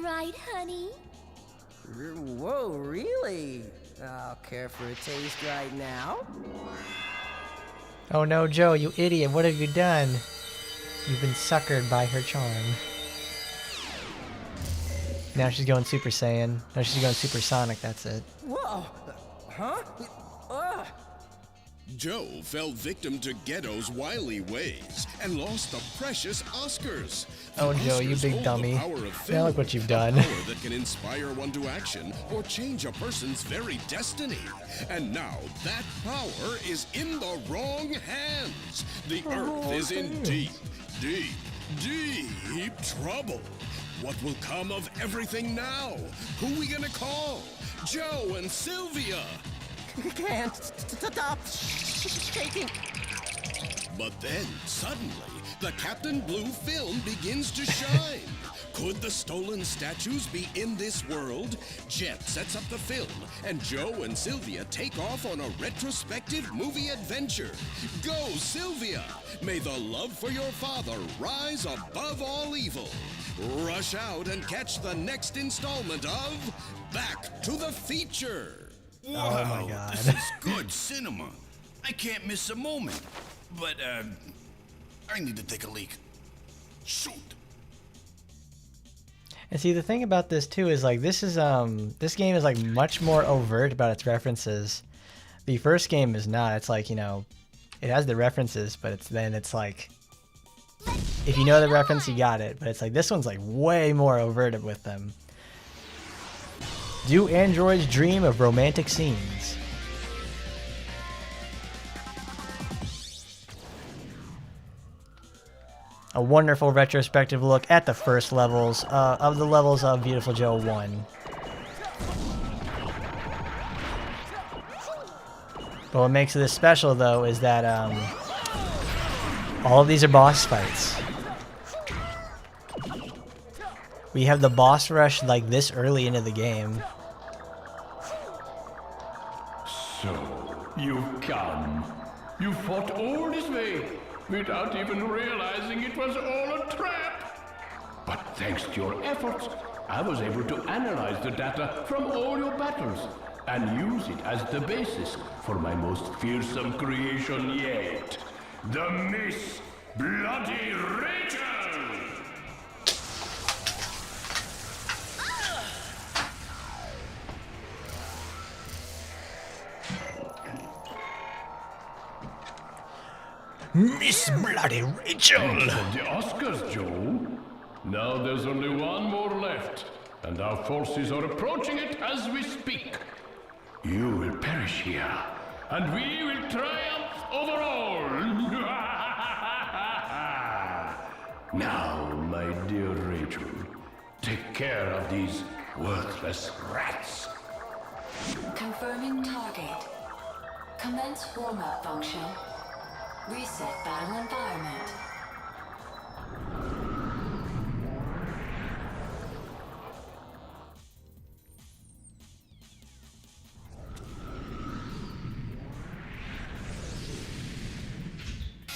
Right, honey? Whoa, really? I'll care for a taste right now. Oh no, Joe, you idiot, what have you done? You've been suckered by her charm. Now she's going Super Saiyan. No, she's going Super Sonic, that's it. Whoa! Huh? Ugh! Joe fell victim to Ghetto's wily ways and lost the precious Oscars. The Oh, Joe, you Oscars big hold the dummy. power of Now film, look what you've a done. power that can inspire one to action or change a person's very destiny. And now that power is in the wrong hands. The Earth is in deep, deep, deep trouble. What will come of everything now? Who we gonna call? Joe and Sylvia. Can't stop shaking. But then, suddenly, the Captain Blue film begins to shine. Could the stolen statues be in this world? Jet sets up the film, and Joe and Sylvia take off on a retrospective movie adventure. Go, Sylvia! May the love for your father rise above all evil. Rush out and catch the next installment of Back to the Feature. Wow, Oh my God. this is good cinema. I can't miss a moment. But, I need to take a leak. Shoot. And see, the thing about this too is like this game is like much more overt about its references. The first game is not. It's like, you know, it has the references, but it's like if you know the reference, you got it. But it's like this one's like way more overt with them. Do androids dream of romantic scenes? A wonderful retrospective look at the first levels of the levels of Viewtiful Joe 1. But what makes this special, though, is that all of these are boss fights. We have the boss rush like this early into the game. So, you've come. You fought all this way without even realizing it was all a trap. But thanks to your efforts, I was able to analyze the data from all your battles and use it as the basis for my most fearsome creation yet. The Miss Bloody Rachel! Miss Bloody Rachel! Thanks for the Oscars, Joe. Now there's only one more left, and our forces are approaching it as we speak. You will perish here, and we will triumph over all. Now, my dear Rachel, take care of these worthless rats. Confirming target. Commence warm-up function. Reset battle environment.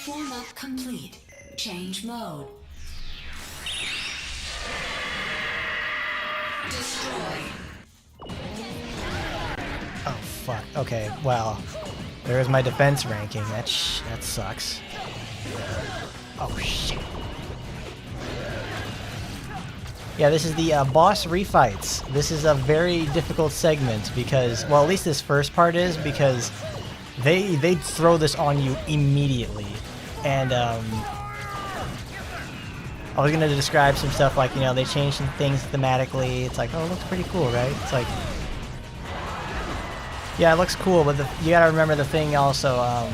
Warm-up complete. Change mode. Destroy. Oh fuck. Okay, well, there's my defense ranking. That sucks. Oh shit. Yeah, this is the boss refights. This is a very difficult segment because, well, at least this first part is, because they throw this on you immediately. And I was gonna describe some stuff like, you know, they changed some things thematically. It's like, oh, it looks pretty cool, right? It's like, yeah, it looks cool, but you gotta remember the thing also,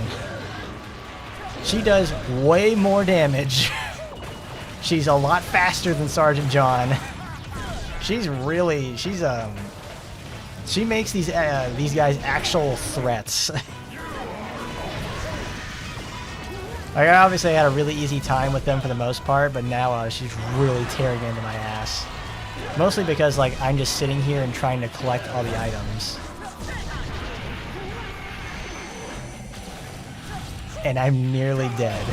she does way more damage. She's a lot faster than Sergeant John. She makes these guys actual threats. Like, I obviously had a really easy time with them for the most part, but now she's really tearing into my ass. Mostly because, like, I'm just sitting here and trying to collect all the items. And I'm nearly dead.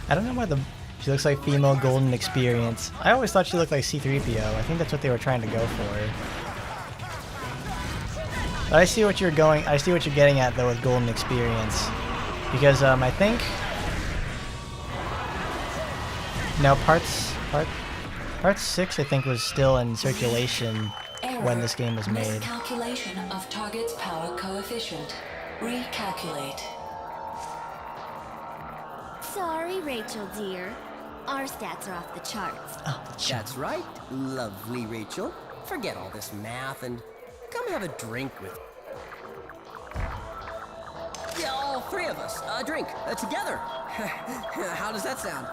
I don't know why she looks like female golden experience. I always thought she looked like C-3PO. I think that's what they were trying to go for. But I see what you're getting at though with golden experience, because I think no part 6 I think was still in circulation when this game was made. Miscalculation of target's power coefficient. Recalculate. Sorry, Rachel, dear. Our stats are off the charts. That's right, lovely Rachel. Forget all this math and come have a drink with me. Yeah, all three of us. A drink, together. How does that sound?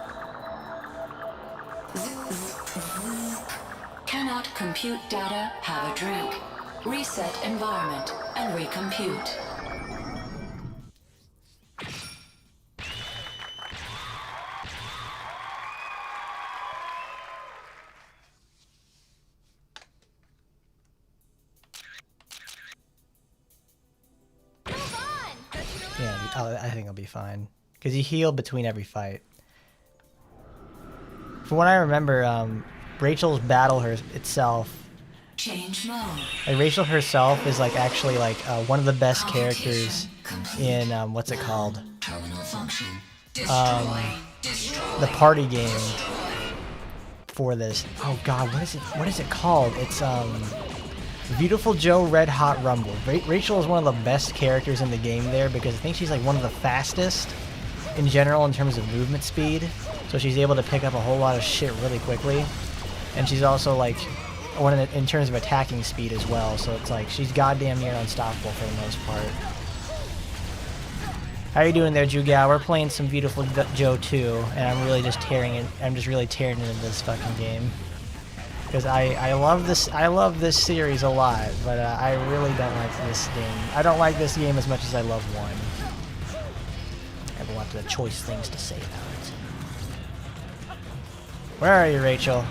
Cannot compute data, have a drink. Reset environment and recompute. Yeah, I think I'll be fine. Because you heal between every fight. From what I remember, Rachel's battle itself. Change mode. Like, Rachel herself is like actually like one of the best characters in what's it called? Terminal function. The party game for this. Oh god, what is it called? It's Viewtiful Joe Red Hot Rumble. Rachel is one of the best characters in the game there because I think she's like one of the fastest in general in terms of movement speed. So she's able to pick up a whole lot of shit really quickly. And she's also like one in terms of attacking speed as well. So it's like she's goddamn near unstoppable for the most part. How you doing there, Jugao? We're playing some Viewtiful Joe 2, and I'm really just tearing into this fucking game. Because I love this series a lot, but I really don't like this game. I don't like this game as much as I love 1. I have a lot of choice things to say about it. Where are you, Rachel?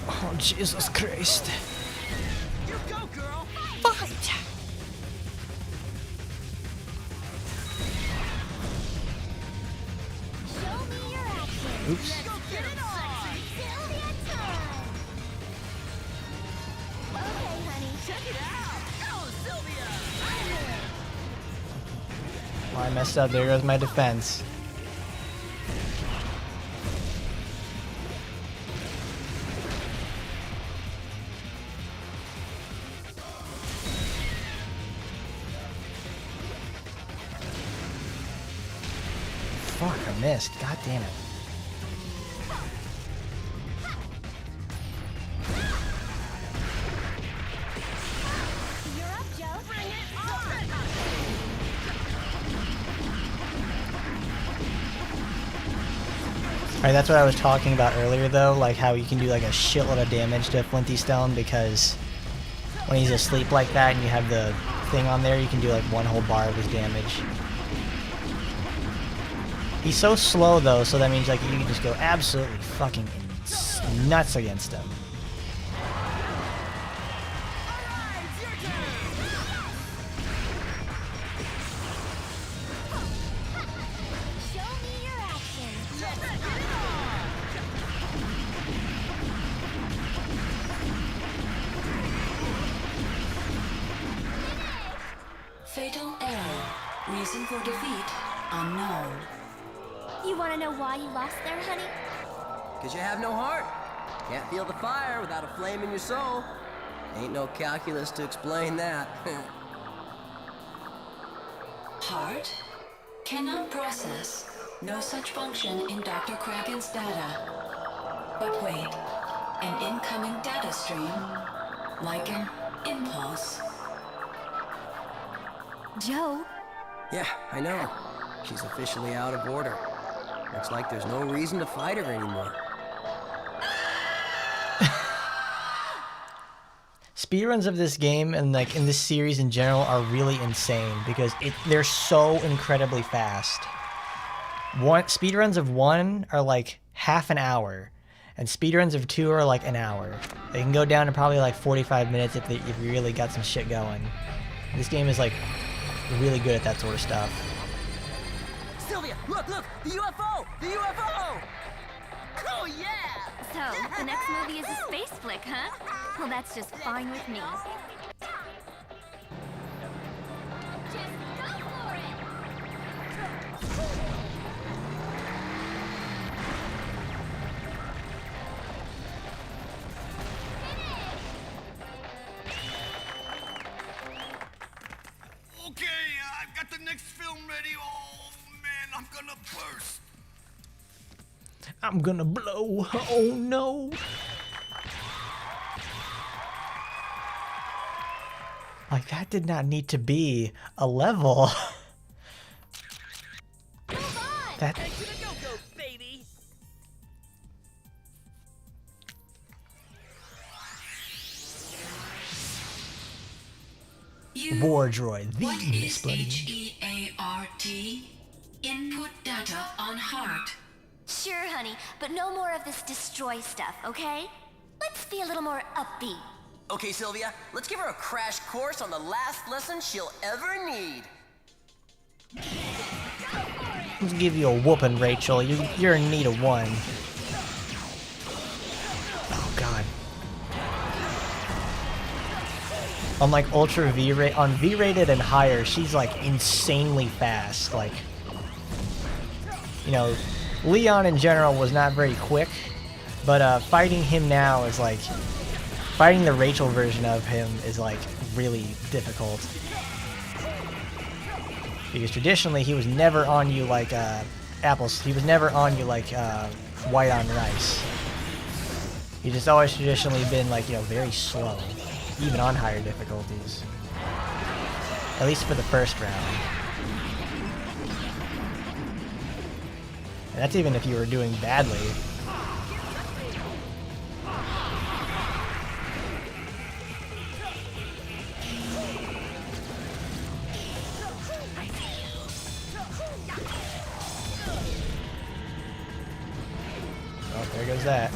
Oh, Jesus Christ. You go, girl! Fight! Show me your action. Oops. messed up. There goes my defense. Fuck, I missed. God damn it. Alright, that's what I was talking about earlier though, like how you can do like a shitload of damage to Flinty Stone because when he's asleep like that and you have the thing on there, you can do like one whole bar of his damage. He's so slow though, so that means like you can just go absolutely fucking nuts against him. Fatal error. Reason for defeat unknown. You want to know why you lost there, honey? Because you have no heart. Can't feel the fire without a flame in your soul. Ain't no calculus to explain that. Heart? Cannot process. No such function in Dr. Kraken's data. But wait. An incoming data stream. Like an impulse. Joe? Yeah, I know. She's officially out of order. Looks like there's no reason to fight her anymore. Speedruns of this game and like in this series in general are really insane because they're so incredibly fast. Speedruns of 1 are like half an hour, and speedruns of 2 are like an hour. They can go down to probably like 45 minutes if you really got some shit going. This game is like really good at that sort of stuff. Sylvia, look! The UFO! The UFO! Oh, yeah! So, the next movie is a space flick, huh? Well, that's just fine with me. Okay, I've got the next film ready. Oh, man, I'm gonna burst. I'm gonna blow. Oh no. Like, that did not need to be a level. That... War Droid, the What is exploding. HEART? Input data on heart. Sure, honey, but no more of this destroy stuff, okay? Let's be a little more upbeat. Okay, Sylvia, let's give her a crash course on the last lesson she'll ever need. Let's give you a whooping, Rachel. You're in need of one. Oh god. On like Ultra on V-rated and higher, she's like insanely fast. Like, you know, Leon in general was not very quick, but fighting him now is like, fighting the Rachel version of him is like really difficult. Because traditionally he was never on you like apples. He was never on you like white on rice. He's just always traditionally been like, you know, very slow, even on higher difficulties. At least for the first round. And that's even if you were doing badly. Oh, there goes that.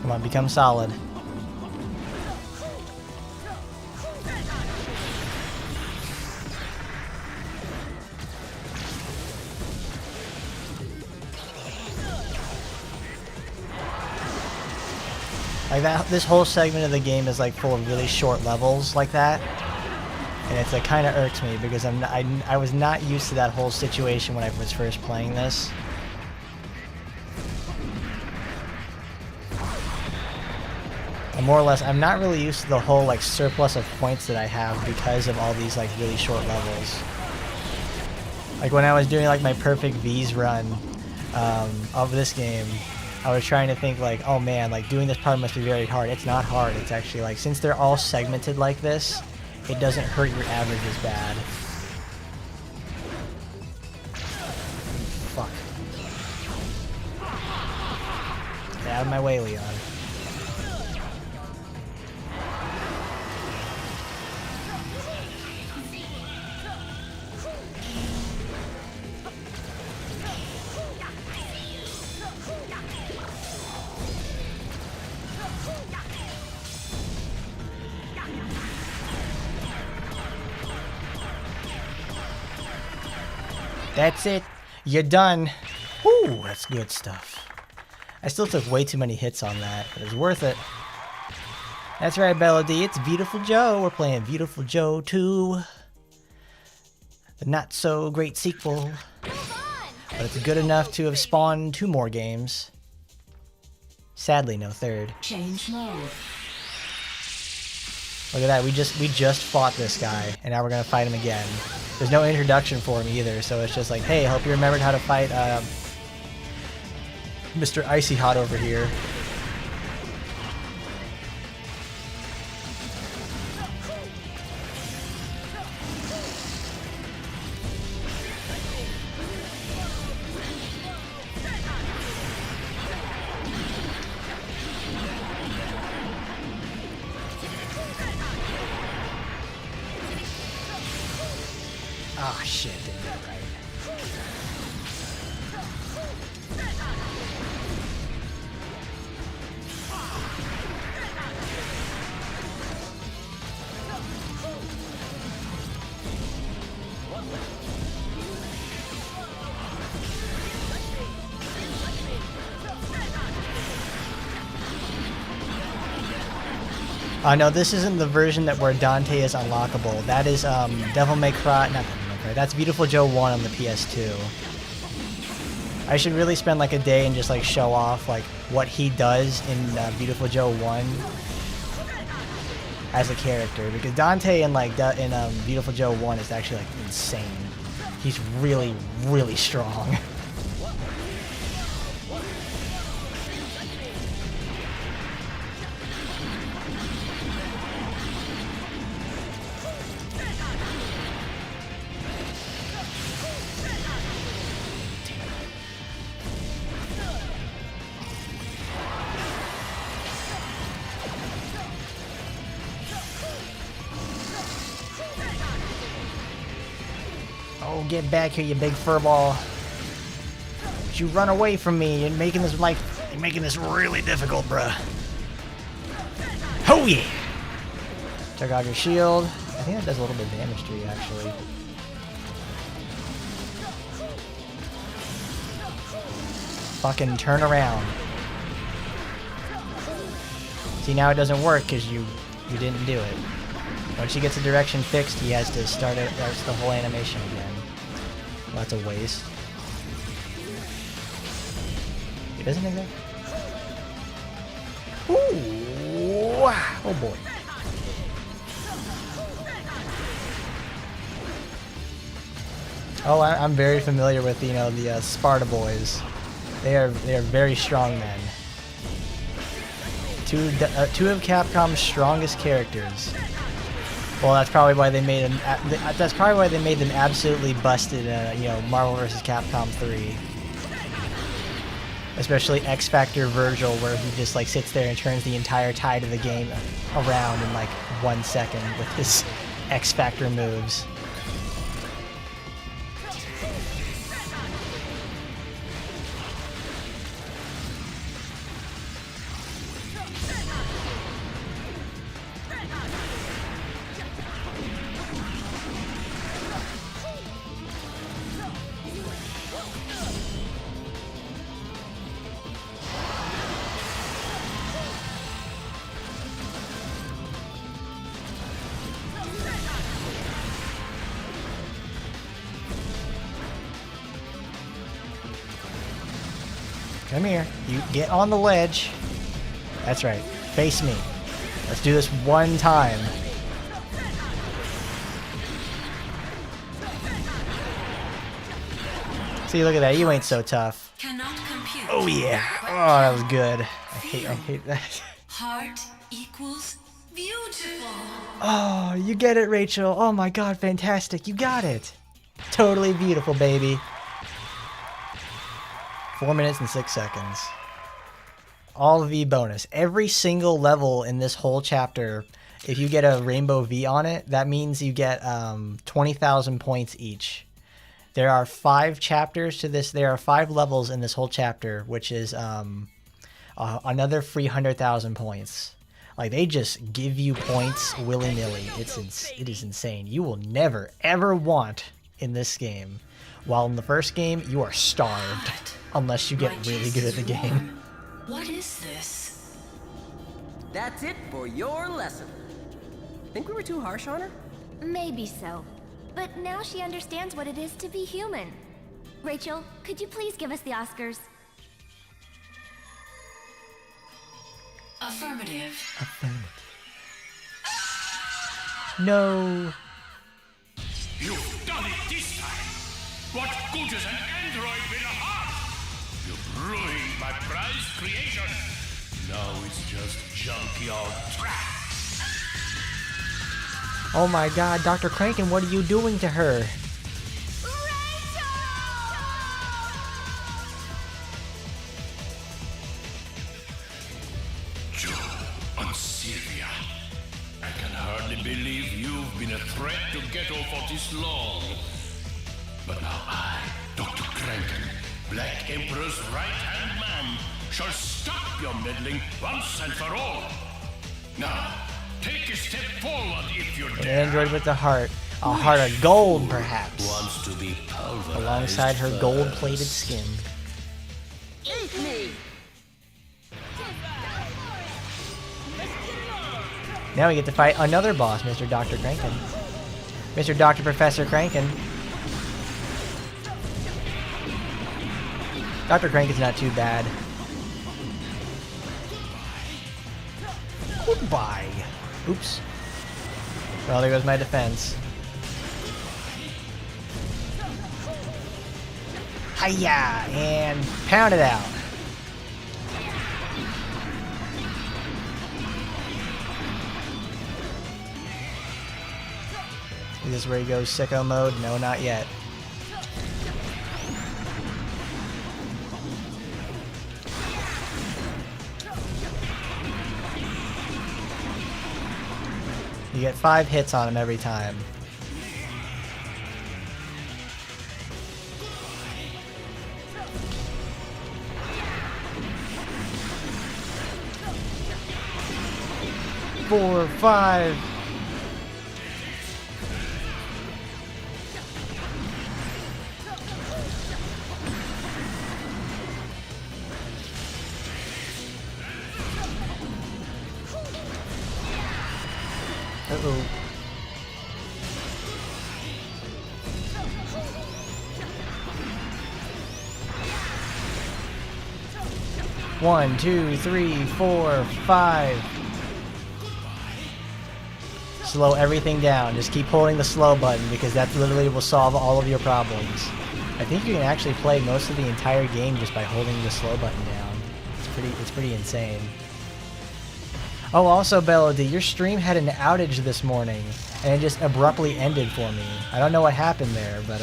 Come on, become solid. Like that, this whole segment of the game is like full of really short levels like that, and it's like kind of irks me because I was not used to that whole situation when I was first playing this. And more or less, I'm not really used to the whole like surplus of points that I have because of all these like really short levels. Like when I was doing like my perfect V's run of this game, I was trying to think like, oh man, like doing this part must be very hard. It's not hard. It's actually like, since they're all segmented like this, it doesn't hurt your average as bad. Fuck. Get out of my way, Leon. That's it. You're done. Woo, that's good stuff. I still took way too many hits on that, but it's worth it. That's right, Bella D. It's Viewtiful Joe. We're playing Viewtiful Joe 2. The not-so-great sequel. But it's good enough to have spawned 2 more games. Sadly, no third. Change mode. Look at that, we just fought this guy, and now we're gonna fight him again. There's no introduction for him either, so it's just like, hey, I hope you remembered how to fight Mr. Icy Hot over here. Ah, shit, didn't get it right. No, this isn't the version where Dante is unlockable. That is Devil May Cry, not Devil May Cry, that's Viewtiful Joe 1 on the PS2. I should really spend like a day and just like show off like what he does in Viewtiful Joe 1 as a character, because Dante in Viewtiful Joe 1 is actually like insane. He's really, really strong. Oh, get back here, you big furball. Don't you run away from me. You're making this really difficult, bruh. Oh yeah! Took out your shield. I think that does a little bit of damage to you, actually. Fucking turn around. See, now it doesn't work because you didn't do it. Once he gets the direction fixed, he has to start the whole animation again. Well, that's a waste. He doesn't exactly. Ooh! Oh boy. Oh, I'm very familiar with the Sparta boys. They are very strong men. Two of Capcom's strongest characters. Well, that's probably why they made them. That's probably why they made them absolutely busted. Marvel vs. Capcom 3. Especially X Factor Virgil, where he just like sits there and turns the entire tide of the game around in like 1 second with his X Factor moves. Come here. You get on the ledge. That's right. Face me. Let's do this one time. See, look at that. You ain't so tough. Oh, yeah. Oh, that was good. I hate that. Heart equals beautiful. Oh, you get it, Rachel. Oh my god, fantastic. You got it. Totally beautiful, baby. 4 minutes and 6 seconds. All V bonus. Every single level in this whole chapter, if you get a rainbow V on it, that means you get 20,000 points each. There are 5 chapters to this. There are 5 levels in this whole chapter, which is another 300,000 points. Like, they just give you points willy-nilly. It is insane. You will never, ever want in this game. While in the first game, you are starved. Unless you get really good at the game. What is this? That's it for your lesson. Think we were too harsh on her? Maybe so. But now she understands what it is to be human. Rachel, could you please give us the Oscars? Affirmative. No. You've done it this time! What good is an android with a heart? You've ruined my prized creation! Now it's just junkyard trash! Oh my god, Dr. Crankin, what are you doing to her? Joe and Sylvia, I can hardly believe you've been a threat to Ghetto for this long. But now I, Dr. Crankin, Black Emperor's right-hand man, shall stop your meddling once and for all. Now, take a step forward if you're An android with a heart. A heart of gold, perhaps. Wants to be pulverized Alongside her first. gold-plated skin. Eat me! Now we get to fight another boss, Mr. Dr. Crankin. Mr. Dr. Professor Crankin. Dr. Crankin's not too bad. Goodbye. Oops. Well, there goes my defense. Hiya! And pound it out. Is this where he goes sicko mode? No, not yet. You get 5 hits on him every time. Four, 5. Uh-oh. One, 2, 3, 4, 5. Slow everything down. Just keep holding the slow button because that literally will solve all of your problems. I think you can actually play most of the entire game just by holding the slow button down. It's pretty insane. Oh, also, Bellody, your stream had an outage this morning, and it just abruptly ended for me. I don't know what happened there, but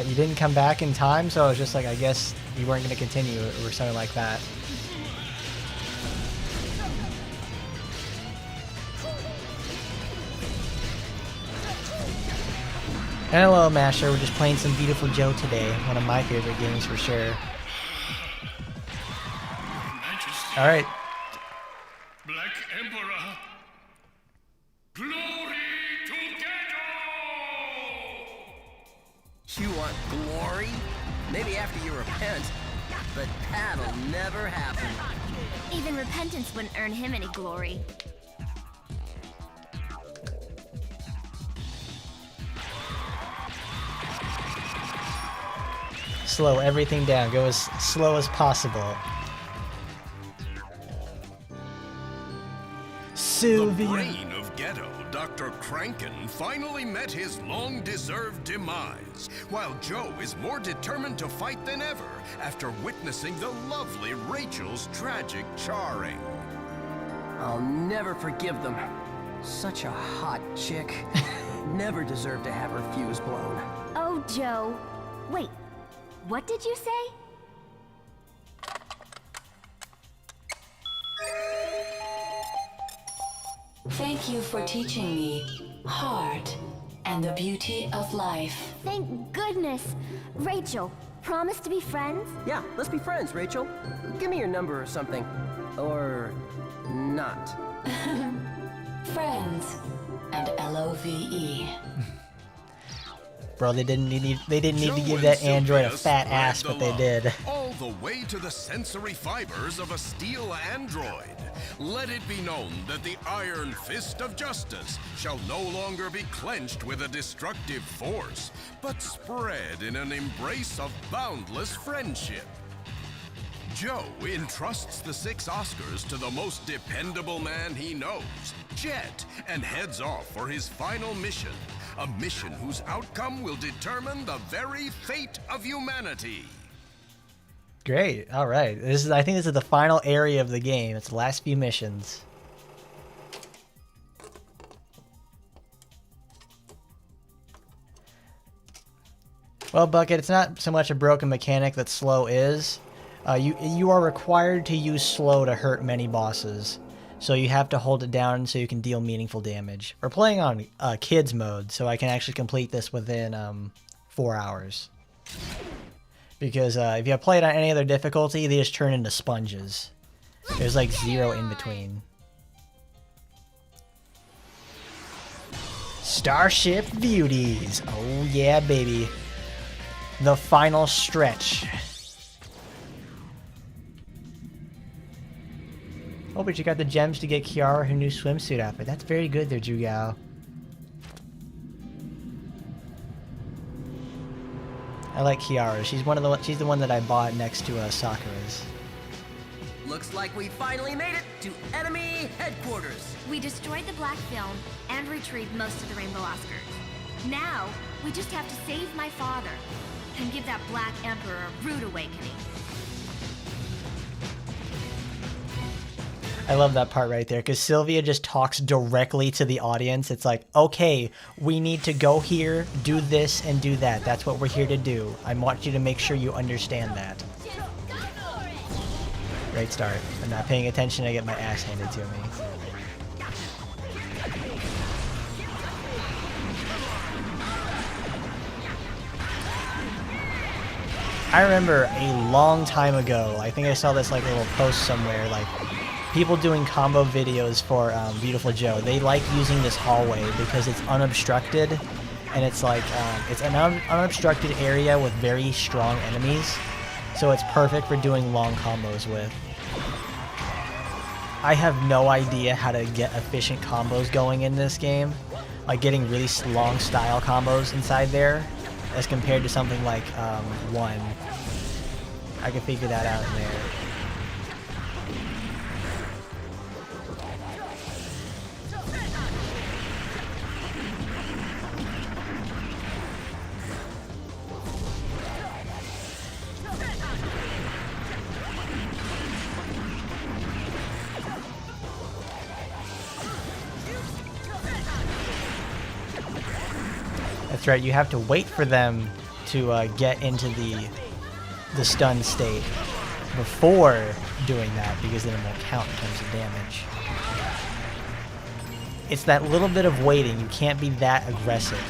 you didn't come back in time, so I was just like, I guess you weren't going to continue or something like that. And hello, Masher. We're just playing some Viewtiful Joe today. One of my favorite games for sure. All right. Black Emperor, glory to Ghetto! You want glory? Maybe after you repent, but that'll never happen. Even repentance wouldn't earn him any glory. slow everything down. Go as slow as possible. Sylvia. The brain of Ghetto, Dr. Kranken, finally met his long-deserved demise, while Joe is more determined to fight than ever after witnessing the lovely Rachel's tragic charring. I'll never forgive them. Such a hot chick. Never deserved to have her fuse blown. Oh, Joe. Wait, what did you say? Thank you for teaching me heart and the beauty of life. Thank goodness. Rachel, promise to be friends? Yeah, let's be friends, Rachel. Give me your number or something. Or not. Friends and LOVE. Bro, they didn't need to give that android a fat ass, but they did. All the way to the sensory fibers of a steel android. Let it be known that the iron fist of justice shall no longer be clenched with a destructive force, but spread in an embrace of boundless friendship. Joe entrusts the 6 Oscars to the most dependable man he knows, Jet, and heads off for his final mission, a mission whose outcome will determine the very fate of humanity. Great. All right. I think this is the final area of the game. It's the last few missions. Well, Bucket, it's not so much a broken mechanic that slow is. You are required to use slow to hurt many bosses, so you have to hold it down so you can deal meaningful damage. We're playing on kids mode, so I can actually complete this within 4 hours. Because if you play it on any other difficulty, they just turn into sponges. There's like 0 in between. Starship Beauties. Oh yeah, baby. The final stretch. Oh, but you got the gems to get Kiara her new swimsuit outfit. That's very good there, Jugao. I like Kiara. She's the one that I bought next to Sakura's. Looks like we finally made it to enemy headquarters. We destroyed the black film and retrieved most of the Rainbow Oscars. Now, we just have to save my father and give that Black Emperor a rude awakening. I love that part right there, because Sylvia just talks directly to the audience. It's like, okay, we need to go here, do this, and do that. That's what we're here to do. I want you to make sure you understand that. Great start. I'm not paying attention, I get my ass handed to me. I remember a long time ago, I think I saw this like little post somewhere, like people doing combo videos for Viewtiful Joe. They like using this hallway because it's unobstructed, and it's like it's an unobstructed area with very strong enemies, so it's perfect for doing long combos with. I have no idea how to get efficient combos going in this game, like getting really long style combos inside there, as compared to something like 1. I can figure that out in there. That's right, you have to wait for them to get into the stun state before doing that, because then it won't count in terms of damage. It's that little bit of waiting, you can't be that aggressive,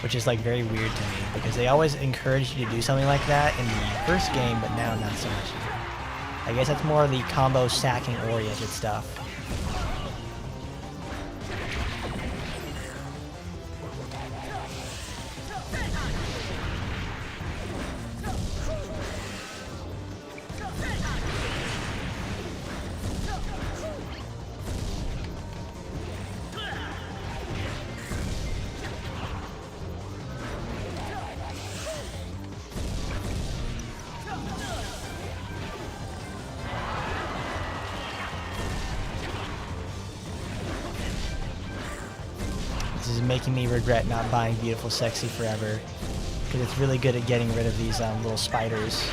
which is like very weird to me, because they always encourage you to do something like that in the first game, but now not so much. I guess that's more of the combo stacking oriented stuff. This is making me regret not buying Beautiful Sexy forever. Because it's really good at getting rid of these little spiders.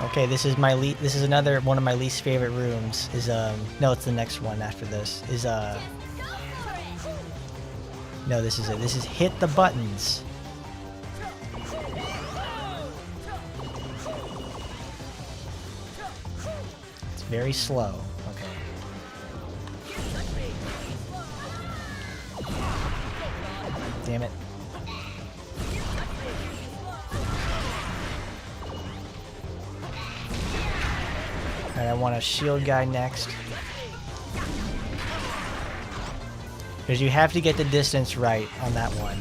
Okay, this is my this is another one of my least favorite rooms. Is no, it's the next one after this. Is no, this is it. This is hit the buttons. It's very slow. Okay. Damn it. Alright, I want a shield guy next. Because you have to get the distance right on that one.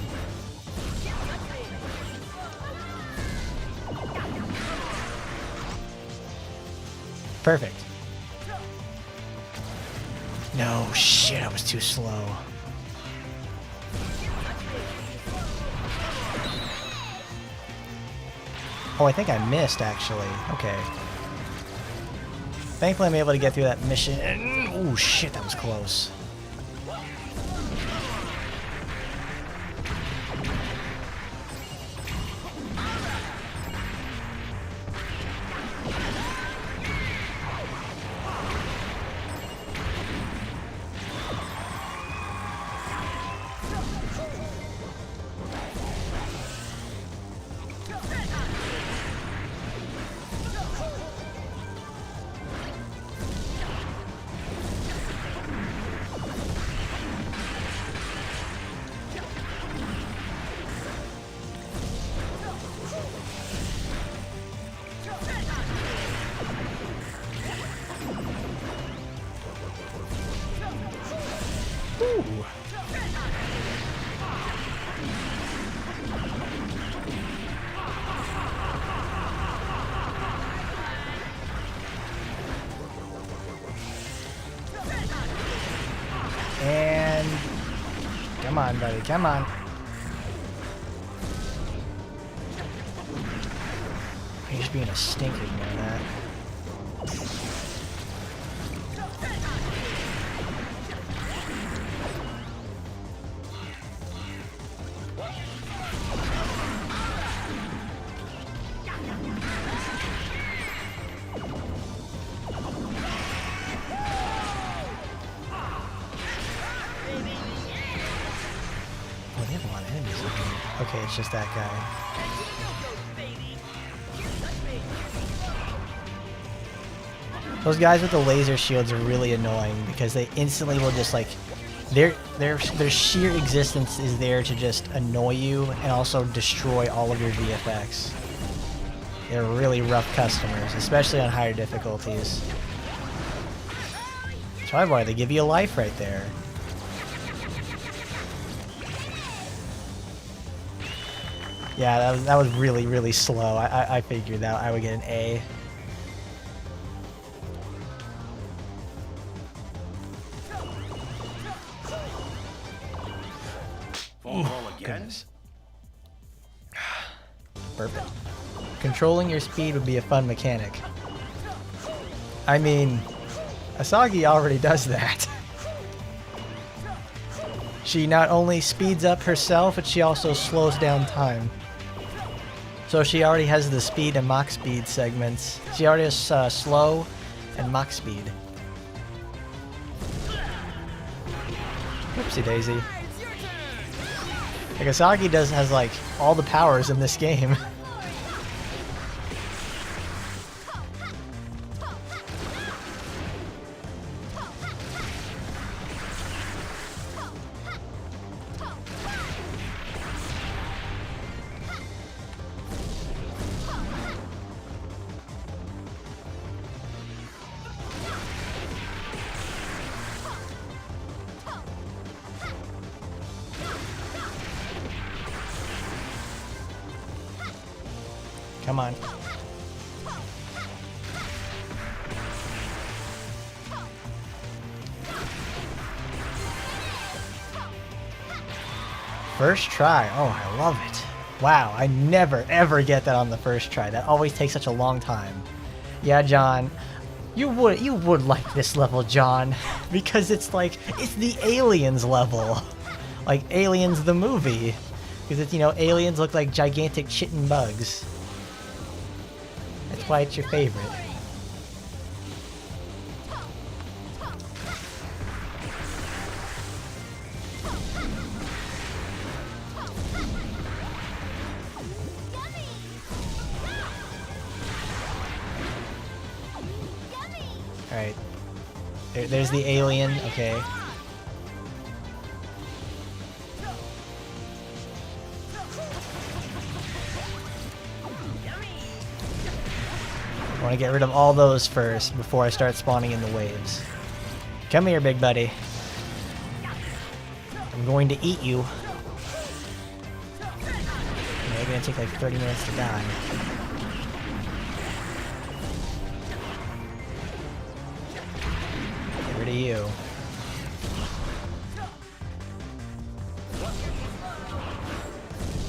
Perfect. No, shit, I was too slow. Oh, I think I missed, actually. Okay. Thankfully, I'm able to get through that mission. Oh, shit, that was close. And come on, buddy, come on. You're just being a stinker, you know that. Okay, it's just that guy. Those guys with the laser shields are really annoying because they instantly will just like their sheer existence is there to just annoy you and also destroy all of your VFX. They're really rough customers, especially on higher difficulties. Try boy, they give you a life right there. Yeah, that was really, really slow. I figured that I would get an A. Goodness. Perfect. Controlling your speed would be a fun mechanic. I mean, Asagi already does that. She not only speeds up herself, but she also slows down time. So she already has the speed and Mach speed segments. She already has slow and Mach speed. Whoopsie daisy. Like Asagi has like all the powers in this game. Come on. First try. Oh, I love it. Wow, I never ever get that on the first try. That always takes such a long time. Yeah, John, You would like this level, John, because it's like, it's the Aliens level. Like Aliens the movie. Because it's, you know, aliens look like gigantic chitin bugs. That's why it's your favorite. Alright. There's the alien, okay. I want to get rid of all those first before I start spawning in the waves. Come here, big buddy. I'm going to eat you. You're gonna take like 30 minutes to die. Get rid of you.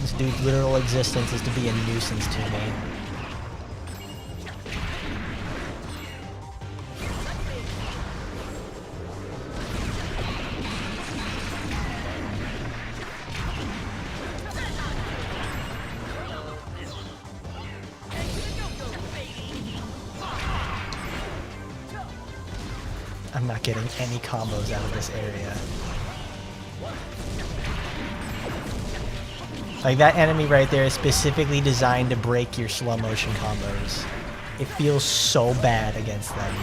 This dude's literal existence is to be a nuisance to me. I'm not getting any combos out of this area. Like, that enemy right there is specifically designed to break your slow motion combos. It feels so bad against them.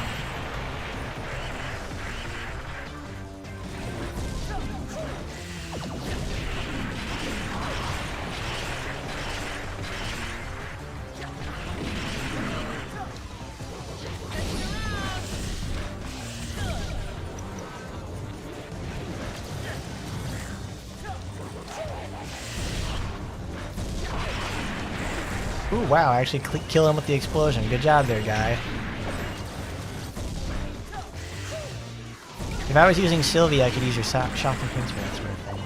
Ooh, wow, I actually kill him with the explosion. Good job there, guy. If I was using Sylvie, I could use your Shocking Prince for that sort of thing.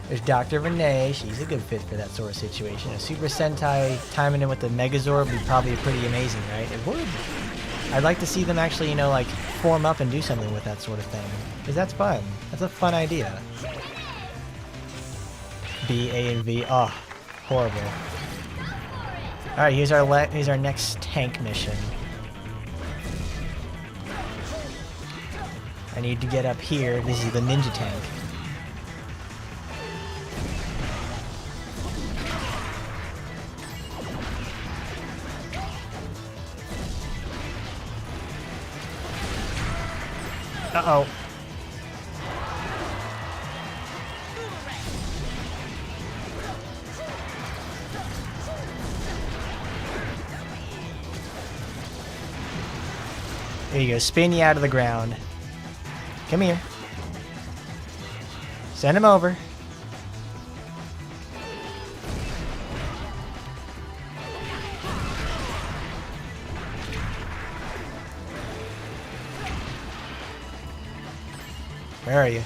There's Dr. Renee. She's a good fit for that sort of situation. A Super Sentai timing in with the Megazord would be probably pretty amazing, right? It would. I'd like to see them actually, you know, like, form up and do something with that sort of thing. Because that's fun. That's a fun idea. B, A, and V. Oh, horrible. Alright, here's our next tank mission. I need to get up here. This is the ninja tank. Uh-oh. There you go, spin you out of the ground. Come here. Send him over. Where are you?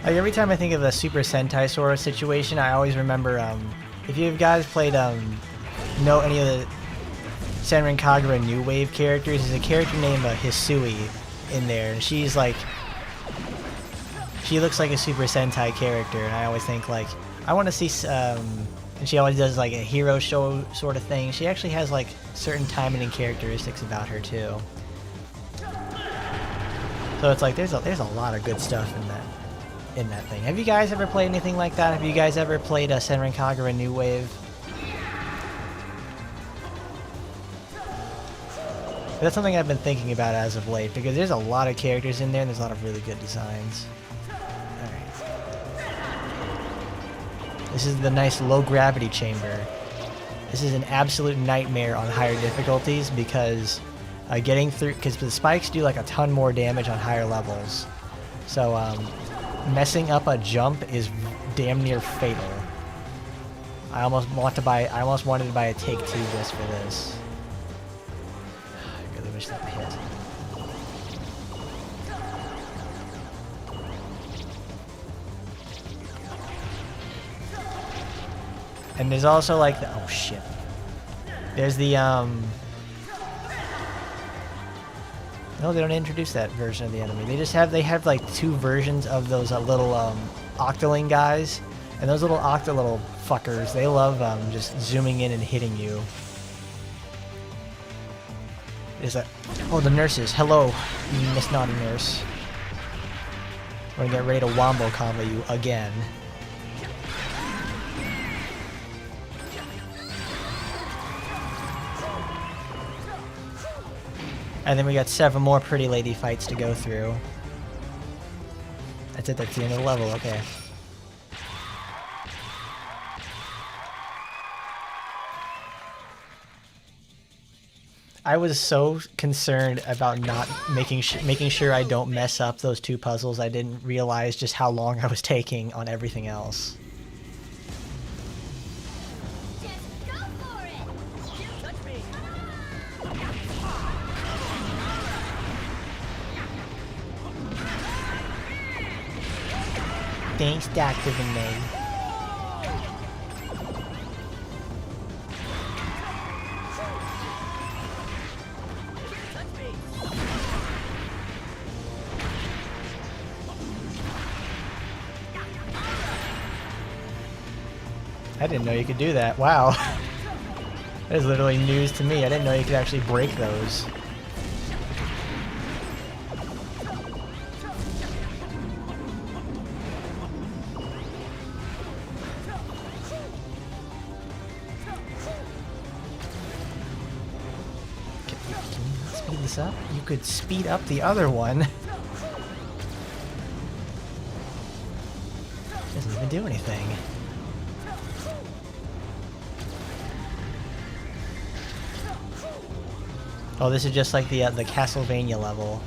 Like, every time I think of the Super Sentai sort of situation, I always remember, if you guys played, know any of the Senran Kagura New Wave characters, there's a character named Hisui in there, and she's like, she looks like a Super Sentai character, and I always think, like, I want to see, and she always does, like, a hero show sort of thing. She actually has, like, certain timing and characteristics about her, too. So it's like, there's a lot of good stuff in that thing. Have you guys ever played anything like that? Have you guys ever played a Senran Kagura New Wave? That's something I've been thinking about as of late, because there's a lot of characters in there and there's a lot of really good designs. Alright. This is the nice low gravity chamber. This is an absolute nightmare on higher difficulties because getting through, because the spikes do like a ton more damage on higher levels. So messing up a jump is damn near fatal. I almost wanted to buy a Take-Two just for this. I really wish that hit. And there's also like the, oh shit. There's the no, they don't introduce that version of the enemy. They have like two versions of those little octoling guys, and those little little fuckers, they love just zooming in and hitting you. Is that? Oh, the nurses. Hello, you Miss Naughty Nurse. We're gonna get ready to wombo combo you again. And then we got 7 more pretty lady fights to go through. That's it, that's the end of the level, okay. I was so concerned about not making sure I don't mess up those 2 puzzles. I didn't realize just how long I was taking on everything else. Thanks, Dr. Vinay. I didn't know you could do that. Wow. That is literally news to me. I didn't know you could actually break those. Up, you could speed up the other one. Doesn't even do anything. Oh, this is just like the Castlevania level.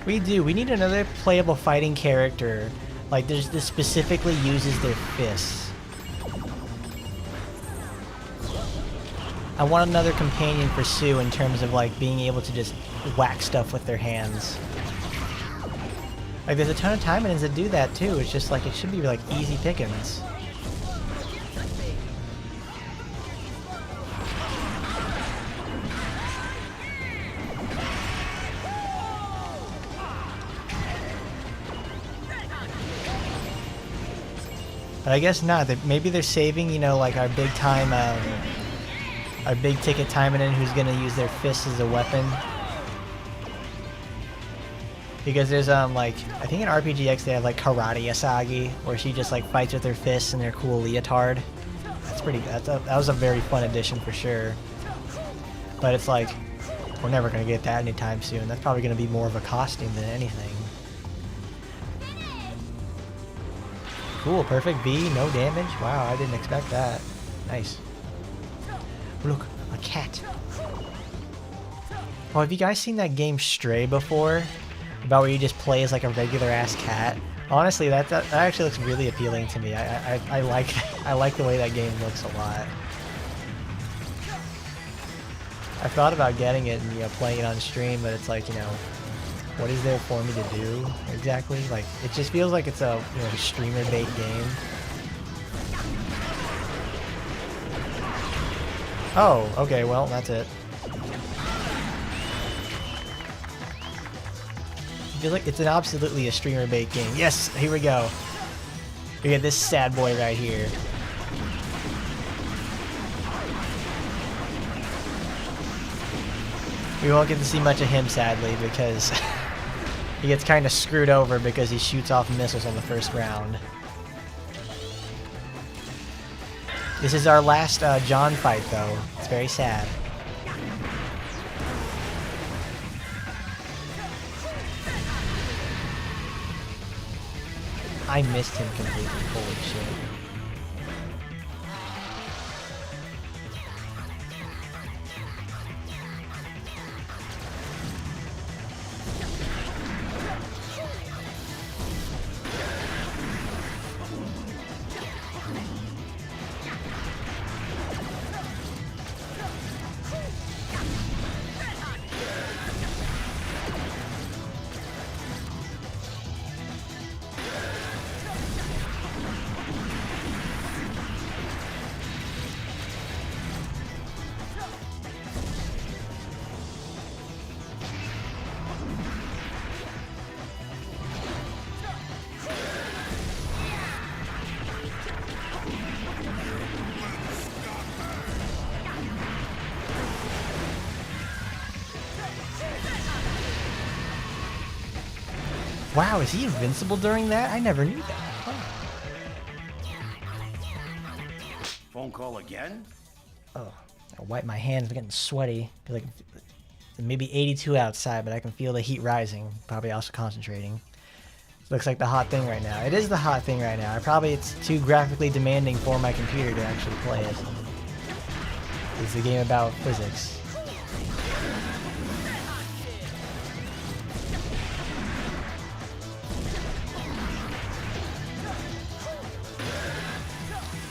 We do. We need another playable fighting character. Like, this specifically uses their fists. I want another companion for Sue in terms of, like, being able to just whack stuff with their hands. Like, there's a ton of Taimanins that do that, too. It's just, like, it should be, like, easy pickings. But I guess not. Maybe they're saving, you know, like our big time, our big ticket Taimanin who's gonna use their fists as a weapon. Because there's like, I think in RPGX they have like Karate Asagi, where she just like fights with her fists and their cool leotard. That's pretty. That was a very fun addition for sure. But it's like, we're never gonna get that anytime soon. That's probably gonna be more of a costume than anything. Cool, perfect V, no damage. Wow, I didn't expect that. Nice. Look, a cat. Oh, have you guys seen that game Stray before? About where you just play as like a regular ass cat? Honestly, that actually looks really appealing to me. I like the way that game looks a lot. I thought about getting it and, you know, playing it on stream, but it's like, you know, what is there for me to do exactly? Like, it just feels like it's a, you know, a streamer bait game. Oh, okay, well, that's it. I feel like it's absolutely a streamer bait game. Yes, here we go. We got this sad boy right here. We won't get to see much of him, sadly, because he gets kind of screwed over because he shoots off missiles on the first round. This is our last John fight, though. It's very sad. I missed him completely. Holy shit. Wow, is he invincible during that? I never knew that. Huh. Phone call again? Oh, I wipe my hands. I'm getting sweaty. Like maybe 82 outside, but I can feel the heat rising. Probably also concentrating. Looks like the hot thing right now. It is the hot thing right now. It's too graphically demanding for my computer to actually play it. It's a game about physics.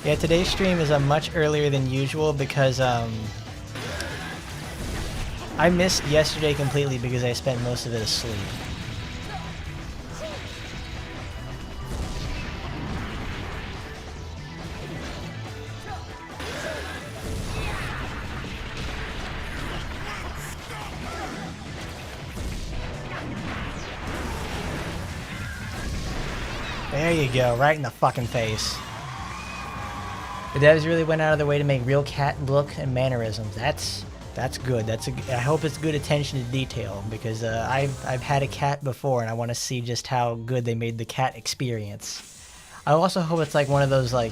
Yeah, today's stream is much earlier than usual because I missed yesterday completely because I spent most of it asleep. There you go, right in the fucking face. The devs really went out of their way to make real cat look and mannerisms. That's good. I hope it's good attention to detail because I've had a cat before and I want to see just how good they made the cat experience. I also hope it's like one of those like,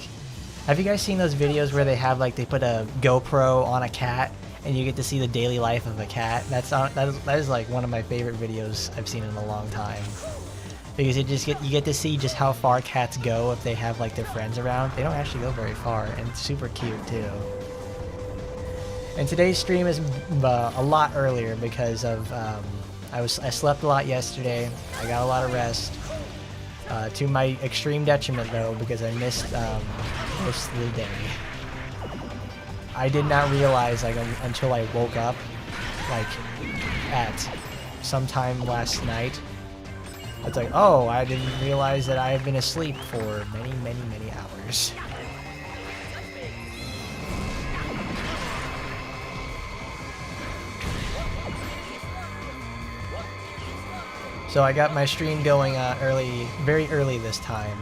have you guys seen those videos where they have like they put a GoPro on a cat and you get to see the daily life of a cat? That is like one of my favorite videos I've seen in a long time. Because you get to see just how far cats go if they have like their friends around. They don't actually go very far, and it's super cute too. And today's stream is a lot earlier because of I slept a lot yesterday. I got a lot of rest. To my extreme detriment though, because I missed most of the day. I did not realize like until I woke up, like at sometime last night. It's like, oh, I didn't realize that I have been asleep for many, many, many hours. So I got my stream going early, very early this time.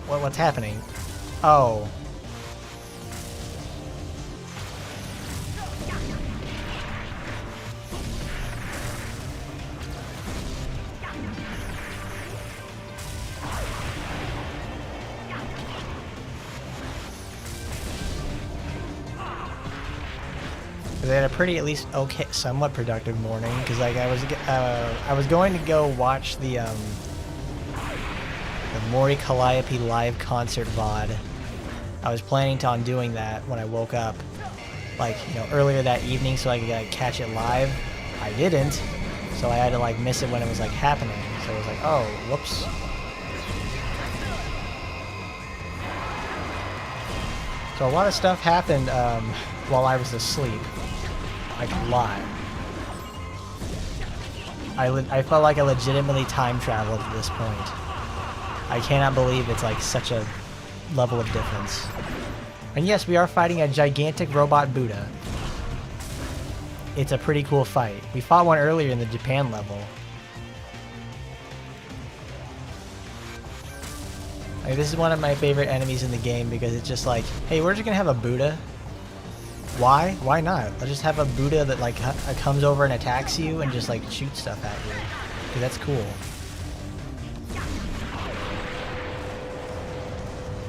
What's happening? Oh. They had a pretty, at least okay, somewhat productive morning because like I was going to go watch the Maury Calliope live concert VOD. I was planning on doing that when I woke up, like, you know, earlier that evening so I could like, catch it live. I didn't, so I had to like miss it when it was like happening. So I was like, oh, whoops. So a lot of stuff happened while I was asleep, like a lot. I felt like I legitimately time traveled at this point. I cannot believe it's like such a level of difference. And yes, we are fighting a gigantic robot Buddha. It's a pretty cool fight. We fought one earlier in the Japan level. Like, this is one of my favorite enemies in the game because it's just like, hey, we're just gonna have a Buddha. Why? Why not? Let's just have a Buddha that like comes over and attacks you and just like shoots stuff at you. because that's cool.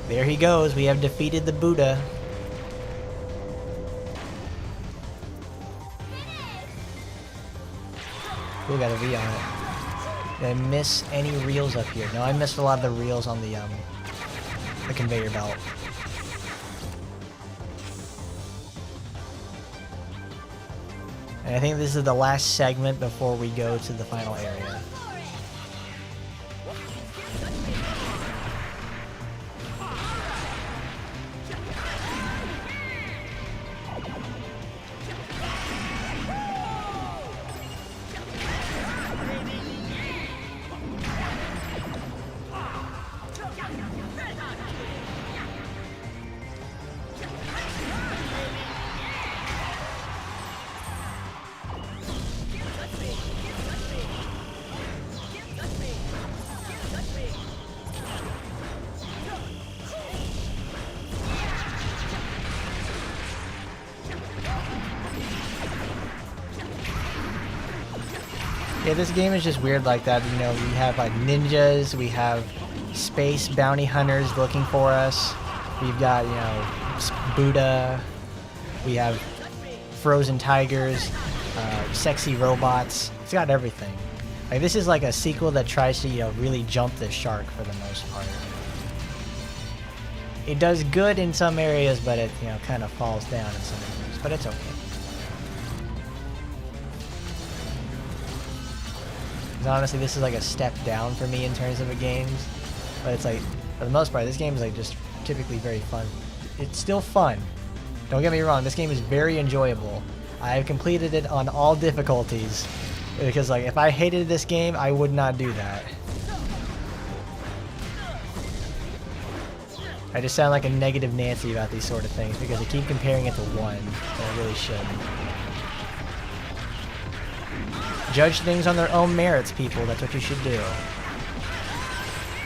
There he goes. We have defeated the Buddha. Ooh, got a V on it. Did I miss any reels up here? No, I missed a lot of the reels on the conveyor belt. And I think this is the last segment before we go to the final area. Yeah, this game is just weird like that. You know, we have like ninjas, we have space bounty hunters looking for us. We've got, you know, Buddha. We have frozen tigers, sexy robots. It's got everything. Like, this is like a sequel that tries to, you know, really jump the shark for the most part. It does good in some areas, but it, you know, kind of falls down in some areas. But it's okay. 'Cause honestly, this is like a step down for me in terms of the games. But it's like, for the most part, this game is like just typically very fun. It's still fun. Don't get me wrong, this game is very enjoyable. I have completed it on all difficulties. Because like, if I hated this game, I would not do that. I just sound like a negative Nancy about these sort of things because I keep comparing it to one, and I really shouldn't. Judge things on their own merits, people. That's what you should do.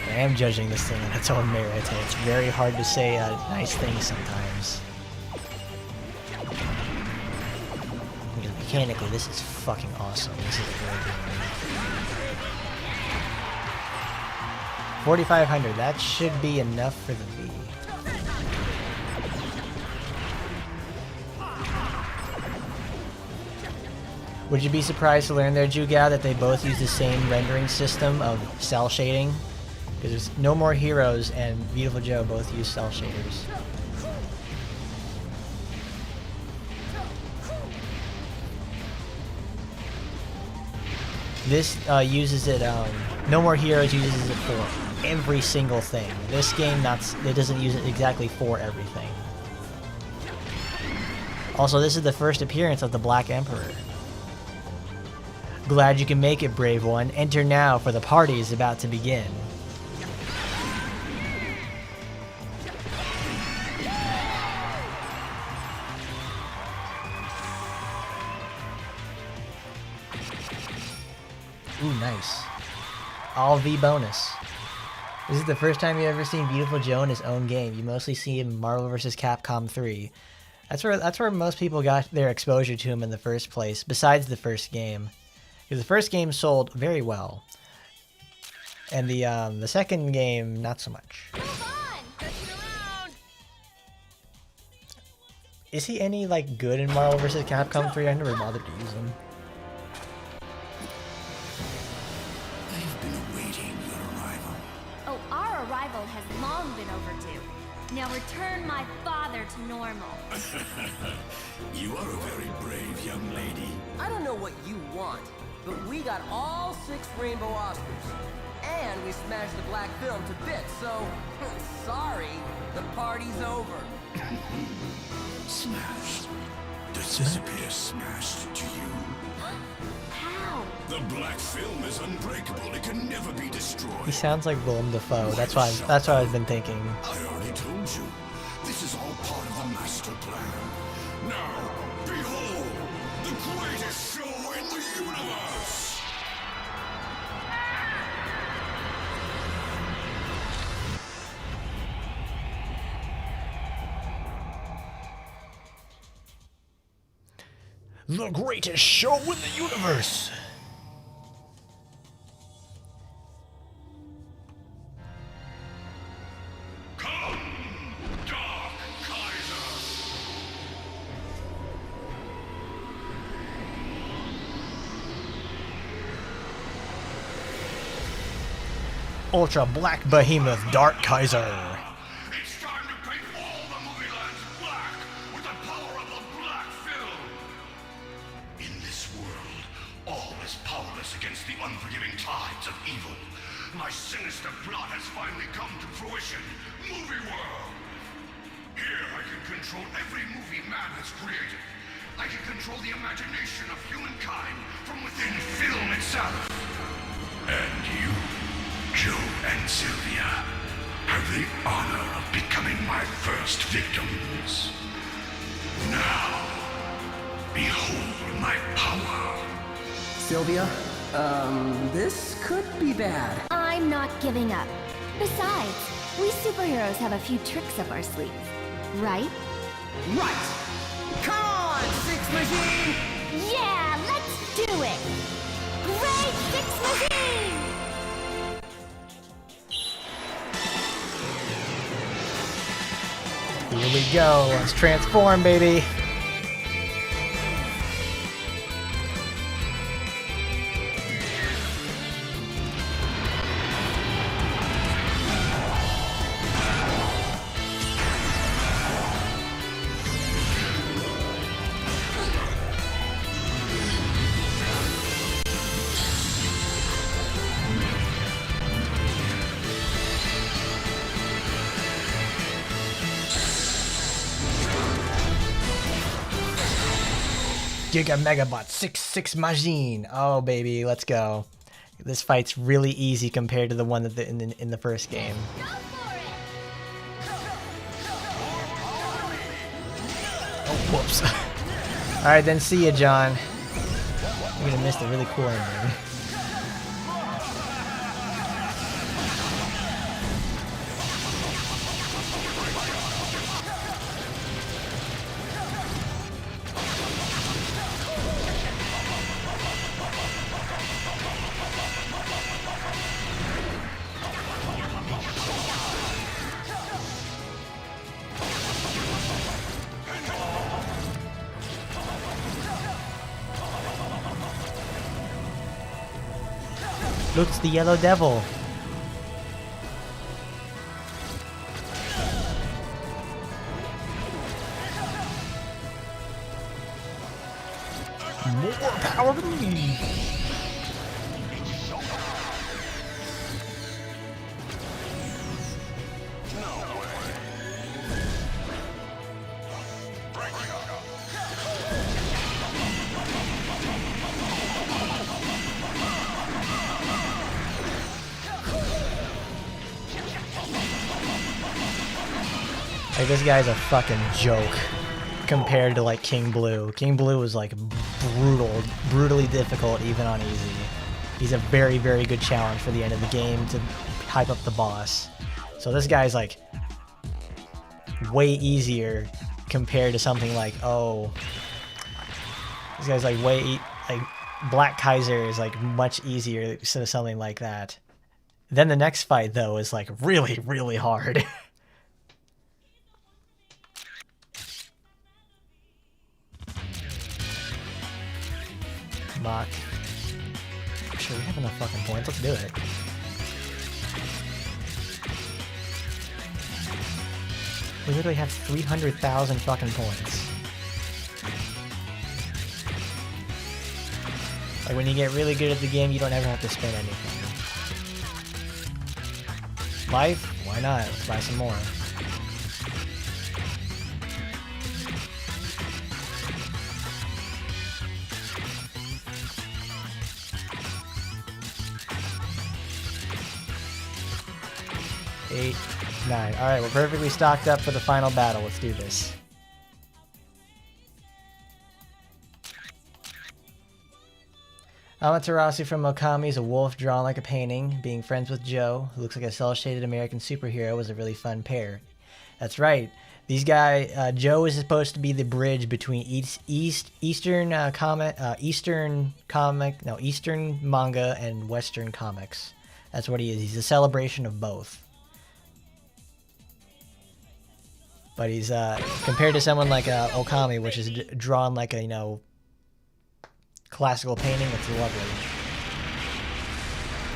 I am judging this thing on its own merit, and it's very hard to say nice things sometimes. Because mechanically, this is fucking awesome. This is a great game. 4,500. That should be enough for the V. Would you be surprised to learn there, Jugao, that they both use the same rendering system of cell shading? Because there's No More Heroes and Viewtiful Joe both use cell shaders. This uses it, No More Heroes uses it for every single thing. This game, it doesn't use it exactly for everything. Also, this is the first appearance of the Black Emperor. Glad you can make it, brave one. Enter now, for the party is about to begin. Ooh, nice. All V bonus. This is the first time you've ever seen Viewtiful Joe in his own game. You mostly see him in Marvel vs. Capcom 3. That's where most people got their exposure to him in the first place, besides the first game. Because the first game sold very well, and the second game not so much. Is he any like good in Marvel vs. Capcom 3? I never bothered to use him. I've been awaiting your arrival. Oh, our arrival has long been overdue. Now return my father to normal. You are a very brave young lady. I don't know what you want, but we got all 6 rainbow Oscars. And we smashed the black film to bits, so sorry, the party's over. Smashed? Does this appear smashed to you? How? The black film is unbreakable. It can never be destroyed. He sounds like Willem Dafoe. That's what I've been thinking. I already told you. This is all part of the master plan. Now, behold, the greatest show in the universe! The greatest show in the universe! Ultra Black Behemoth Dark Kaiser. It's time to paint all the movie lands black with the power of the black film. In this world, all is powerless against the unforgiving tides of evil. My sinister plot has finally come to fruition. Movie world. Here I can control every movie man has created. I can control the imagination of humankind from within film itself. And you, Joe and Sylvia, have the honor of becoming my first victims. Now, behold my power. Sylvia, this could be bad. I'm not giving up. Besides, we superheroes have a few tricks up our sleeves, right? Right! Come on, Six Machine! Yeah, let's do it! Great Six Machine! Here we go. Let's transform, baby. Giga Megabot 6 Majin. Oh baby, let's go. This fight's really easy compared to the one that in the first game. Oh, whoops. Alright then, see ya, John. You're gonna miss the really cool ending. Look, it's the Yellow Devil. More power to me. Like, this guy's a fucking joke compared to like King Blue. King Blue was like brutally difficult even on easy. He's a very, very good challenge for the end of the game to hype up the boss. So this guy's like way easier compared to something like, oh, this guy's like like Black Kaiser is like much easier to something like that. Then the next fight though is like really, really hard. Mock. Sure, we have enough fucking points. Let's do it. We literally have 300,000 fucking points. Like, when you get really good at the game, you don't ever have to spend anything. Life? Why not? Let's buy some more. Eight, 9. Alright, we're perfectly stocked up for the final battle. Let's do this. Amaterasu from Okami is a wolf drawn like a painting. Being friends with Joe, who looks like a cell-shaded American superhero, was a really fun pair. That's right. These guys, Joe is supposed to be the bridge between Eastern manga and Western comics. That's what he is. He's a celebration of both. But he's compared to someone like Okami, which is drawn like a, you know, classical painting. It's lovely.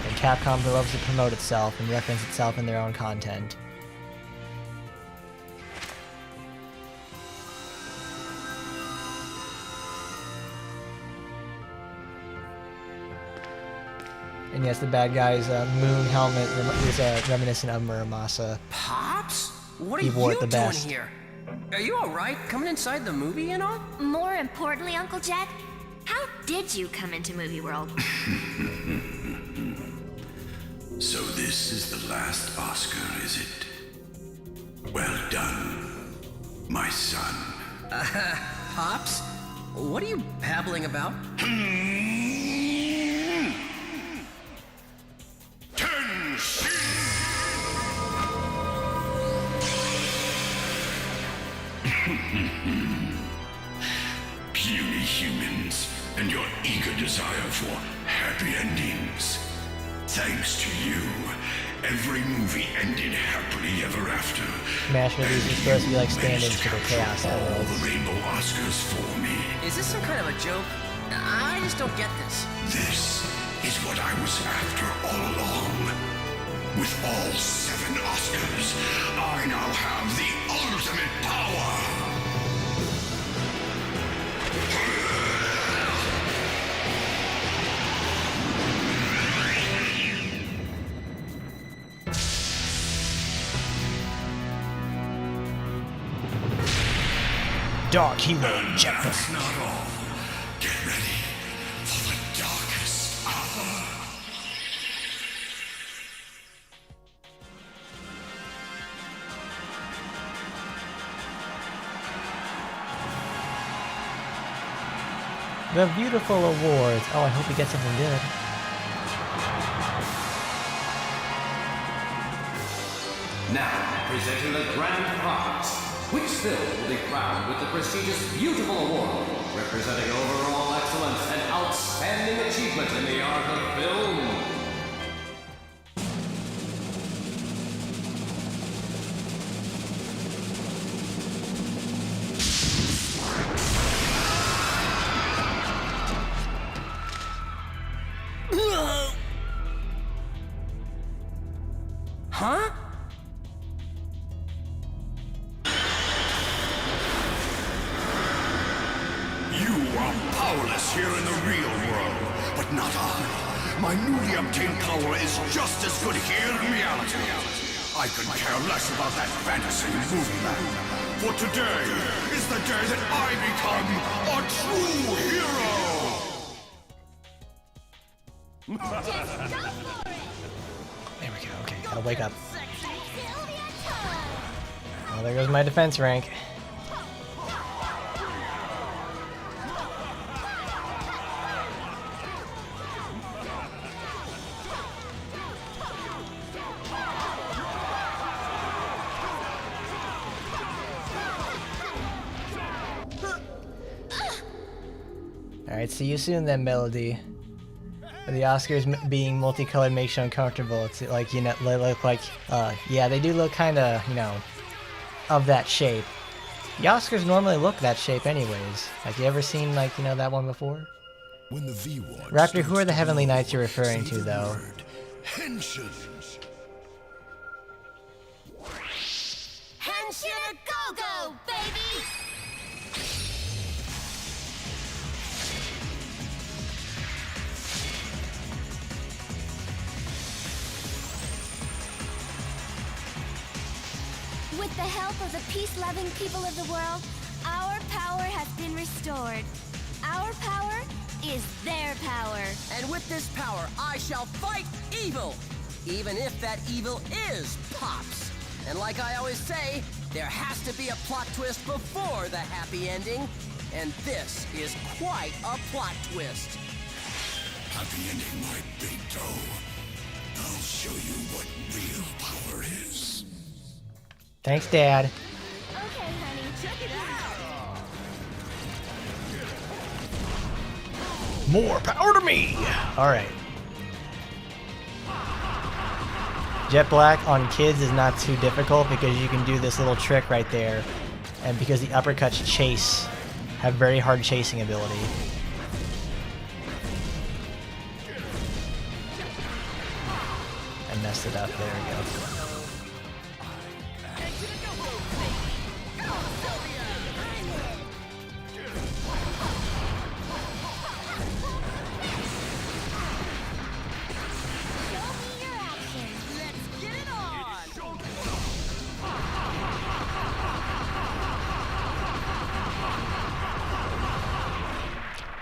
And Capcom loves to promote itself and reference itself in their own content. And yes, the bad guy's moon helmet is reminiscent of Muramasa. Pops? What are He you wore it the doing best. here? Are you alright coming inside the movie and all? More importantly, Uncle Jack, how did you come into movie world? So this is the last Oscar, is it? Well done, my son. Pops? What are you babbling about? Puny humans and your eager desire for happy endings. Thanks to you, every movie ended happily ever after. Smash movies are supposed to be like stand-ins for the Chaos All Emeralds. the Rainbow Oscars for me. Is this some kind of a joke? I just don't get this. This is what I was after all along. With all 7 Oscars, I now have the ultimate power. Dark Hero Jack. That's not all. Get ready for the darkest hour. The Viewtiful Awards. Oh, I hope we get something good. Now, presenting the grand prize. Which film will be crowned with the prestigious Viewtiful Award, representing overall excellence and outstanding achievement in the art of film? Huh? You are powerless here in the real world, but not I. My newly obtained power is just as good here in reality. I could care less about that fantasy movie land. For today is the day that I become a true hero! There we go. Okay, gotta wake up. Oh, there goes my defense rank. Alright, see you soon then, Melody. The Oscars being multicolored makes you uncomfortable. It's like, you know, they look like, yeah, they do look kind of, you know, of that shape. The Oscars normally look that shape anyways. Like, you ever seen, like, you know, that one before? When the V-Watch Raptor, who are the Heavenly Knights you're referring to, though? Henshin's. Henshin a go-go, baby! With the help of the peace-loving people of the world, our power has been restored. Our power is their power. And with this power, I shall fight evil! Even if that evil is Pops. And like I always say, there has to be a plot twist before the happy ending. And this is quite a plot twist. Happy ending, my big toe. I'll show you what real power is. Thanks, Dad. Okay, honey, check it out. More power to me! Alright. Jet Black on kids is not too difficult because you can do this little trick right there. And because the uppercuts chase, have very hard chasing ability. messed it up. There we go.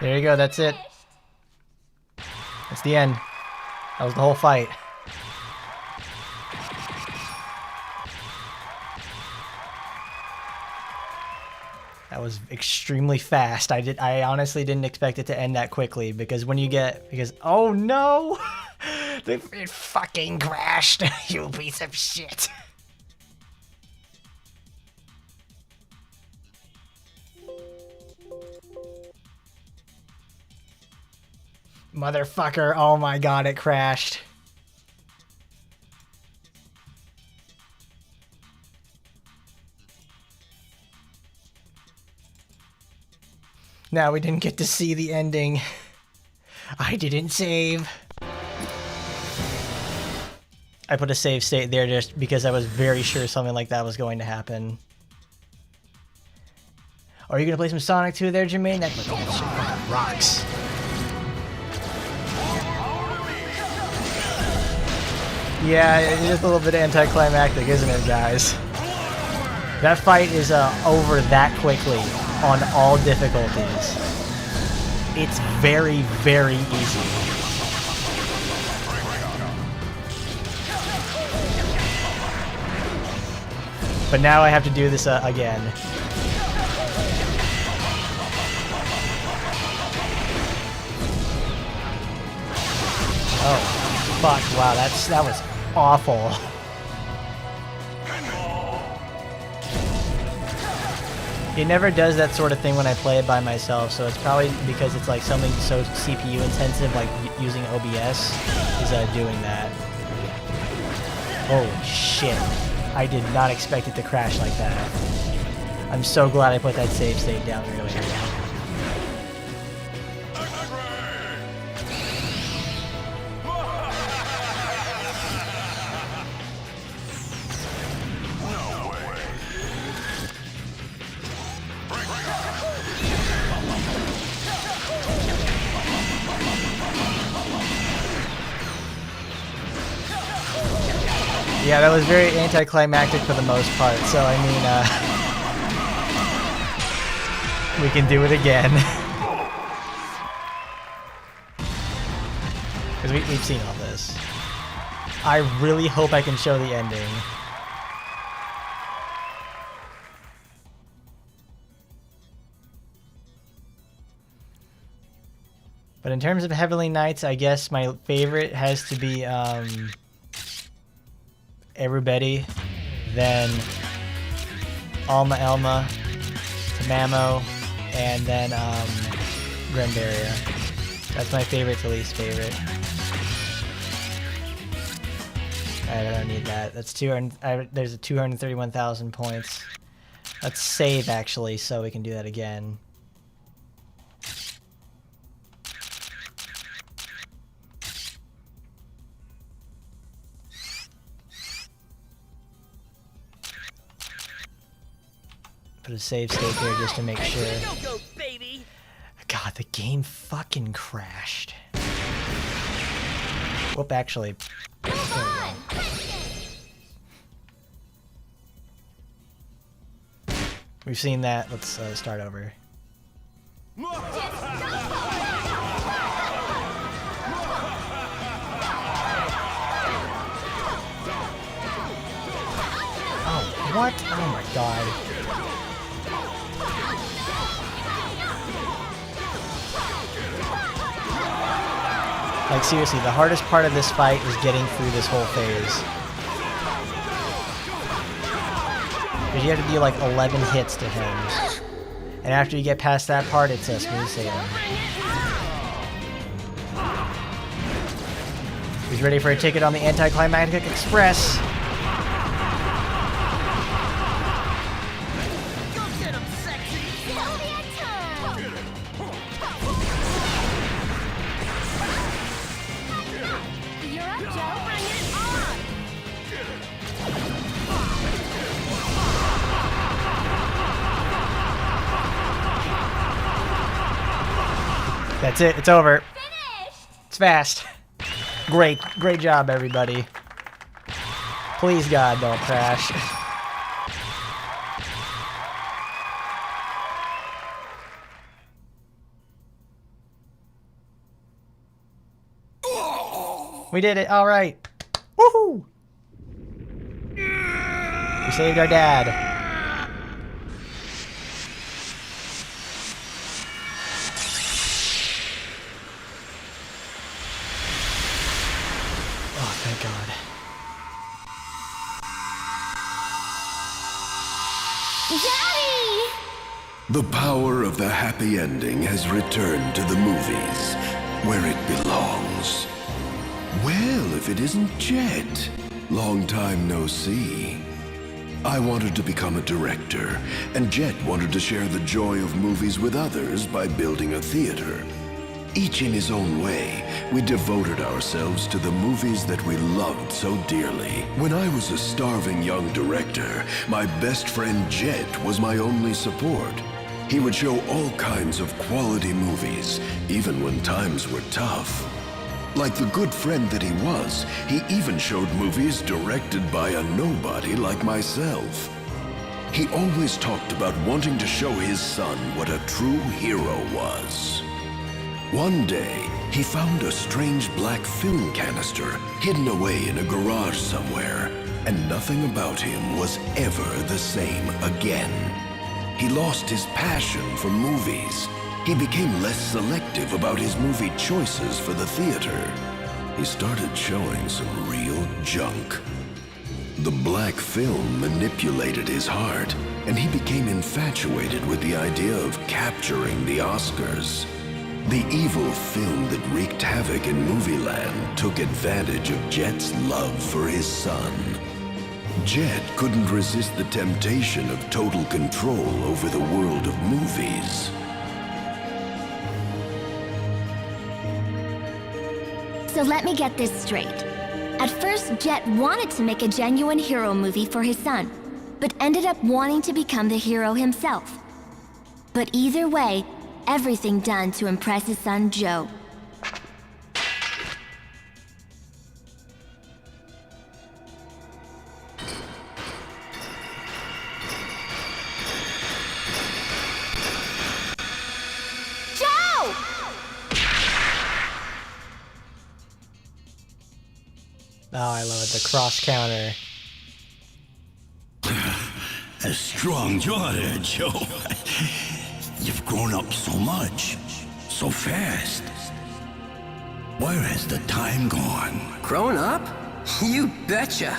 There you go, that's it. That's the end. That was the whole fight. That was extremely fast. I honestly didn't expect it to end that quickly because when you get oh no! It fucking crashed, you piece of shit. Motherfucker, oh my god, it crashed. Now we didn't get to see the ending. I didn't save. I put a save state there just because I was very sure something like that was going to happen. Are you gonna play some Sonic 2 there, Jermaine? That shit fucking rocks. Yeah, it is a little bit anticlimactic, isn't it, guys? That fight is over that quickly on all difficulties. It's very, very easy. But now I have to do this again. Oh, fuck, wow, that was awful. It never does that sort of thing when I play it by myself, so it's probably because it's like something so CPU intensive, like using OBS, is doing that. Holy shit. I did not expect it to crash like that. I'm so glad I put that save state down earlier. Yeah, that was very anticlimactic for the most part, so I mean, we can do it again. Because we've seen all this. I really hope I can show the ending. But in terms of Heavenly Knights, I guess my favorite has to be, Everybody, then Alma Elma, Tamamo, and then Grendaria. That's my favorite to least favorite. Alright, I don't need that. That's 200. There's a 231,000 points. Let's save actually, so we can do that again. Put a save state there just to make sure. God, the game fucking crashed. Whoop, actually. We've seen that. Let's start over. Oh, what? Oh my god. Like, seriously, the hardest part of this fight is getting through this whole phase. Because you have to do like 11 hits to him. And after you get past that part, it's a smooth sailing. Who's ready for a ticket on the Anticlimactic Express? That's it. It's over. It's fast. Great job, everybody. Please, God, don't crash. We did it. All right. Woohoo! We saved our dad. Oh, thank God. Daddy! The power of the happy ending has returned to the movies, where it belongs. Well, if it isn't Jet. Long time no see. I wanted to become a director, and Jet wanted to share the joy of movies with others by building a theater. Each in his own way, we devoted ourselves to the movies that we loved so dearly. When I was a starving young director, my best friend Jet was my only support. He would show all kinds of quality movies, even when times were tough. Like the good friend that he was, he even showed movies directed by a nobody like myself. He always talked about wanting to show his son what a true hero was. One day, he found a strange black film canister hidden away in a garage somewhere, and nothing about him was ever the same again. He lost his passion for movies. He became less selective about his movie choices for the theater. He started showing some real junk. The black film manipulated his heart, and he became infatuated with the idea of capturing the Oscars. The evil film that wreaked havoc in Movieland took advantage of Jet's love for his son. Jet couldn't resist the temptation of total control over the world of movies. So let me get this straight. At first, Jet wanted to make a genuine hero movie for his son, but ended up wanting to become the hero himself. But either way, everything done to impress his son, Joe. Joe! Oh, I love it. The cross counter. A strong jaw there, Joe. You've grown up so much, so fast. Where has the time gone? Grown up? You betcha.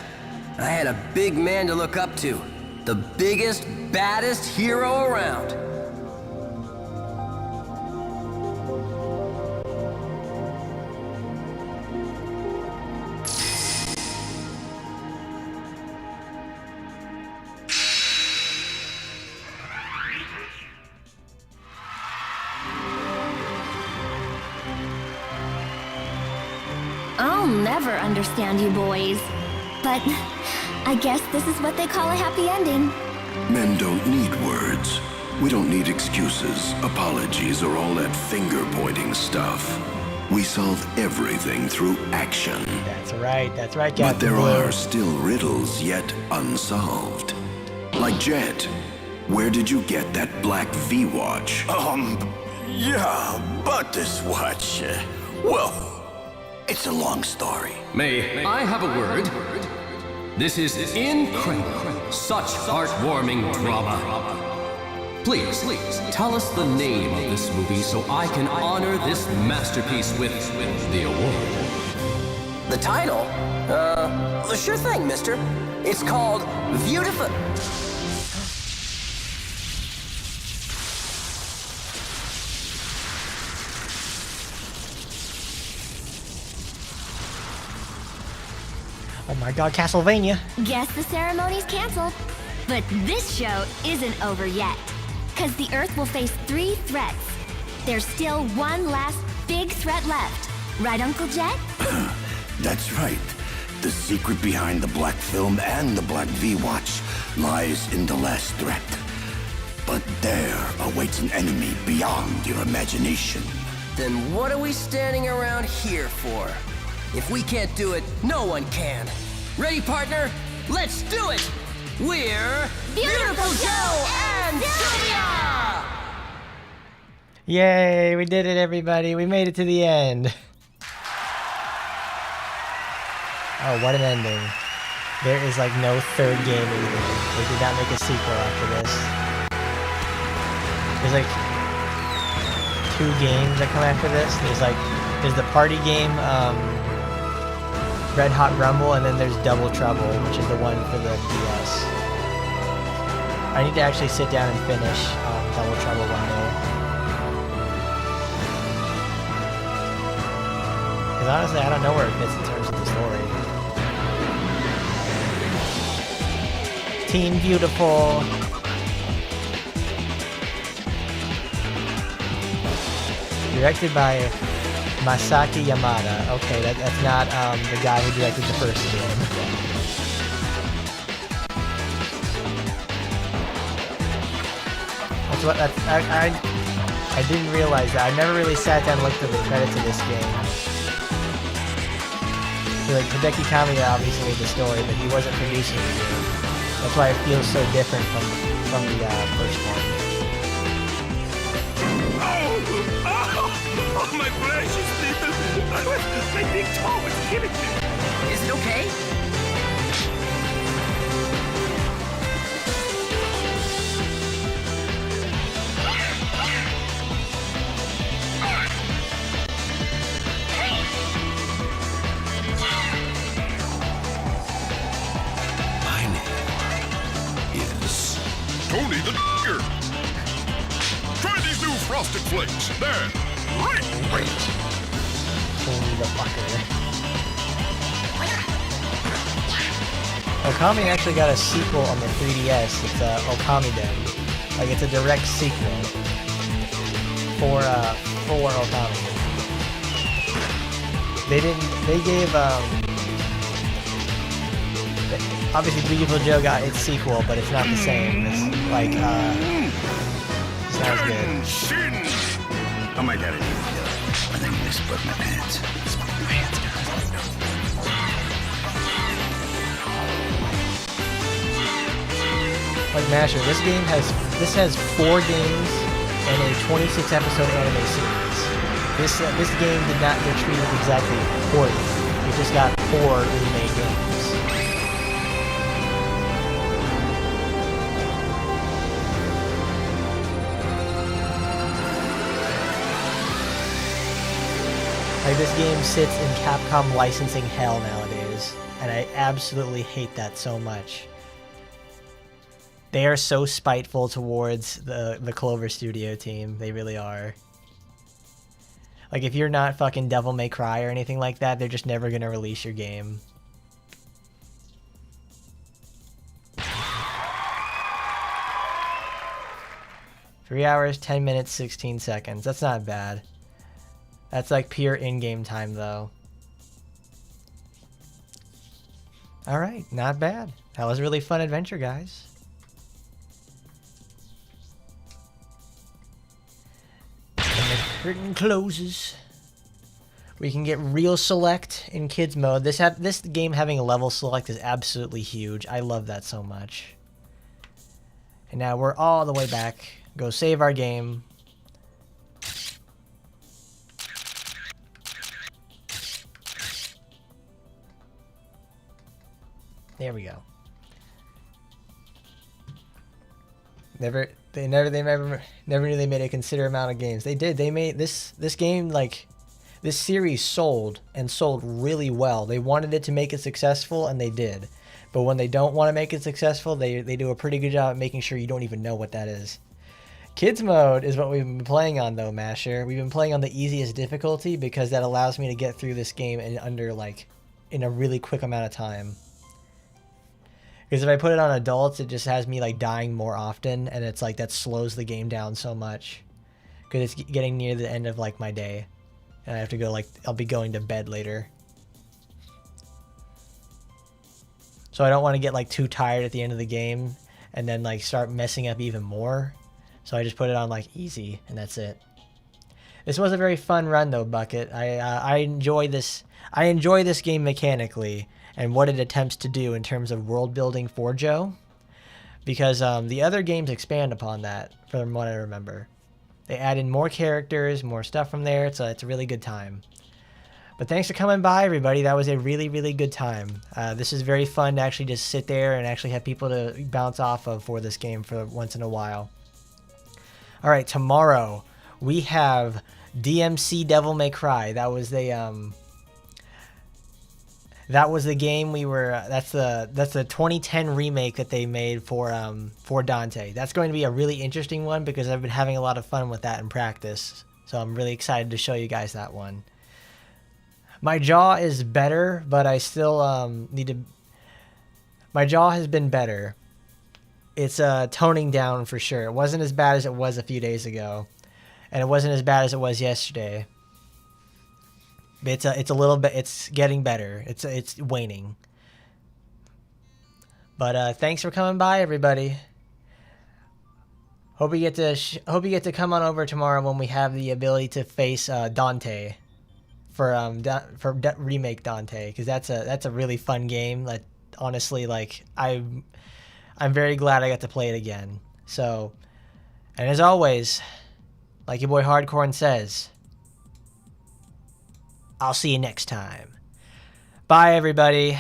I had a big man to look up to. The biggest, baddest hero around. I'll never understand you boys. But I guess this is what they call a happy ending. Men don't need words. We don't need excuses, apologies, or all that finger-pointing stuff. We solve everything through action. That's right, Captain But there Blue. are still riddles yet unsolved. Like Jet, where did you get that black V-watch? Yeah, but this watch, well, it's a long story. May I have a word? This is incredible. Such heartwarming drama. Please, tell us the name of this movie so I can honor this masterpiece with the award. The title? Sure thing, mister. It's called Viewtiful. Oh my God, Castlevania. Guess the ceremony's canceled. But this show isn't over yet. Cause the Earth will face 3 threats. There's still one last big threat left. Right, Uncle Jet? That's right. The secret behind the black film and the black V-watch lies in the last threat. But there awaits an enemy beyond your imagination. Then what are we standing around here for? If we can't do it, no one can. Ready, partner? Let's do it! We're Beautiful Joe and Sylvia! Yay, we did it, everybody. We made it to the end. Oh, what an ending. There is like no third game either. They did not make a sequel after this. There's like 2 games that come after this. There's the party game, Red Hot Rumble, and then there's Double Trouble, which is the one for the DS. I need to actually sit down and finish Double Trouble one day. Because honestly, I don't know where it fits in terms of the story. Team Viewtiful. Directed by Masaki Yamada. Okay, that's not the guy who directed the first game. That's what I didn't realize that. I never really sat down and looked at the credits of this game. So like Hideki Kamiya obviously made the story, but he wasn't producing the game. That's why it feels so different from the first one. Oh, my precious little... My big toe is killing me. Is it okay? My name is Tony the Digger. Try these new frosted flakes. They're great. Tony the fucker. Okami actually got a sequel on the 3DS. It's Okamiden. Like it's a direct sequel for Okami. They gave obviously Beautiful Joe got its sequel, but it's not the same. It's like it's not as good. Oh my god, I think I split my pants. Split my pants, Like Masher, this has 4 games and a 26 episode anime series. This game did not get treated exactly poorly. It just got 4 remade games. Like this game sits in Capcom licensing hell nowadays, and I absolutely hate that so much. They are so spiteful towards the Clover Studio team. They really are. Like, if you're not fucking Devil May Cry or anything like that, they're just never gonna release your game. Three hours, 10 minutes, 16 seconds. That's not bad. That's like pure in-game time, though. Alright, not bad. That was a really fun adventure, guys. Curtain closes. We can get real select in kids mode. This game having a level select is absolutely huge. I love that so much. And now we're all the way back. Go save our game. There we go. They never knew they made a considerable amount of games. They did. They made this game, like, this series sold really well. They wanted it to make it successful, and they did. But when they don't want to make it successful, they do a pretty good job at making sure you don't even know what that is. Kids mode is what we've been playing on, though, Masher. We've been playing on the easiest difficulty because that allows me to get through this game in a really quick amount of time. Because if I put it on adults, it just has me like dying more often, and it's like that slows the game down so much. Because it's getting near the end of like my day, and I have to go I'll be going to bed later. So I don't want to get like too tired at the end of the game, and then like start messing up even more. So I just put it on like easy, and that's it. This was a very fun run though, Bucket. I enjoy this. I enjoy this game mechanically and what it attempts to do in terms of world building for Joe, because the other games expand upon that. From what I remember, they add in more characters, more stuff from there. It's a really good time. But thanks for coming by, everybody. That was a really, really good time. This is very fun to actually just sit there and actually have people to bounce off of for this game for once in a while. All right, tomorrow we have DMC Devil May Cry. That was the game we were. That's the 2010 remake that they made for Dante. That's going to be a really interesting one because I've been having a lot of fun with that in practice. So I'm really excited to show you guys that one. My jaw is better, but I still need to... My jaw has been better. It's toning down for sure. It wasn't as bad as it was a few days ago. And it wasn't as bad as it was yesterday. It's a little bit... It's getting better. It's waning. But thanks for coming by, everybody. Hope you get to come on over tomorrow when we have the ability to face Dante. For remake Dante, because that's a really fun game. Like honestly, like I'm very glad I got to play it again. So, and as always, like your boy Hardcorn says, I'll see you next time. Bye, everybody.